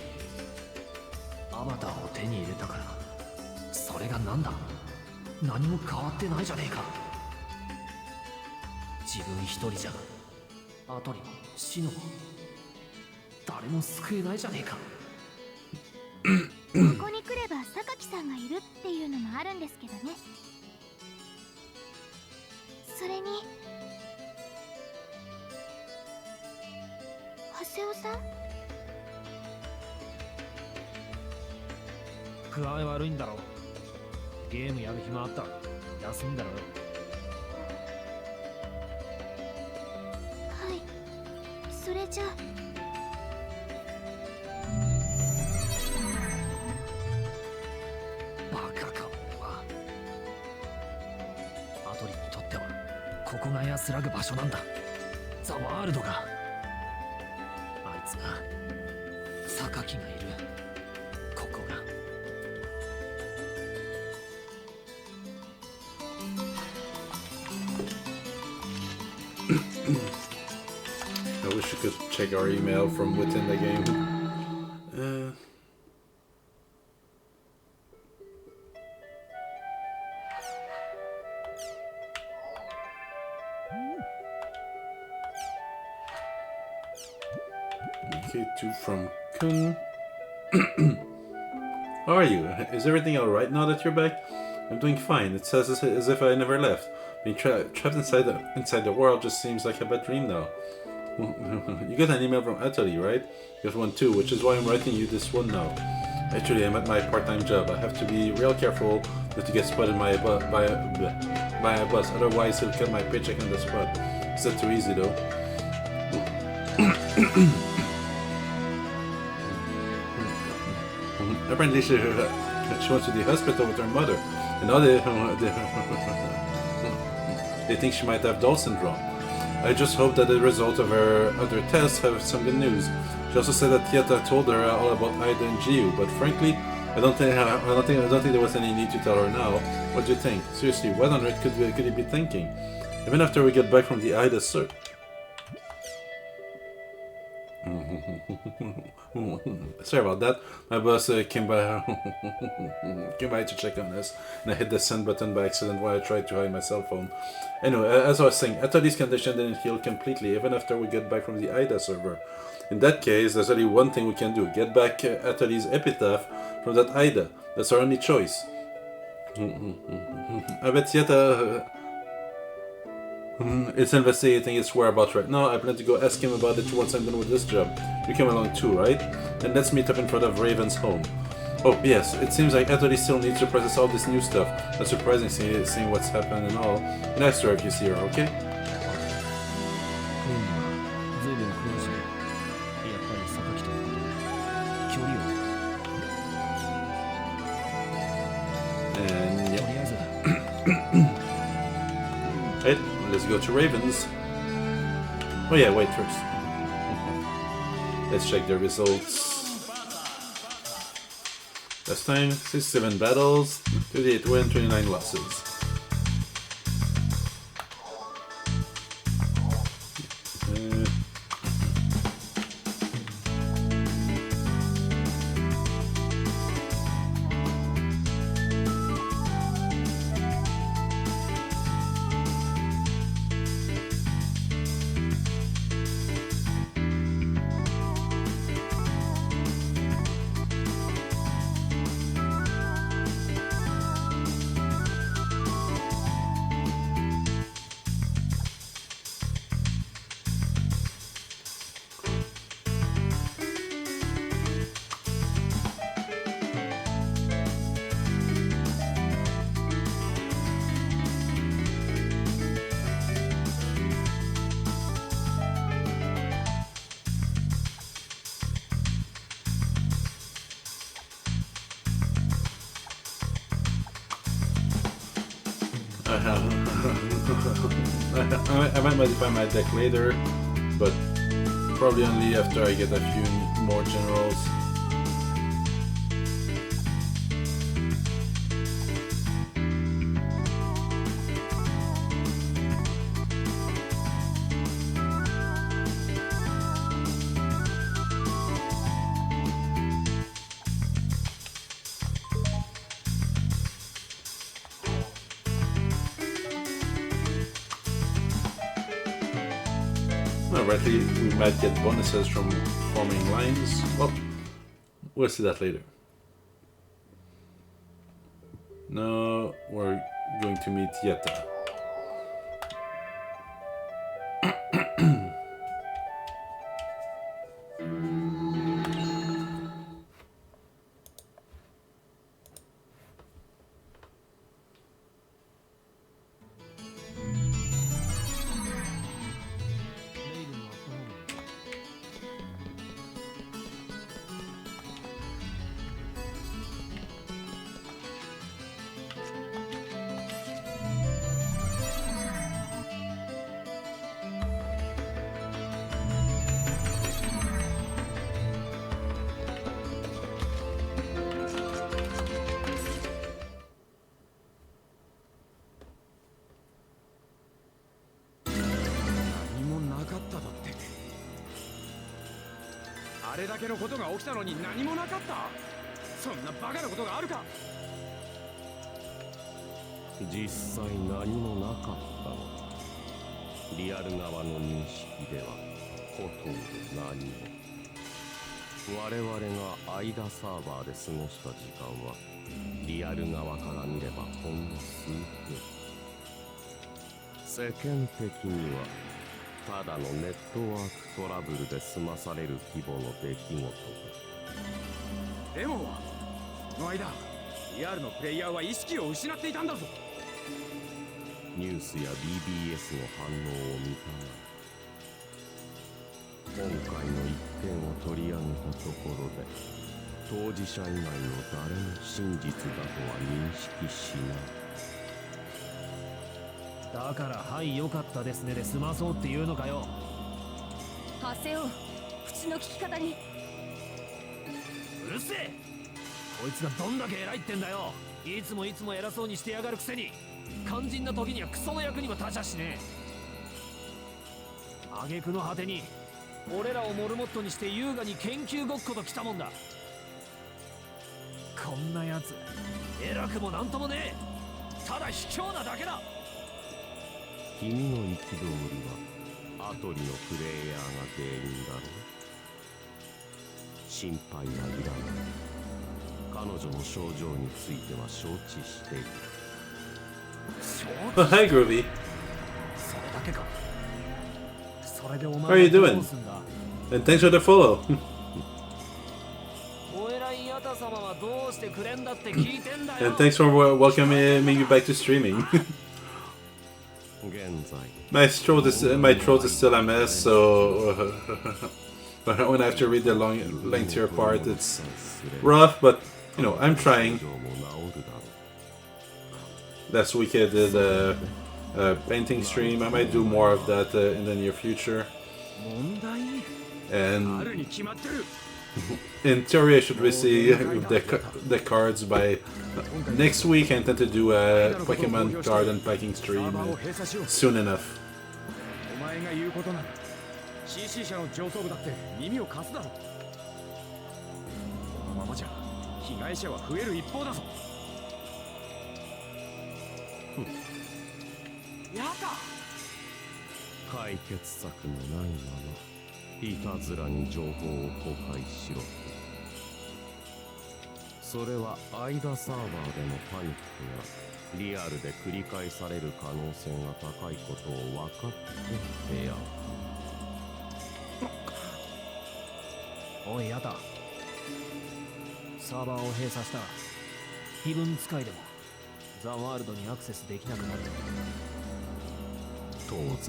アバターを手に入れたから、それが何だ。何も変わってないじゃねえか。自分一人じゃアトリもシノも誰も救えないじゃねえか。ここに来れば榊さんがいるっていうのもあるんですけどね。それに長谷尾さん、具合悪いんだろ。ゲームやる暇あったら休んだろよ。はい、それじゃあ。バカか俺は。アトリにとってはここが安らぐ場所なんだ。ザ・ワールドが。あいつが榊がいるここが。I wish you could check our email from within the game. Okay, two from Kun. How are you? Is everything alright now that you're back? I'm doing fine. It says as if I never left. Being trapped inside the world just seems like a bad dream now. You got an email from Atali, right? You got one too, which is why I'm writing you this one now. Actually, I'm at my part-time job. I have to be real careful not to get spotted by a boss, otherwise he'll cut my paycheck on the spot. It's not too easy though. Apparently she went to the hospital with her mother, and now they think she might have Down syndrome. I just hope that the result of her other tests have some good news. She also said that Yeta told her all about Ida and Geeyu, but frankly, I don't think there was any need to tell her now. What do you think? Seriously, what on earth could he be thinking? Even after we get back from the Ida search. Sorry about that. My boss came by to check on us, and I hit the send button by accident while I tried to hide my cell phone. Anyway, as I was saying, I thought his condition didn't heal completely, even after we get back from the Ida server. In that case, there's only one thing we can do: get back Atali's epitaph from that Ida. That's our only choice. I bet Yeta is investigating his whereabouts right now. I plan to go ask him about it once I'm done with this job. You come along too, right? And let's meet up in front of Raven's home. Oh, yes, it seems like Atali still needs to process all this new stuff. Not surprising seeing what's happened and all. Nice to have you see her, okay? And yeah. Hey, let's go to Raven's. Oh yeah, wait first. Let's check the results. Last time, 67 battles, 38 wins, 29 losses. I might modify my deck later, but probably only after I get a few more generals. Rightly, we might get bonuses from forming lines. Well, we'll see that later. Now we're going to meet Yeta.あれだけのことが起きたのに何もなかった。そんなバカなことがあるか。実際何もなかったのだ。リアル側の認識ではほとんど何も。我々がアイダサーバーで過ごした時間はリアル側から見ればほんの数分。世間的にはただのネットワークトラブルで済まされる規模の出来事だ。でもこの間リアルのプレイヤーは意識を失っていたんだぞ。ニュースや BBS の反応を見たが、今回の一件を取り上げたところで当事者以外の誰も真実だとは認識しない。だからはい良かったですねで済まそうって言うのかよ。発声を口の聞き方に。うるせえ。こいつがどんだけ偉いってんだよ。いつも偉そうにしてやがるくせに肝心な時にはクソの役にも立ちゃしねえ。挙句の果てに俺らをモルモットにして優雅に研究ごっこと来たもんだ。こんなやつ偉くもなんともねえ。ただ卑怯なだけだ。君の憤りはアトリのプレイヤーが原因だろう。心配はいらない。彼女の症状については承知している。Oh, hi, Groovy. それだけか。それでお How are 前 you はど doing? うすんだ。 And thanks for the follow. お偉いヤタ様はどうしてくれんだって聞いてんだよ。 And thanks for welcoming me back to streaming. 現在 my throat is still a mess, so when I have to read the lengthier part, it's rough. But you know, I'm trying. Last week I did a painting stream. I might do more of that in the near future. And in theory, I should receive the cards by next week. I intend to do a Pokemon card unpacking stream soon enough. お前が言うことなら CC 社の上層部だって耳を貸すだろう。このままじゃ被害者は増える一方だぞ。やだ。解決策のないままいたずらに情報を公開しろ。それはアイダサーバーでのパニックがリアルで繰り返される可能性が高いことを分かってやる。おいヤタ、サーバーを閉鎖したら非分使いでもザ・ワールドにアクセスできなくなる。当然だっ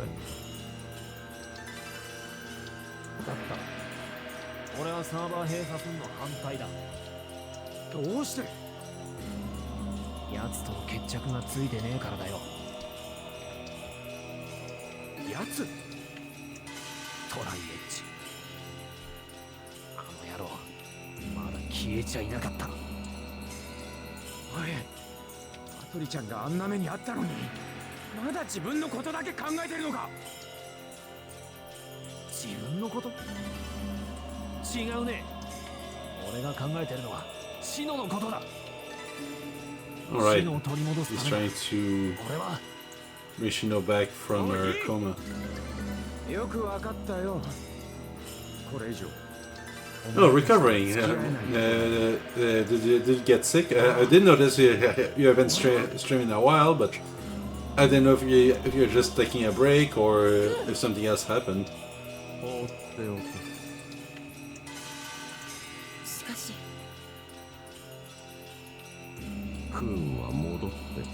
たら俺はサーバー閉鎖すんの反対だ。どうして？奴との決着がついてねえからだよ。奴？トライエッジ。あの野郎まだ消えちゃいなかった。おい、アトリちゃんがあんな目にあったのにまだ自分のことだけ考えてるのか？自分のこと？違うね。俺が考えてるのはシノのことだ。 Alright, he's trying to bring Shino back from her coma. よくわかったよ。これ以上。 Oh, recovering. Did you get sick? I didn't notice you haven't streamed in a while, but I didn't know if you're just taking a break or if something else happened. しかしクーンは戻ってくる。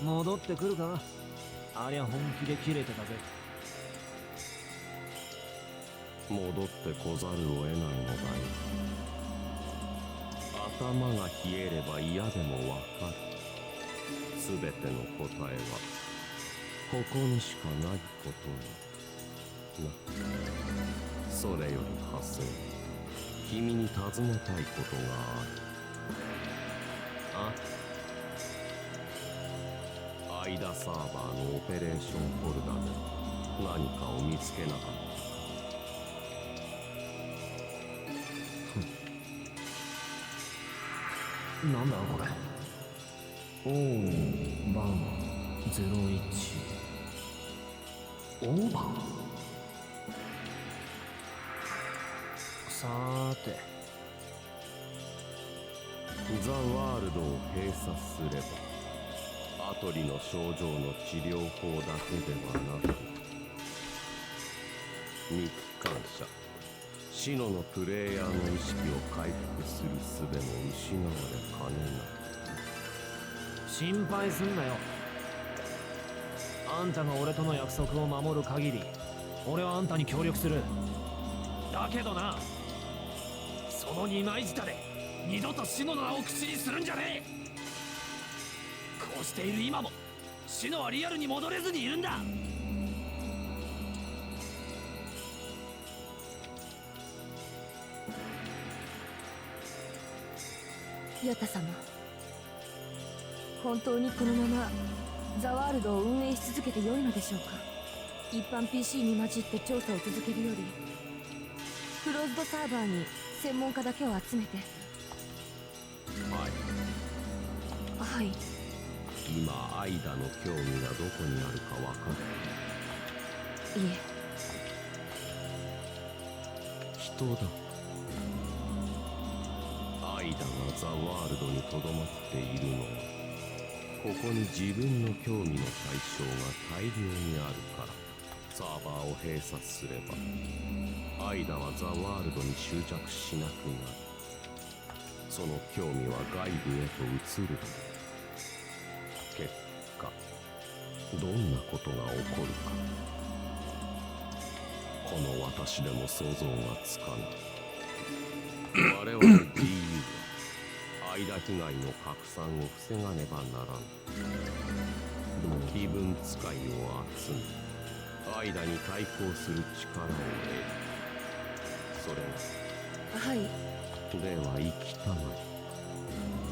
戻ってくるか。ありゃ本気で切れてたぜ。戻ってこざるを得ないのだよ。頭が冷えれば嫌でもわかる。すべての答えはここにしかないことにな。それよりハセン、君に尋ねたいことがある。アイダサーバーのオペレーションフォルダで何かを見つけなかった。なんだこれ。オーバン01オーバン。さーてザ・ワールドを閉鎖すればアトリの症状の治療法だけではなく未帰還者シノのプレイヤーの意識を回復する術も失われかねない。心配すんなよ。あんたが俺との約束を守る限り俺はあんたに協力する。だけどな、その二枚舌で二度とシノの名を口にするんじゃねえ。こうしている今もシノはリアルに戻れずにいるんだ。ヤタ様、本当にこのままザワールドを運営し続けて良いのでしょうか。一般 PC に混じって調査を続けるより、クローズドサーバーに専門家だけを集めて。はい。今アイダの興味がどこにあるかわかる？いえ。人だ。アイダがザワールドにとどまっているのは、ここに自分の興味の対象が大量にあるから。サーバーを閉鎖すればアイダはザワールドに執着しなくなる。その興味は外部へと移る。結果どんなことが起こるか、この私でも想像がつかない。我々 GU はアイダ被害の拡散を防がねばならん。気分使いを集めアイダに対抗する力を得る。それがはい。では生きたま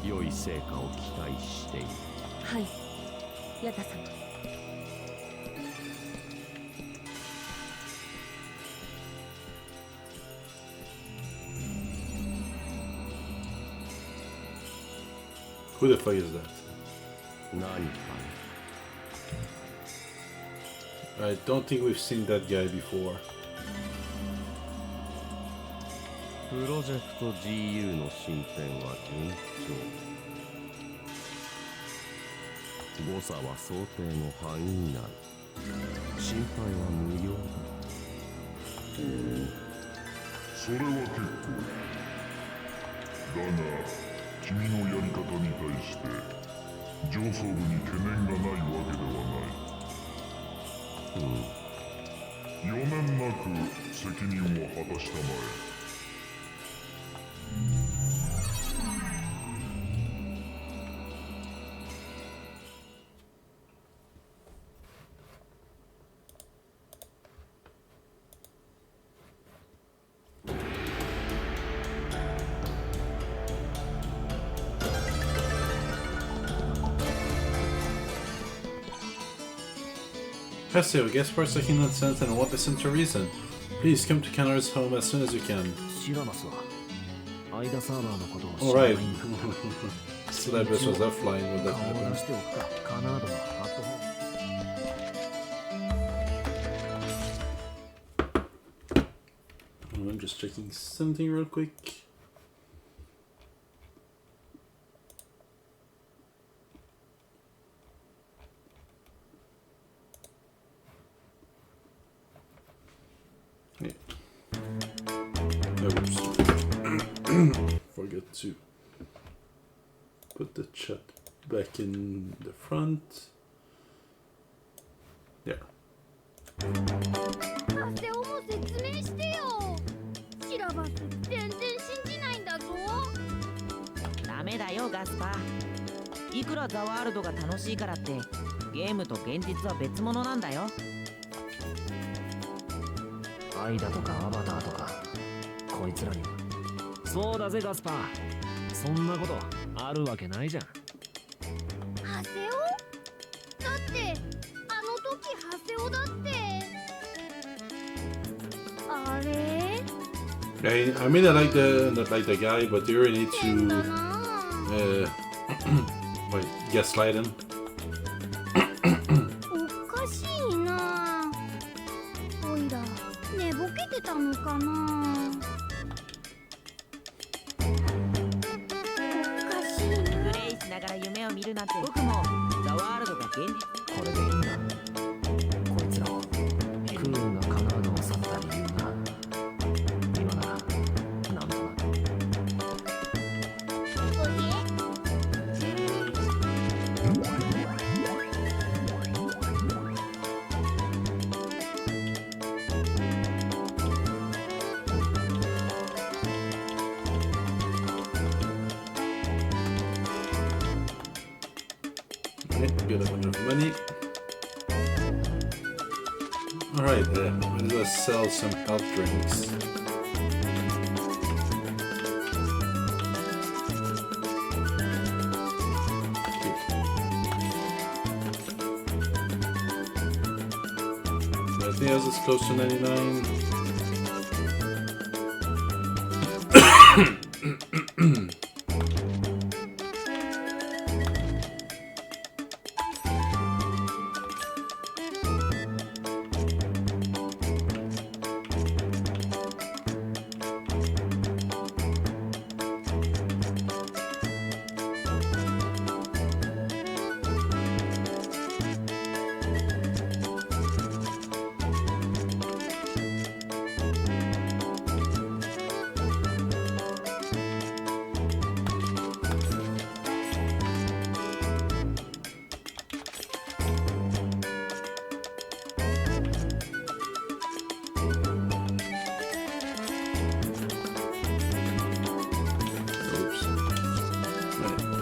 え良い成果を期待している。はい、ヤタ様。Who the fuck is that? 何かね。I don't think we've seen that guy before. プロジェクト GU の進展は順調。誤差は想定の範囲内。心配は無用だ。それは結構だが、君のやり方に対して上層部に懸念がないわけではない。余念なく責任を果たしたまえ。Hesio, guest parts taking nonsense and won't listen to reason. Please come to Canary's home as soon as you can. シラマスはアイダサーバーのことを知 All らない right. んだったら Celebus was offline when that 顔を happened. 出しておくか。カナードのアットホーム。 I'm just checking something real quick. Yeah. Oops. Forgot to put the chat back in the front. There. ハセオも説明してよ。シラバス全然信じないんだぞ。ダメだよガスパー。いくらザワールドが楽しいからってゲームと現実は別物なんだよ。アイダとかアバターとかこいつらには。そうだぜガスパー、そんなことあるわけないじゃん。ハセオ？だってあの時ハセオだって。あれ？ I mean, I like the guy, but you really need to wait, gaslight him. おかしいな。おいら寝ぼけてたのかな。おかしいな。プレイしながら夢を見るなんて僕もザワールドが現実。これでいいんだ。こいつらをクーンがカナードを去った理由が今ならなんとなく。Okay, get a bunch of money. Alright, let's sell some health drinks. Anything else that's close to 99?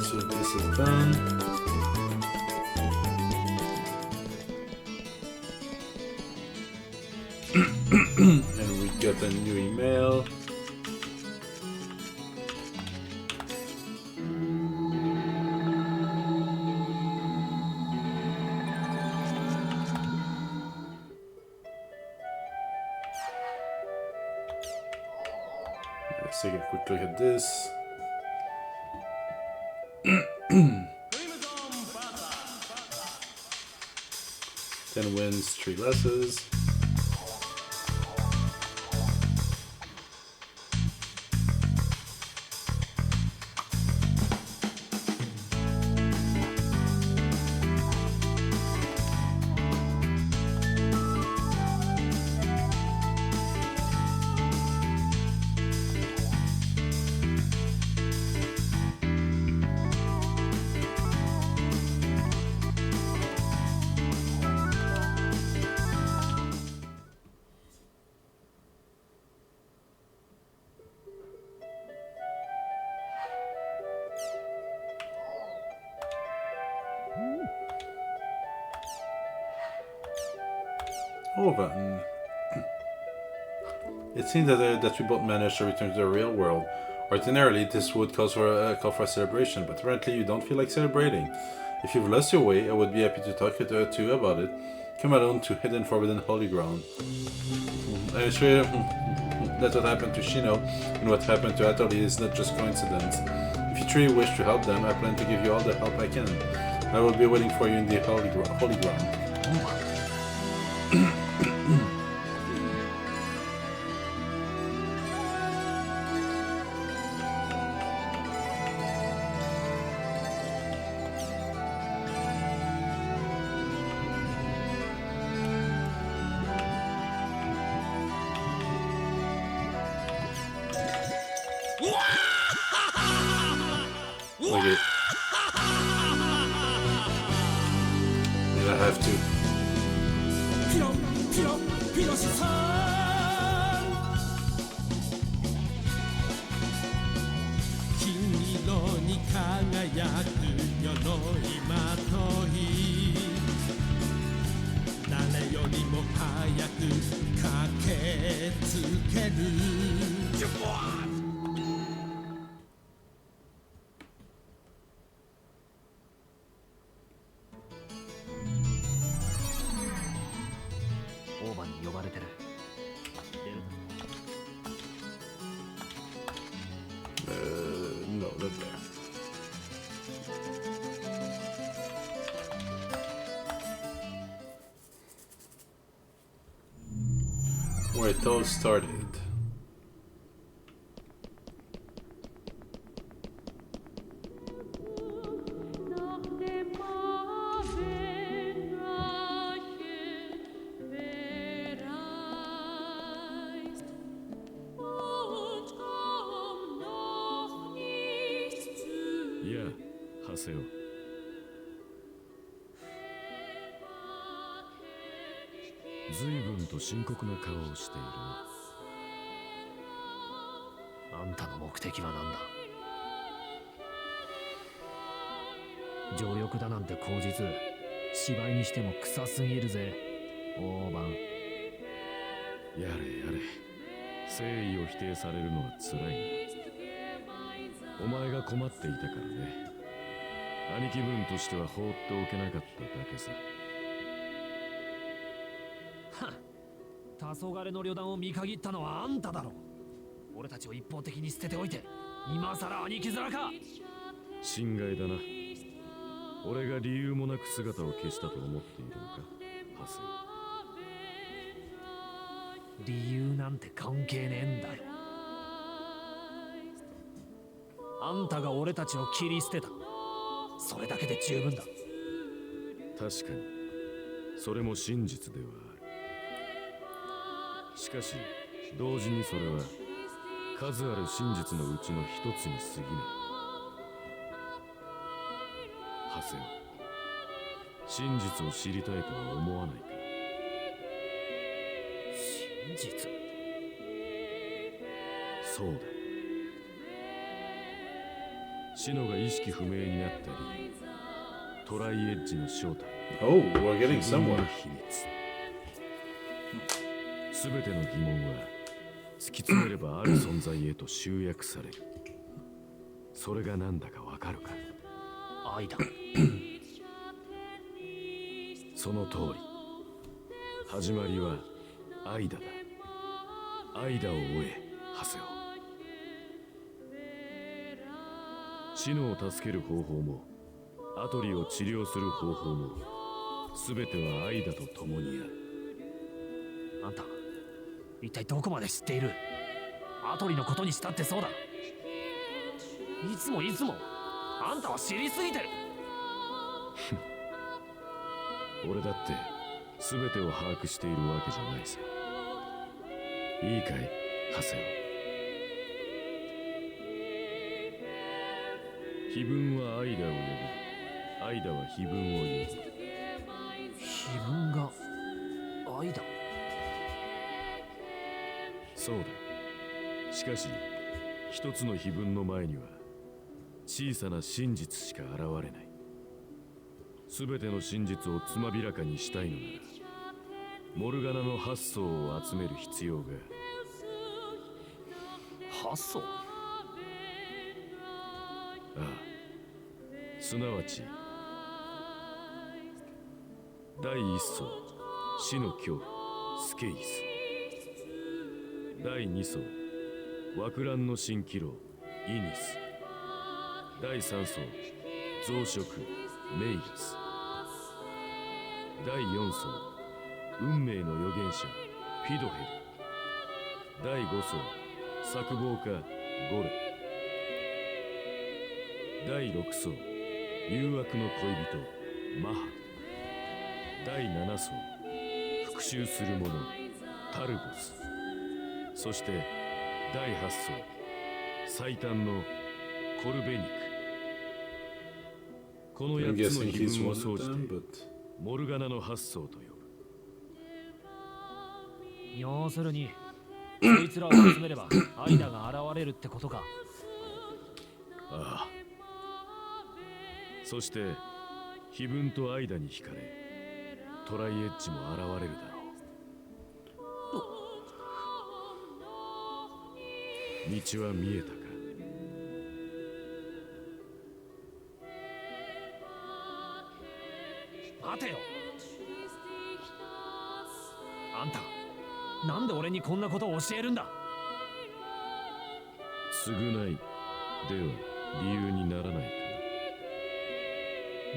So this is done. And we got a new email. Let's take a quick look at this. 10 wins, 3 losses. Over. It seems that we both managed to return to the real world. Ordinarily, this would call for a celebration, but apparently you don't feel like celebrating. If you've lost your way, I would be happy to talk to you about it. Come alone to hidden forbidden holy ground. I'm sure that what happened to Shino and what happened to Atali is not just coincidence. If you truly wish to help them, I plan to give you all the help I can. I will be waiting for you in the holy ground. Okay. I have to. No, not there. Where it all started. Yeah, 随分と深刻な顔をしているな。あんたの目的は何だ？常力だなんて口実、芝居にしても臭すぎるぜ、大番。やれやれ、誠意を否定されるのは辛いな。お前が困っていたからね。兄貴分としては放っておけなかっただけさ。はっ、黄昏の旅団を見限ったのはあんただろ。俺たちを一方的に捨てておいて、今さら兄貴面か。心外だな。俺が理由もなく姿を消したと思っているのか、ハセ。理由なんて関係ねえんだよ。あんたが俺たちを切り捨てた、それだけで十分だ。確かにそれも真実ではある。しかし同時にそれは数ある真実のうちの一つに過ぎない。ハセよ、真実を知りたいとは思わないか。真実？そうだ。シノが意識不明になった理由、トライエッジの正体、Oh, we're getting 自分の somewhere. 秘密。すべての疑問は突き詰めればある存在へと集約される。それが何だかわかるか？愛だ。その通り。始まりはアイダだ。アイダを追え、ハセオ。シノを助ける方法もアトリを治療する方法も全てはアイダと共にある。あんた一体どこまで知っている？アトリのことにしたってそうだ。いつもあんたは知りすぎてる。俺だって全てを把握しているわけじゃないさ。いいかい、ハセオ。碑文はアイダを呼び、アイダは碑文を呼ぶ。碑文が愛だ。そうだ。しかし一つの碑文の前には小さな真実しか現れない。全ての真実をつまびらかにしたいのならモルガナの8層を集める必要が。8層？ああ、すなわち第1層死の恐怖スケイス、第2層枠乱の蜃気楼イニス、第3層増殖メイガス、第4層運命の預言者フィドヘル、第5層作望家ゴレ、第6層誘惑の恋人マハ、第7層復讐する者タルボス、そして第8層最短のコルベニク。この8つの碑文を総じてモルガナの8層と呼ぶ。要するにそいつらを集めればアイダが現れるってことか。ああ。そして碑文とアイダに惹かれトライエッジも現れるだろう。道は見えたか？待てよ。あんたなんで俺にこんなことを教えるんだ？償いでは理由にならないか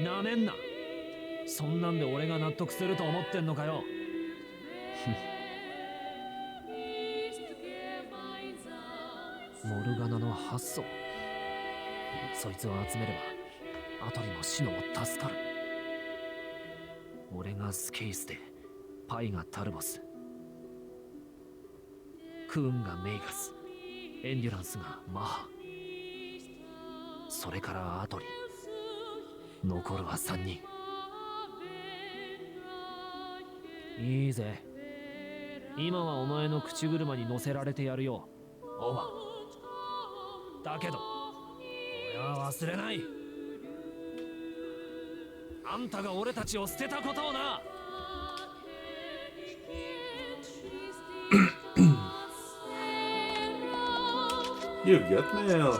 な。なめんな。そんなんで俺が納得すると思ってんのかよ。モルガナの8層、そいつを集めればアトリもシノも助かる。俺がスケイスでパイがタルボス、クーンがメイガス、エンデュランスがマハ、それからアトリ、残るは3人。いいぜ、今はお前の口車に乗せられてやるよ、オーバー。だけど俺は忘れない。あんたが俺たちを捨てたことをな。You've got mail.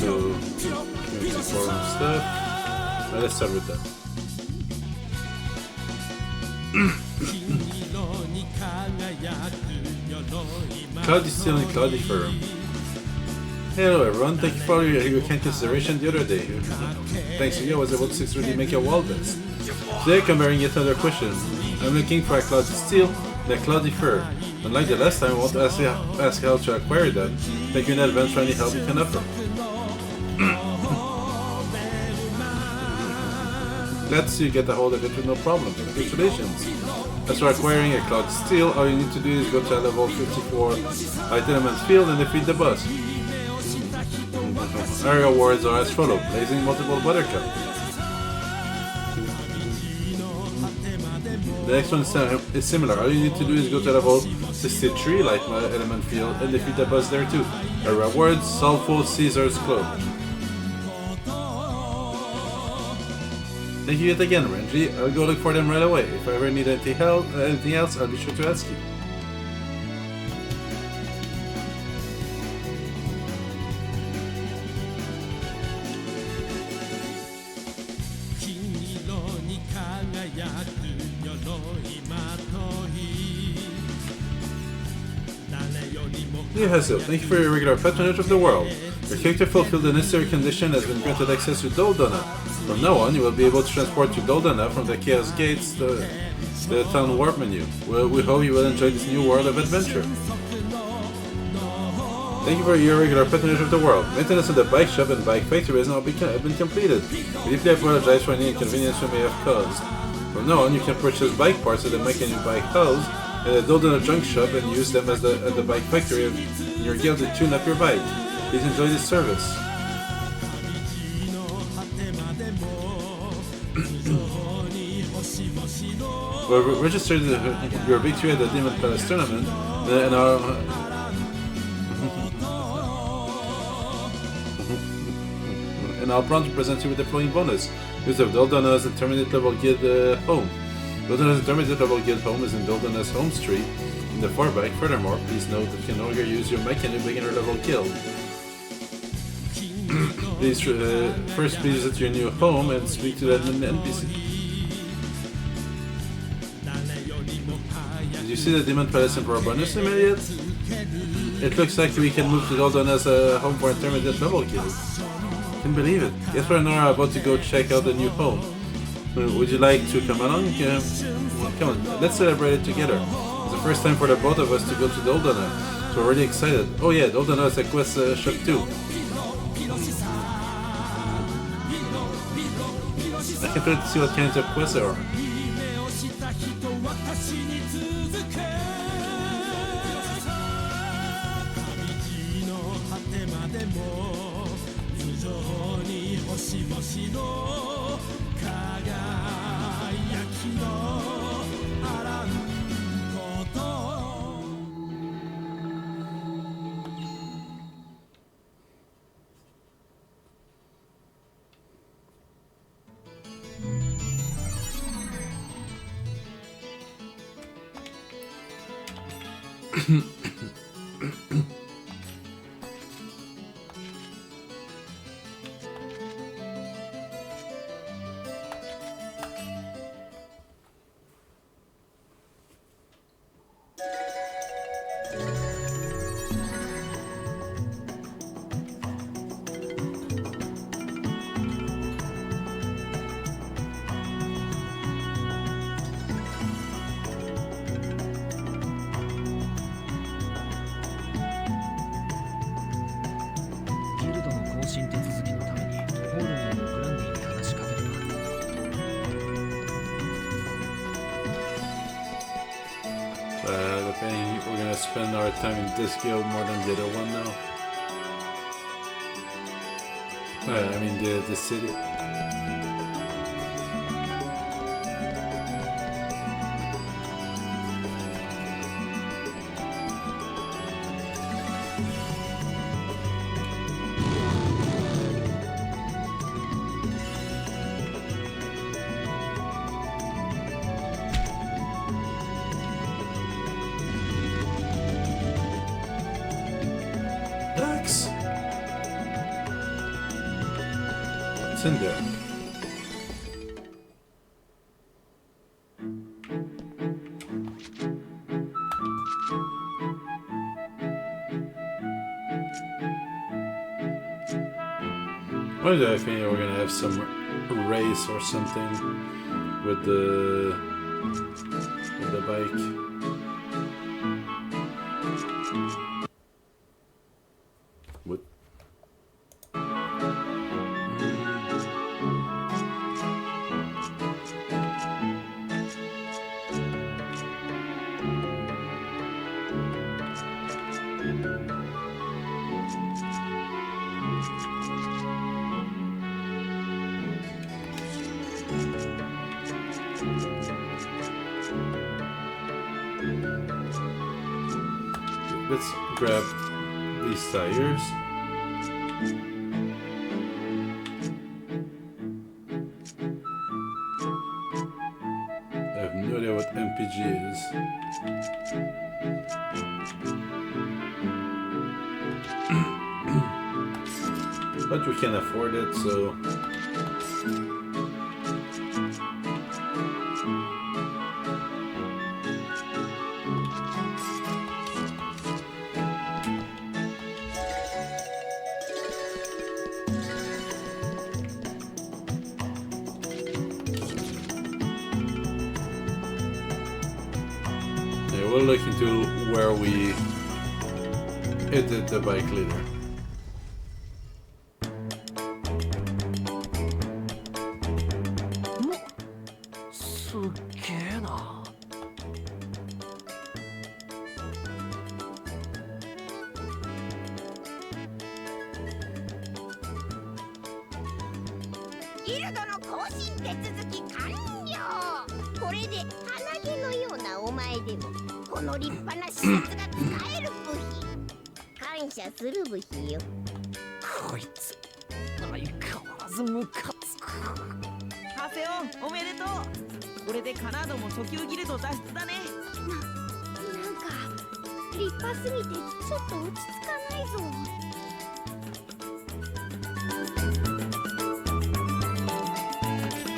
So, community forum stuff. Let's start with that. Cloudy still in Cloudy Firm. Hello everyone, thank you for your kind consideration the other day. Thanks to you, I was able to successfully make a wall vest. Today I'm bearing yet another question. I'm looking for a Cloudy Steel and a Cloudy Fur. Unlike the last time, I won't ask how to acquire them. Thank you in advance for any help you can offer. Glad to see you get a hold of it with no problem. Congratulations! As for acquiring a Cloud Steel, all you need to do is go to a level 54 Elements field and defeat the boss. Area rewards are as follows: blazing multiple buttercup. The next one is similar. All you need to do is go to level 63 Light Element field and defeat the boss there too. Area rewards: Soulful Caesar's Cloak. Thank you yet again, Renji. I'll go look for them right away. If I ever need anything else, I'll be sure to ask you. Dear Hazel, thank you for your regular patronage of the world. Your character fulfilled the necessary condition has been granted access to Doldana. From now on, you will be able to transport to Doldana from the Chaos Gates, the town warp menu. We hope you will enjoy this new world of adventure. Thank you for your regular patronage of the world. Maintenance of the bike shop and bike factory has now been completed. We deeply apologize for any inconvenience we may have caused. From now on, you can purchase bike parts at the mechanic bike house and the Doldana junk shop and use them as at the bike factory in your guild to tune up your bike. Please enjoy this service. Well, registered your victory at the Demon Palace tournament and our proud to present you with the following bonus. Use of Doldana's Intermediate Level Guild home. Doldana's Intermediate Level Guild home is in Doldana's home street in the Forbike. Furthermore, please note that you can no longer use your mechanic beginner level guild. Please first visit your new home and speak to the NPC. Did you see the Demon Palace Emperor bonus email yet? It looks like we can move to Doldana's home for Intermediate Level Guild. Can't believe it. Guess we're now about to go check out the new home. Would you like to come along? Come on, let's celebrate it together. It's the first time for the both of us to go to Doldana, so we're really excited. Oh yeah, Doldana is a quest shop too. I can't wait to see what kinds of quests there are. spend our time in this guild more than the other one now. I mean the city. What's in there? What do I think we're gonna have some race or something with the bike? What? Let's grab these tires. I have no idea what MPG is. But we can afford it, so... We'll look into where we edit the bike later.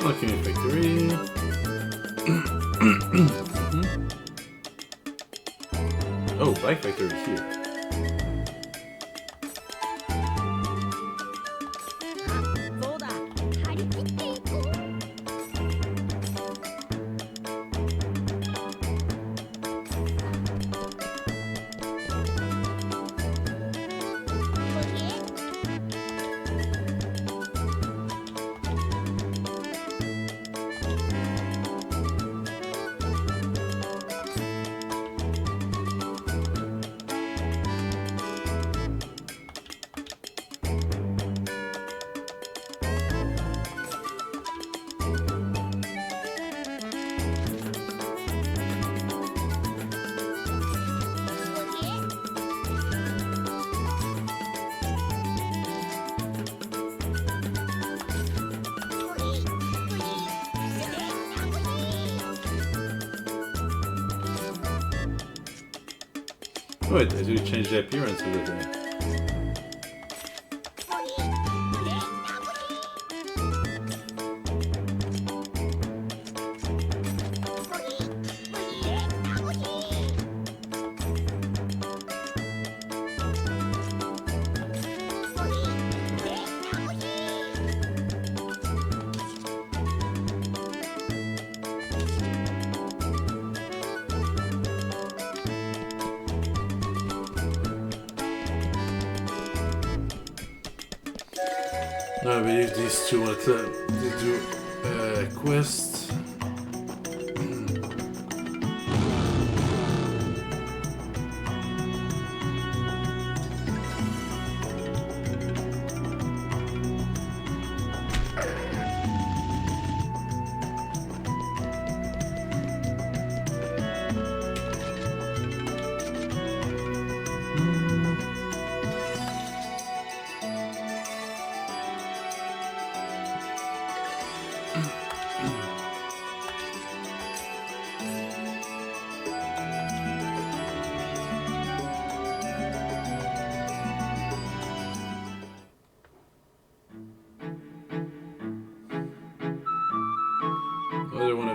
Looking at victory. Oh, bike factory is here. Wait, I do change the appearance of the thing. No, I believe these two want to do a quest.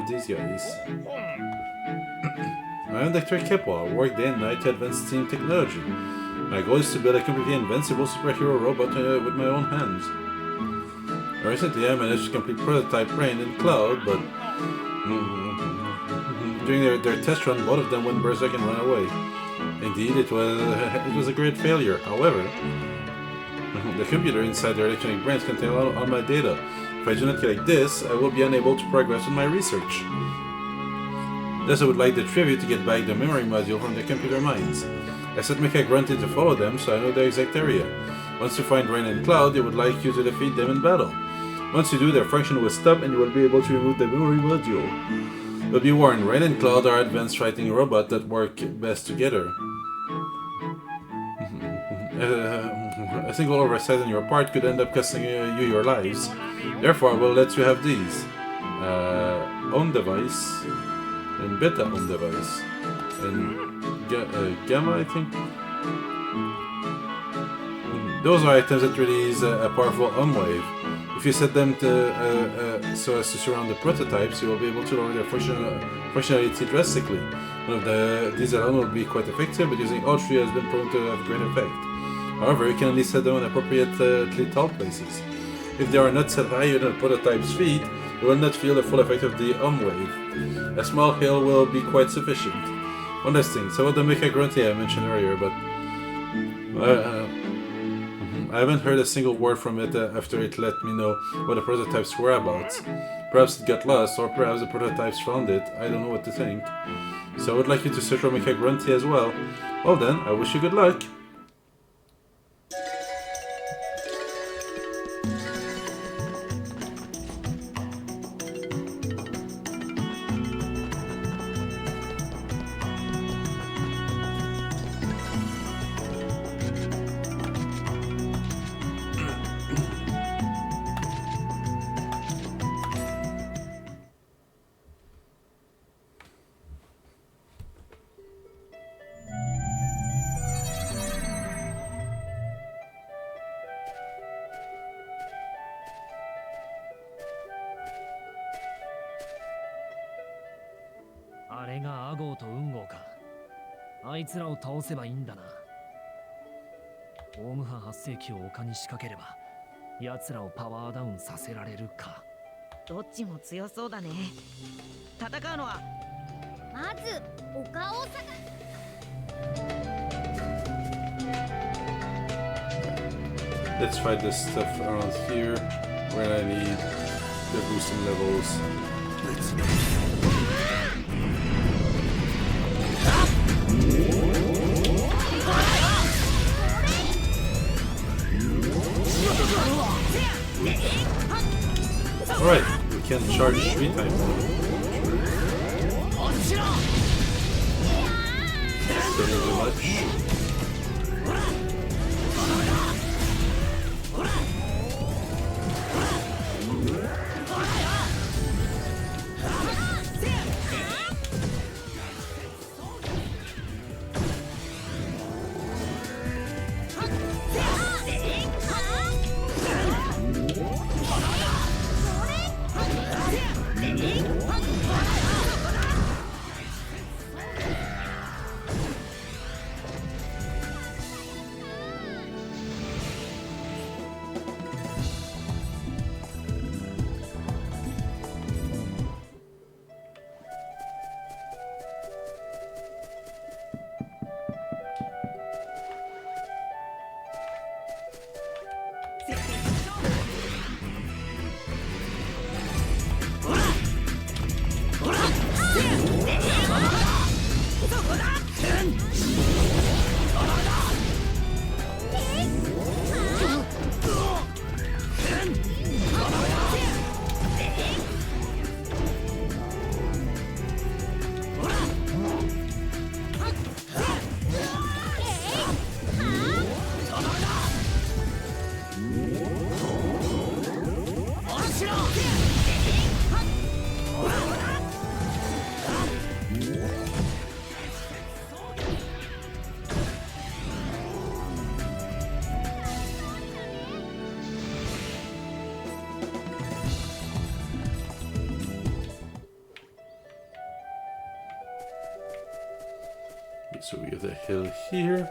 these guys. I am Dr. Kepwell. I work day and night to advance steam technology. My goal is to build a completely invincible superhero robot with my own hands. Recently, I managed to complete prototype Rain and Cloud, but during their test run, both of them went berserk and ran away. Indeed, it was a great failure. However, the computer inside their electronic brains contains all my data. If I do not collect this, I will be unable to progress with my research. Thus, I would like the tribute to get back the memory module from the computer minds. I set Mecha Grunty to follow them, so I know their exact area. Once you find Rain and Cloud, they would like you to defeat them in battle. Once you do, their function will stop and you will be able to remove the memory module. But be warned, Rain and Cloud are advanced fighting robots that work best together. A single oversight on your part could end up costing you your lives. Therefore, I will let you have these. On device, and beta on device, and gamma, I think. Those are items that release a powerful wave. If you set them so as to surround the prototypes, you will be able to lower their functionality drastically. One of these alone will be quite effective, but using all three has been proven to have great effect. However, you can only set them on appropriately tall places. If they are not set higher than the prototype's feet, you will not feel the full effect of the wave. A small hill will be quite sufficient. One last thing, so about the Mecha Grunty I mentioned earlier, but I haven't heard a single word from it after it let me know what the prototypes were about. Perhaps it got lost, or perhaps the prototypes found it. I don't know what to think. So I would like you to search for Mecha Grunty as well. Well then, I wish you good luck.あれがアゴーとウンゴーか。あいつらを倒せばいいんだな。オウム派発生器を丘に仕掛ければ奴らをパワーダウンさせられるか。どっちも強そうだね。戦うのはまず丘を探す。Let's fight this stuff around here where I need the boosting levels. Alright, we can charge 3 times. Thank you very much. Okay, so we have the hill here.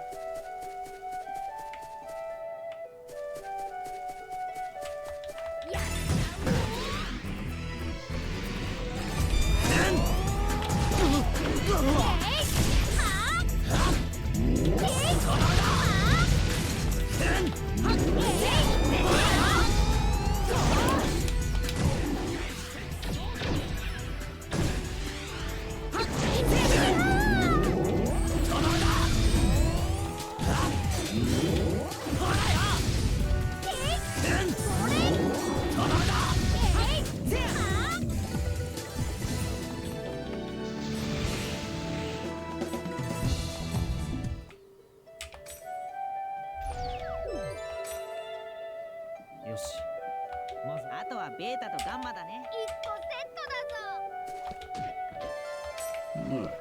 Alright.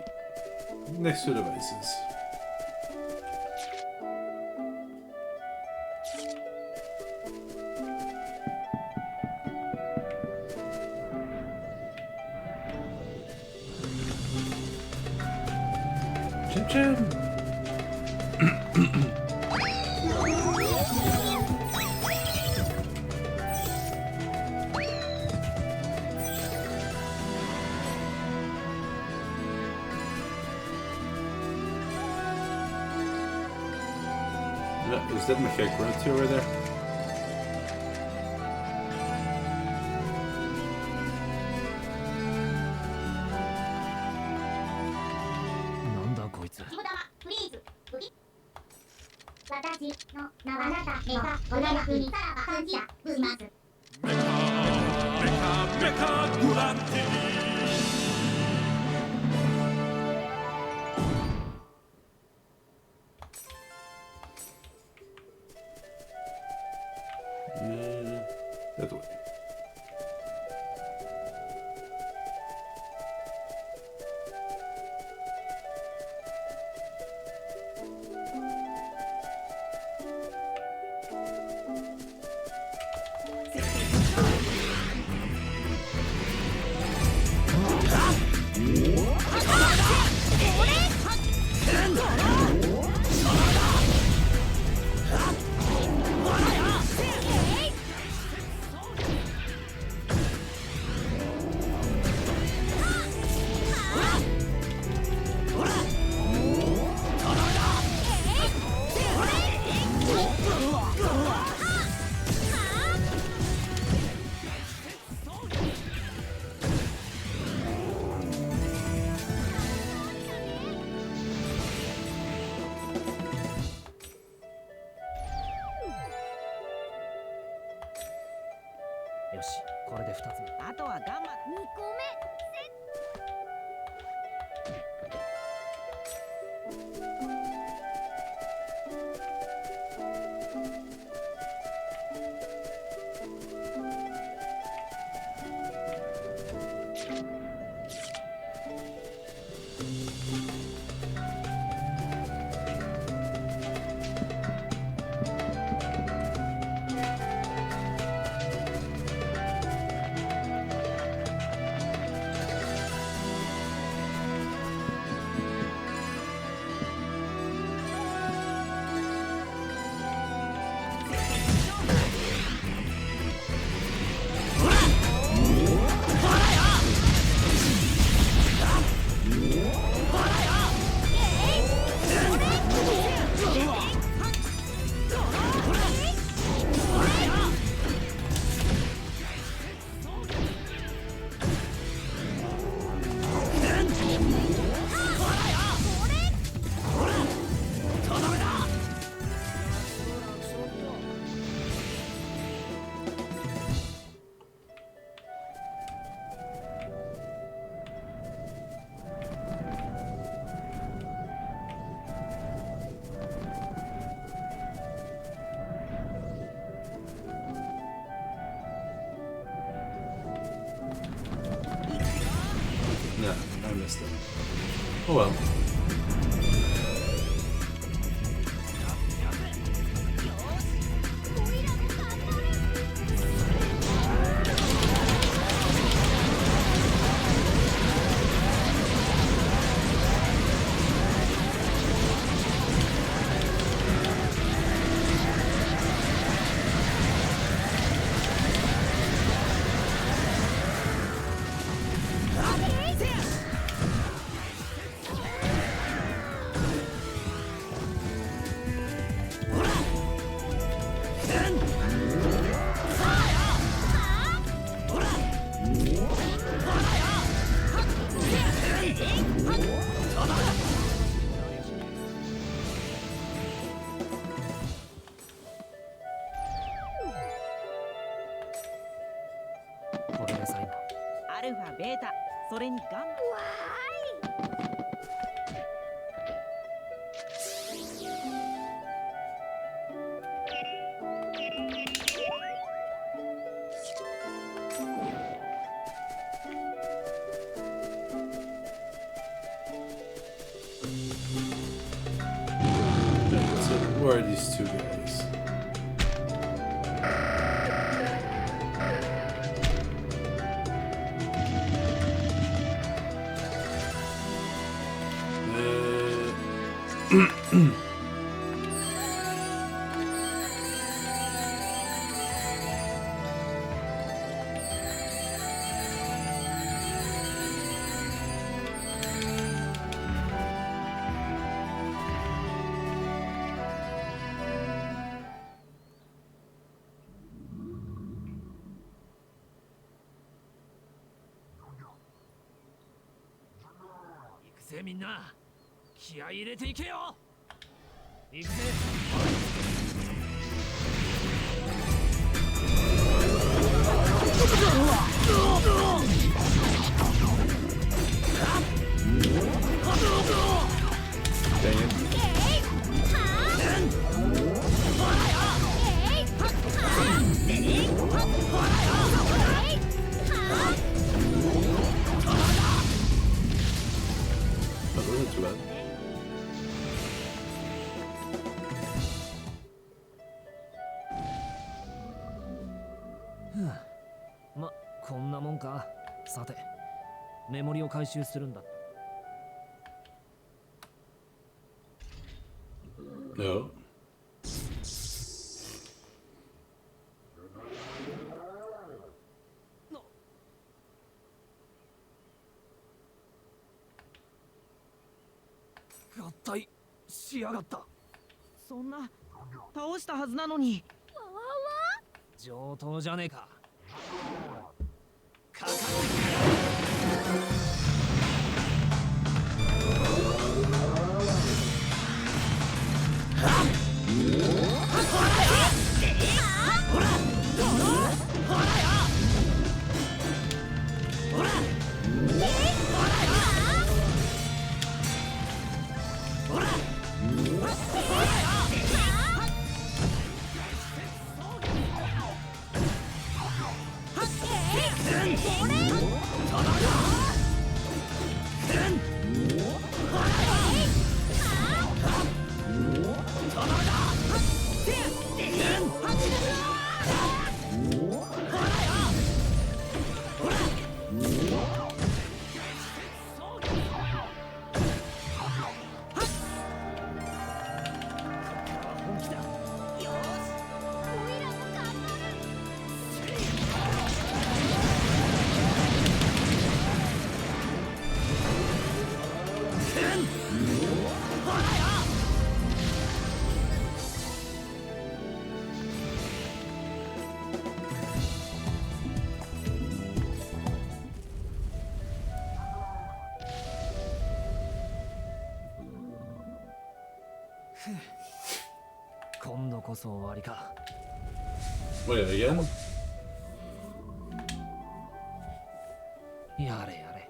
Next two devices. Chim chim! Is that Mechanic Royalty over there? That way.よし、これで2つ目。あとはガンマだ。2個目。No, I missed it. Oh well. アルファベータそれにガンマ。Who are these two guys?行くぜみんな、気合い入れていけよ。行くぜ。ま、こんなもんか。さて、メモリを回収するんだ。No. 合体しやがった。そんな倒したはずなのに。上等じゃねえか。かかって今度こそ終わりか。Wait, again? やれやれ。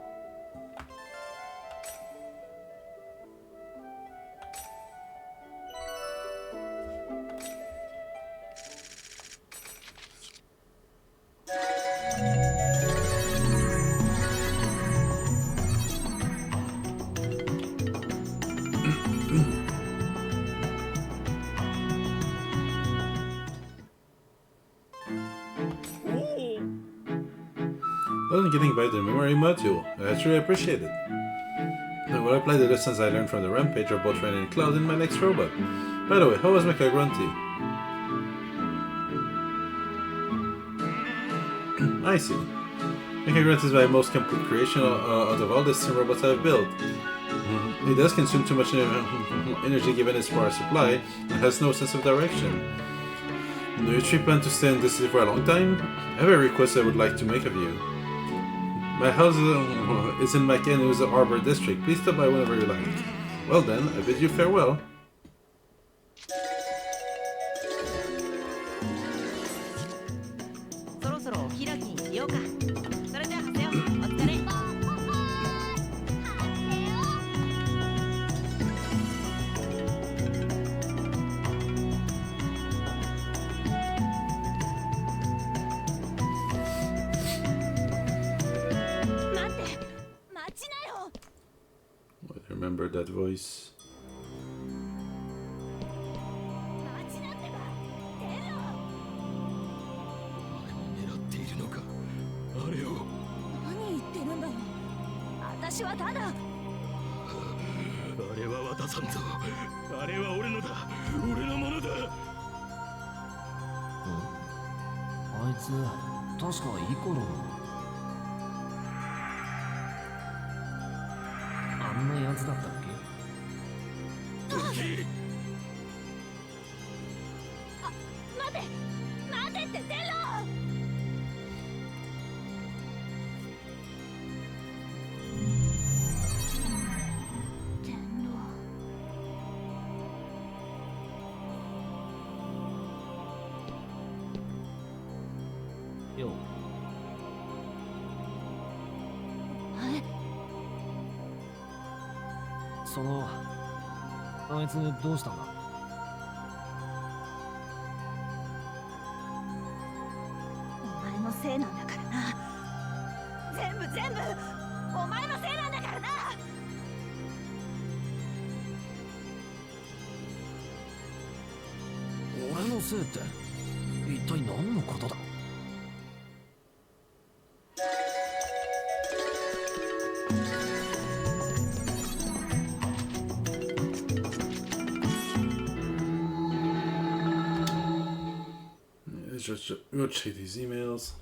Wasn't getting by the memory module. I truly appreciate it. And will apply the lessons I learned from the rampage of both Rain and Cloud in my next robot. By the way, how was Mecha Grunty? I see. Mecha Grunty is my most complete creation out of all the steam robots I've built. He does consume too much energy given his power supply and has no sense of direction. Do you three plan to stay in this city for a long time? I have a request I would like to make of you. My house is in Makenu's Harbor District. Please stop by whenever you like. Well then, I bid you farewell. そろそろお開きにしようか。それじゃあ、ハセよ、お remember that voice.あいつどうしたんだ？お前のせいなんだからな。全部お前のせいなんだからな。俺のせいって一体何のことだ？We'll check these emails.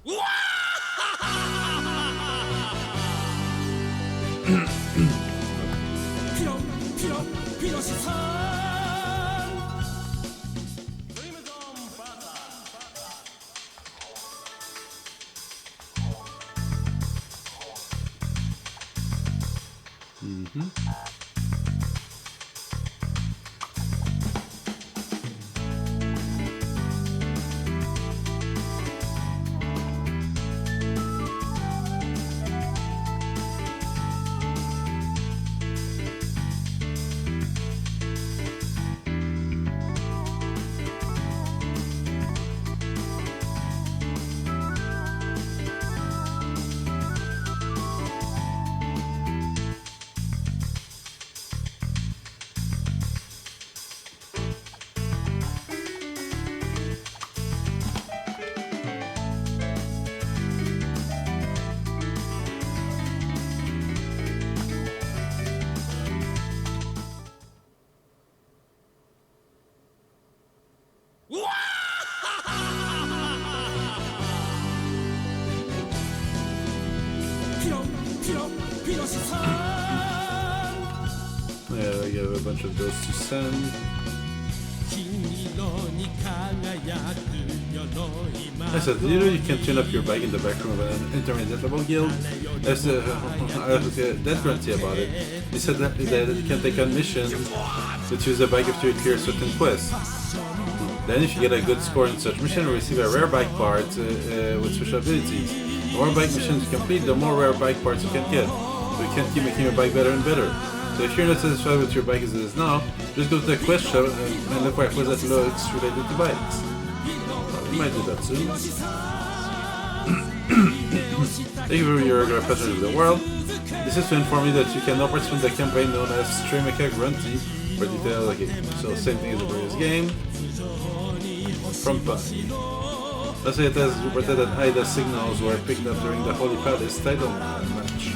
Yeah, I have a bunch of those to send. I said, you can tune up your bike in the back room of an intermediate level guild. I was that grunty about it. He said that you can take on missions to choose a bike after you clear certain quests. Then if you get a good score in such mission, you receive a rare bike part with special abilities. The more bike missions you complete, the more rare bike parts you can get. So you can keep making your bike better and better. So if you're not satisfied with your bike as it is now, just go to the quest shop and look for a quest that looks related to bikes. We might do that soon. Thank you for your regular passage of the world. This is to inform you that you can now participate in the campaign known as Streameka Grunty for details like it. So same thing as the previous game. From Pi. Let's say it has reported that Ida's signals were picked up during the Holy Palace title match.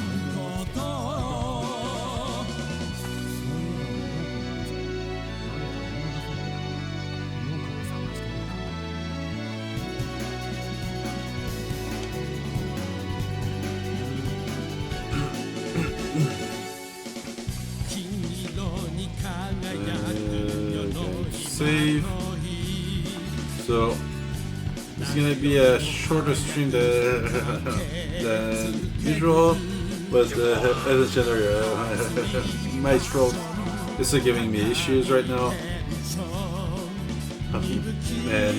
Save. So it's gonna be a shorter stream than usual, but as a general, my stroke is giving me issues right now, and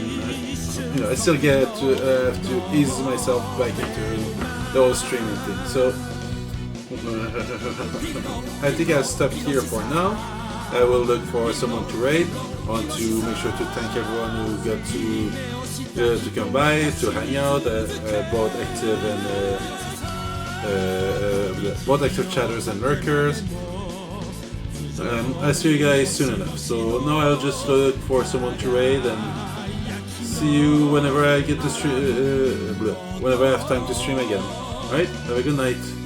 you know I still get to have to ease myself back into the whole streaming thing. So I think I'll stop here for now. I will look for someone to raid. I want to make sure to thank everyone who got to come by, to hang out, both active and both active chatters and lurkers. I'll see you guys soon enough. So now I'll just look for someone to raid and see you whenever I get to stream, whenever I have time to stream again. Alright, have a good night.